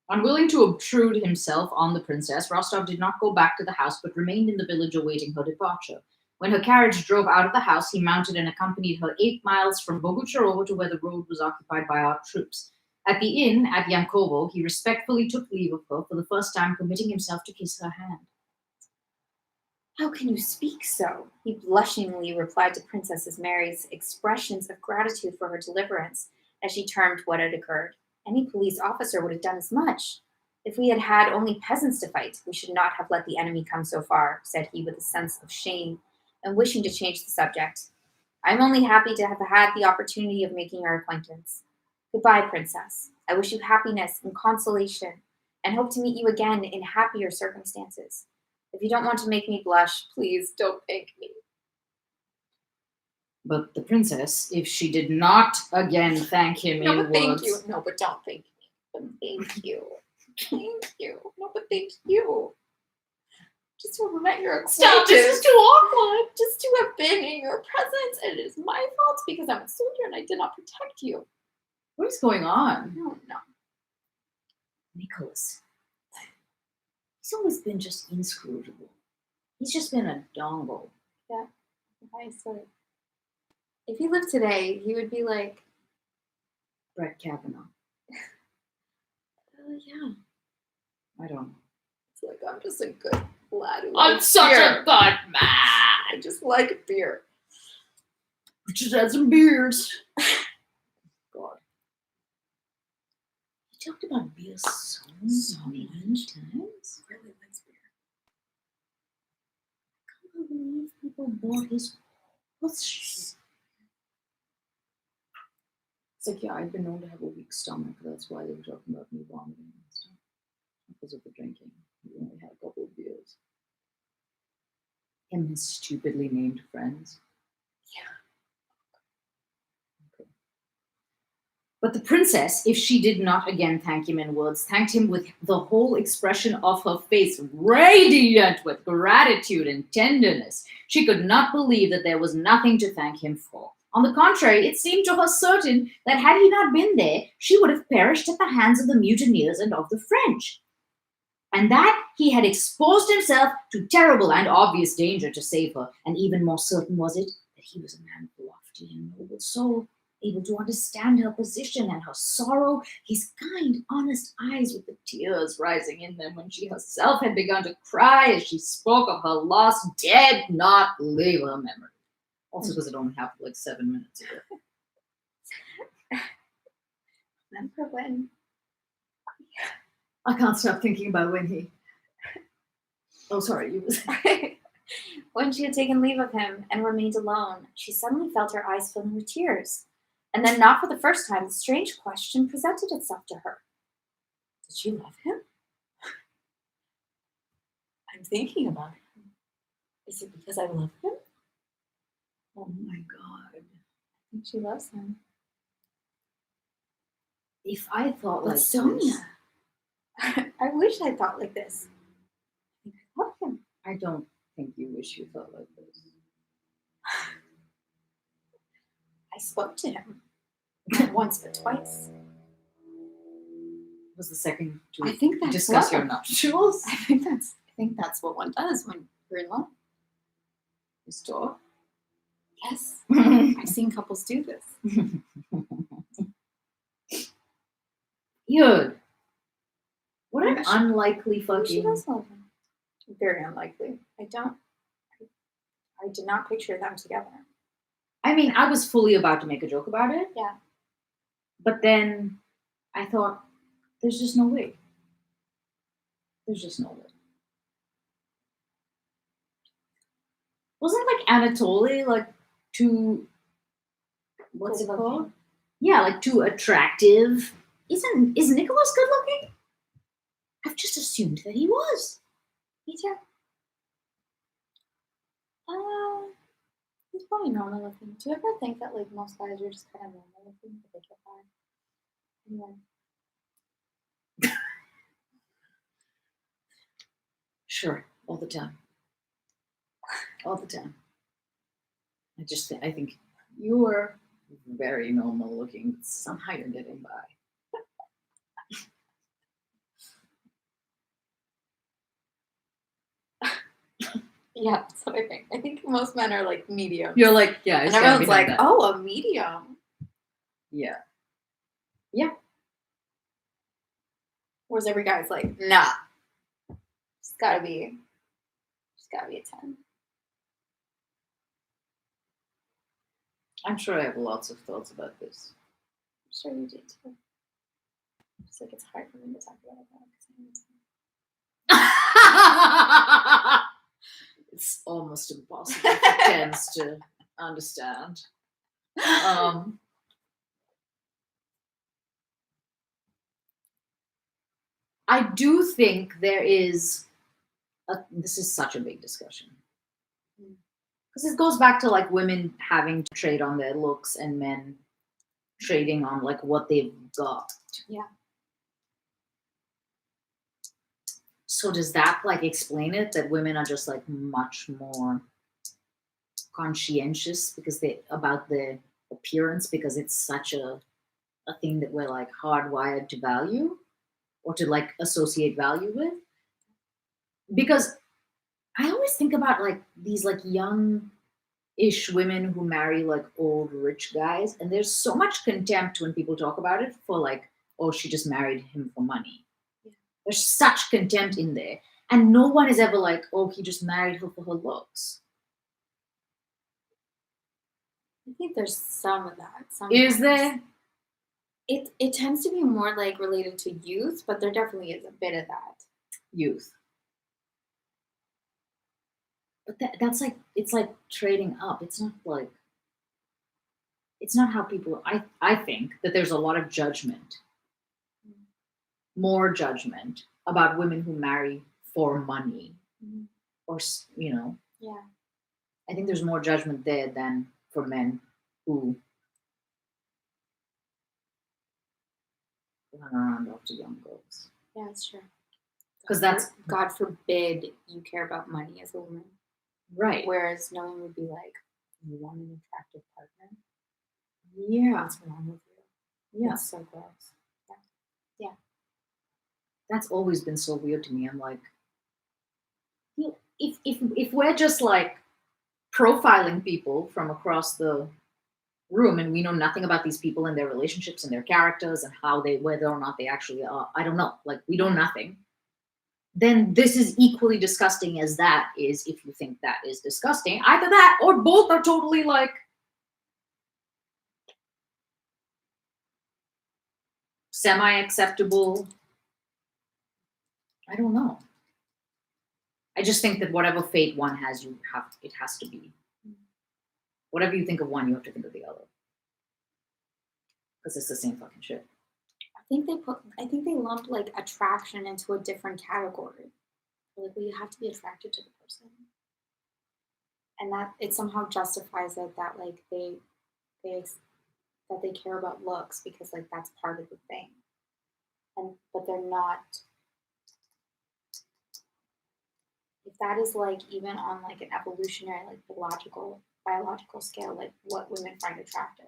Unwilling to obtrude himself on the princess, Rostov did not go back to the house but remained in the village awaiting her departure. When her carriage drove out of the house, he mounted and accompanied her 8 miles from Bogucharovo to where the road was occupied by our troops. At the inn at Yankovo, he respectfully took leave of her for the first time, permitting himself to kiss her hand. How can you speak so? He blushingly replied to Princess Mary's expressions of gratitude for her deliverance, as she termed what had occurred. Any police officer would have done as much. If we had had only peasants to fight, we should not have let the enemy come so far, said he with a sense of shame and wishing to change the subject. I am only happy to have had the opportunity of making your acquaintance. Goodbye, Princess. I wish you happiness and consolation, and hope to meet you again in happier circumstances. If you don't want to make me blush, please don't thank me. But the princess, if she did not again thank him in words... thank you. No, but don't thank me. But thank you. Thank you. No, but thank you. Just to have met your acquaintance. Stop, this is too awkward. Just to have been in your presence, and it is my fault because I'm a soldier and I did not protect you. What is going on? I don't know. Nicholas. He's always been just inscrutable. He's just been a dongle. Yeah, I said. If he lived today, he would be like Brett Kavanaugh. Yeah. I don't know. It's like I'm just a good lad who I'm likes such beer. a good man. I just like beer. We just had some beers. God. He talked about beer so many times. Really likes beer. I can't believe people bought his horse. It's like, yeah, I've been known to have a weak stomach. That's why they were talking about me vomiting and stuff. Because of the drinking. We only had a couple of beers. Him and his stupidly named friends. Yeah. Okay. But the princess, if she did not again thank him in words, thanked him with the whole expression of her face, radiant with gratitude and tenderness. She could not believe that there was nothing to thank him for. On the contrary, it seemed to her certain that had he not been there, she would have perished at the hands of the mutineers and of the French. And that he had exposed himself to terrible and obvious danger to save her. And even more certain was it that he was a man of lofty and noble soul, able to understand her position and her sorrow, his kind, honest eyes with the tears rising in them when she herself had begun to cry as she spoke of her loss, did not leave her memory. Also because it only happened like 7 minutes ago. Remember when? I can't stop thinking about when he... Oh, sorry, you was... When she had taken leave of him and remained alone, she suddenly felt her eyes filling with tears. And then, not for the first time, the strange question presented itself to her. Did she love him? I'm thinking about him. Is it because I love him? Oh my God. I think she loves him. If I thought like Sonia. this... I wish I thought like this. I think I love him. I don't think you wish you thought like this. I spoke to him. Not once, but twice. Was the second to I think that's discuss love. your nuptials? I think that's what one does when you're in love. You talk? Yes. I've seen couples do this. Dude, what an Maybe unlikely She fucking. does love him. Very unlikely. I did not picture them together. I mean, I was fully about to make a joke about it. Yeah. But then I thought, there's just no way. There's just no way. Wasn't like Anatoly like too, what's it Good called? looking. Yeah, like too attractive. Is Nicholas good looking? I've just assumed that he was. Me too. He's probably normal looking. Do you ever think that like most guys are just kind of normal looking, but they get by? Anyway. Sure, all the time. All the time. I think you are very normal looking. Somehow you're getting by. Yeah, that's what I think. I think most men are like medium. You're like, yeah, And everyone's like, oh, a medium. yeah. Whereas every guy's like, nah. She's gotta be a 10. I'm sure I have lots of thoughts about this. I'm sure you do too. Just like it's hard for me to talk about it now because I'm It's almost impossible for tens to understand. I do think there is this is such a big discussion. Because it goes back to like women having to trade on their looks and men trading on like what they've got. Yeah. So does that like explain it that women are just like much more conscientious because they about their appearance because it's such a thing that we're like hardwired to value or to like associate value with? Because I always think about like these like young-ish women who marry like old rich guys, and there's so much contempt when people talk about it for like, oh, she just married him for money. Yeah. There's such contempt in there, and no one is ever like, oh, he just married her for her looks. I think there's some of that. Is there? It tends to be more like related to youth, but there definitely is a bit of that. Youth. But that's like, it's like trading up. It's not like, it's not how people, I think that there's a lot of judgment, more judgment about women who marry for money or, you know, Yeah. I think there's more judgment there than for men who run around after young girls. Yeah, it's true. Because that's, God forbid you care about money as a woman. right. Whereas no one would be like, you want an attractive partner? Yeah. What's wrong with you? Yeah. That's so gross. Yeah. That's always been so weird to me. I'm like, if we're just like profiling people from across the room and we know nothing about these people and their relationships and their characters and how they, whether or not they actually are, I don't know, like we know nothing, then this is equally disgusting as that is. If you think that is disgusting, either that or both are totally like semi-acceptable. I don't know. I just think that whatever fate one has, it has to be. Whatever you think of one, you have to think of the other. Because it's the same fucking shit. I think they lumped like attraction into a different category. Like, well, you have to be attracted to the person. And that it somehow justifies it that like they care about looks because like that's part of the thing. But they're not. If that is like even on like an evolutionary, like biological scale, like what women find attractive,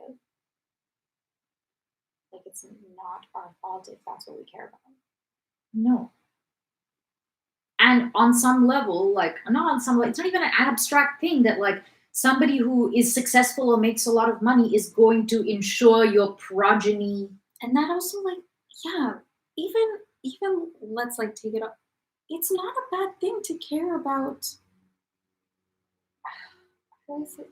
like it's not our fault if that's what we care about. No. And on some level, like not on some level, it's not even an abstract thing that like somebody who is successful or makes a lot of money is going to ensure your progeny. And that also, like, yeah, even let's like take it up. It's not a bad thing to care about. How is it?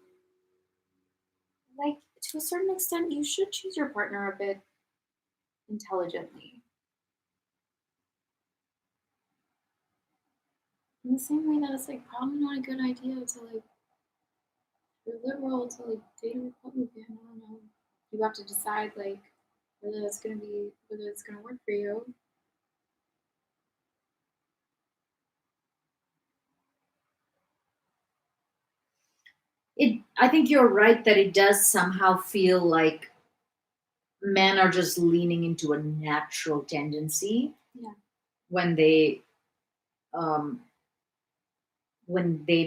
Like, to a certain extent, you should choose your partner a bit intelligently. In the same way that it's like probably not a good idea to like you're liberal to like date a Republican. I don't know. You have to decide like whether it's gonna work for you. I think you're right that it does somehow feel like men are just leaning into a natural tendency Yeah. when they um,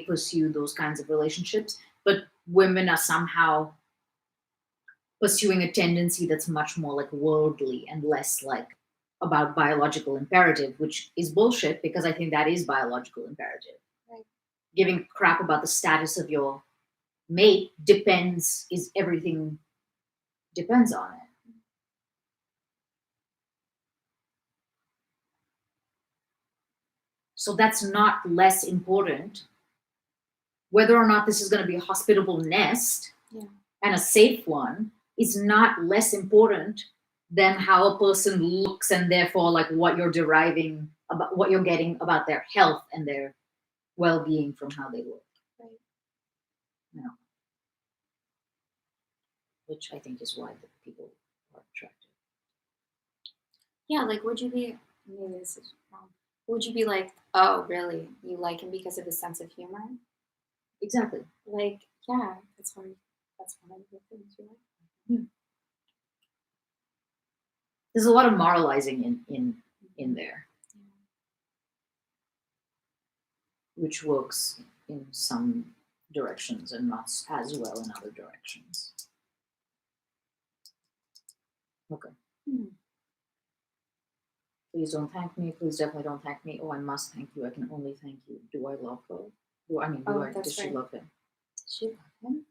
pursue those kinds of relationships, but women are somehow pursuing a tendency that's much more like worldly and less like about biological imperative, which is bullshit because I think that is biological imperative. Right. Giving crap about the status of your mate everything depends on it. So that's not less important. Whether or not this is going to be a hospitable nest and a safe one is not less important than how a person looks and therefore like what you're deriving about what you're getting about their health and their well-being from how they look. Right. You know, which I think is why the people are attracted. Yeah, like would you be maybe this is wrong. Would you be like, oh really? You like him because of his sense of humor? Exactly. Like, yeah, that's one of the things you like. Yeah. There's a lot of moralizing in there, which works in some directions and not as well in other directions. Okay. Please don't thank me. Please definitely don't thank me. Oh, I must thank you. I can only thank you. Do I love her? Does she love him? Does she love him?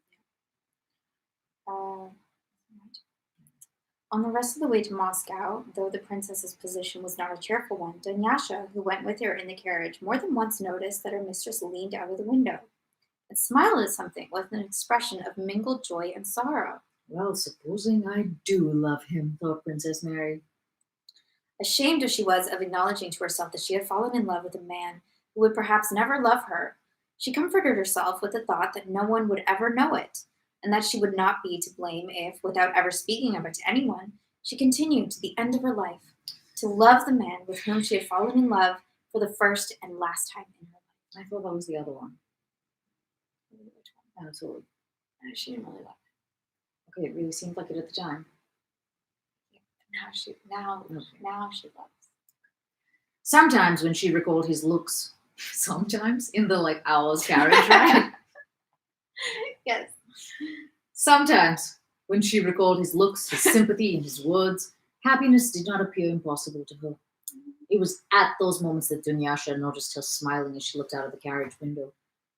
On the rest of the way to Moscow, though the princess's position was not a cheerful one, Dunyasha, who went with her in the carriage, more than once noticed that her mistress leaned out of the window and smiled at something with an expression of mingled joy and sorrow. Well, supposing I do love him, thought Princess Mary. Ashamed as she was of acknowledging to herself that she had fallen in love with a man who would perhaps never love her, she comforted herself with the thought that no one would ever know it, and that she would not be to blame if, without ever speaking of it to anyone, she continued to the end of her life to love the man with whom she had fallen in love for the first and last time in her life. I thought that was the other one. Which one? Absolutely. She didn't really love him. Okay, it really seemed like it at the time. Now she loves. Sometimes when she recalled his looks, sometimes in the like hours carriage ride. Yes. Sometimes when she recalled his looks, his sympathy, and his words, happiness did not appear impossible to her. It was at those moments that Dunyasha noticed her smiling as she looked out of the carriage window.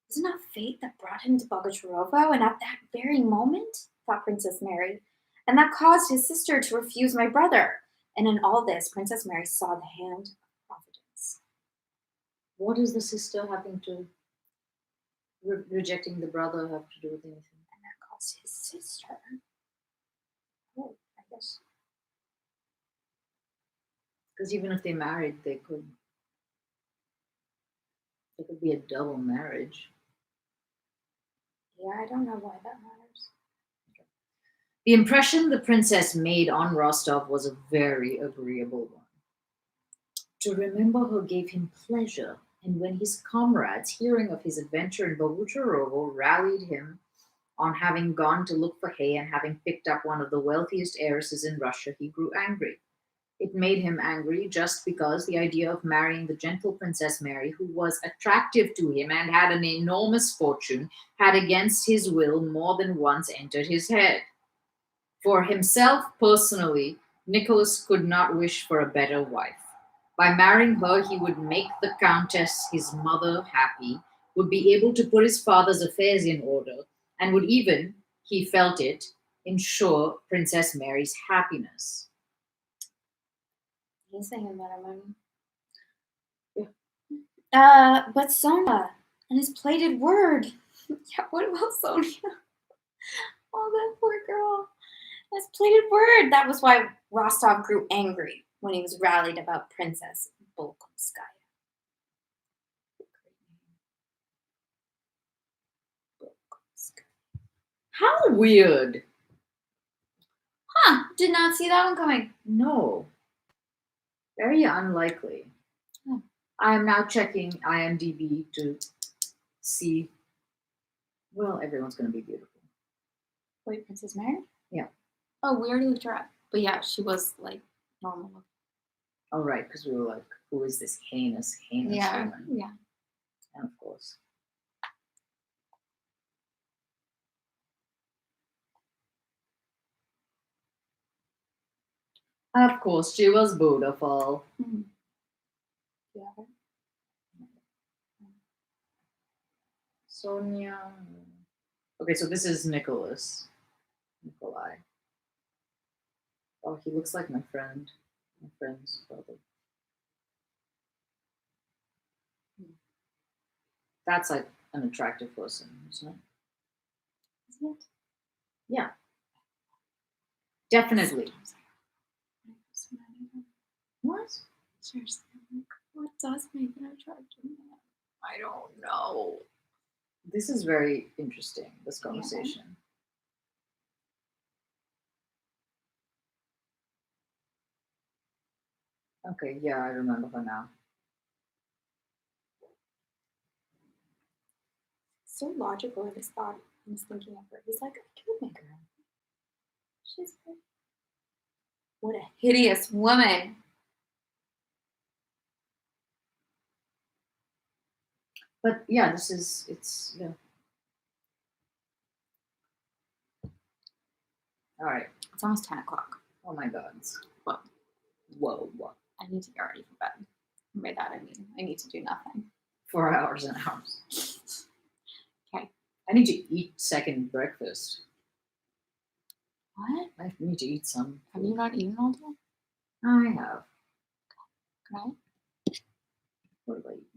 Was it not fate that brought him to Bogocharovo, and at that very moment, thought Princess Mary, and that caused his sister to refuse my brother? And in all this, Princess Mary saw the hand of Providence. What is the sister having to rejecting the brother have to do with anything? And that caused his sister. Oh, I guess. Because even if they married, there could be a double marriage. Yeah, I don't know why that matters. The impression the princess made on Rostov was a very agreeable one. To remember her gave him pleasure, and when his comrades, hearing of his adventure in Bogucharovo, rallied him on having gone to look for hay and having picked up one of the wealthiest heiresses in Russia, he grew angry. It made him angry just because the idea of marrying the gentle Princess Mary, who was attractive to him and had an enormous fortune, had against his will more than once entered his head. For himself personally, Nicholas could not wish for a better wife. By marrying her, he would make the Countess, his mother, happy, would be able to put his father's affairs in order, and would even, he felt it, ensure Princess Mary's happiness. He's thinking about her money. Yeah. But Sonia and his plated word. Yeah, what about Sonia? Oh, that poor girl. His plated word. That was why Rostov grew angry when he was rallied about Princess Bolkonskaya. How weird. Huh, did not see that one coming. No. Very unlikely. Hmm. I am now checking IMDb to see. Well, everyone's going to be beautiful. Wait, Princess Mary? Yeah. Oh, we already looked her up. But yeah, she was like normal. Oh, right, because we were like, who is this heinous woman? Yeah. And of course. Of course, she was beautiful. Mm-hmm. Yeah. Sonia. Okay, so this is Nicholas. Nikolai. Oh, he looks like my friend. My friend's brother. That's like an attractive person, isn't it? Isn't it? Yeah. Definitely. What? Seriously, like, what does make an attractive man? I don't know. This is very interesting, this conversation. Okay, yeah, I remember her now. So logical in his thought. I was thinking of her. He's like, I could make her. She's great. What a hideous woman. But yeah, it's yeah. All right. It's almost 10 o'clock. Oh my God. Whoa. Whoa. I need to get ready for bed. By that I mean I need to do nothing. 4 hours and hours. Okay. I need to eat second breakfast. What? I need to eat some. Have you not eaten all day? I have. Can I? What have I eaten?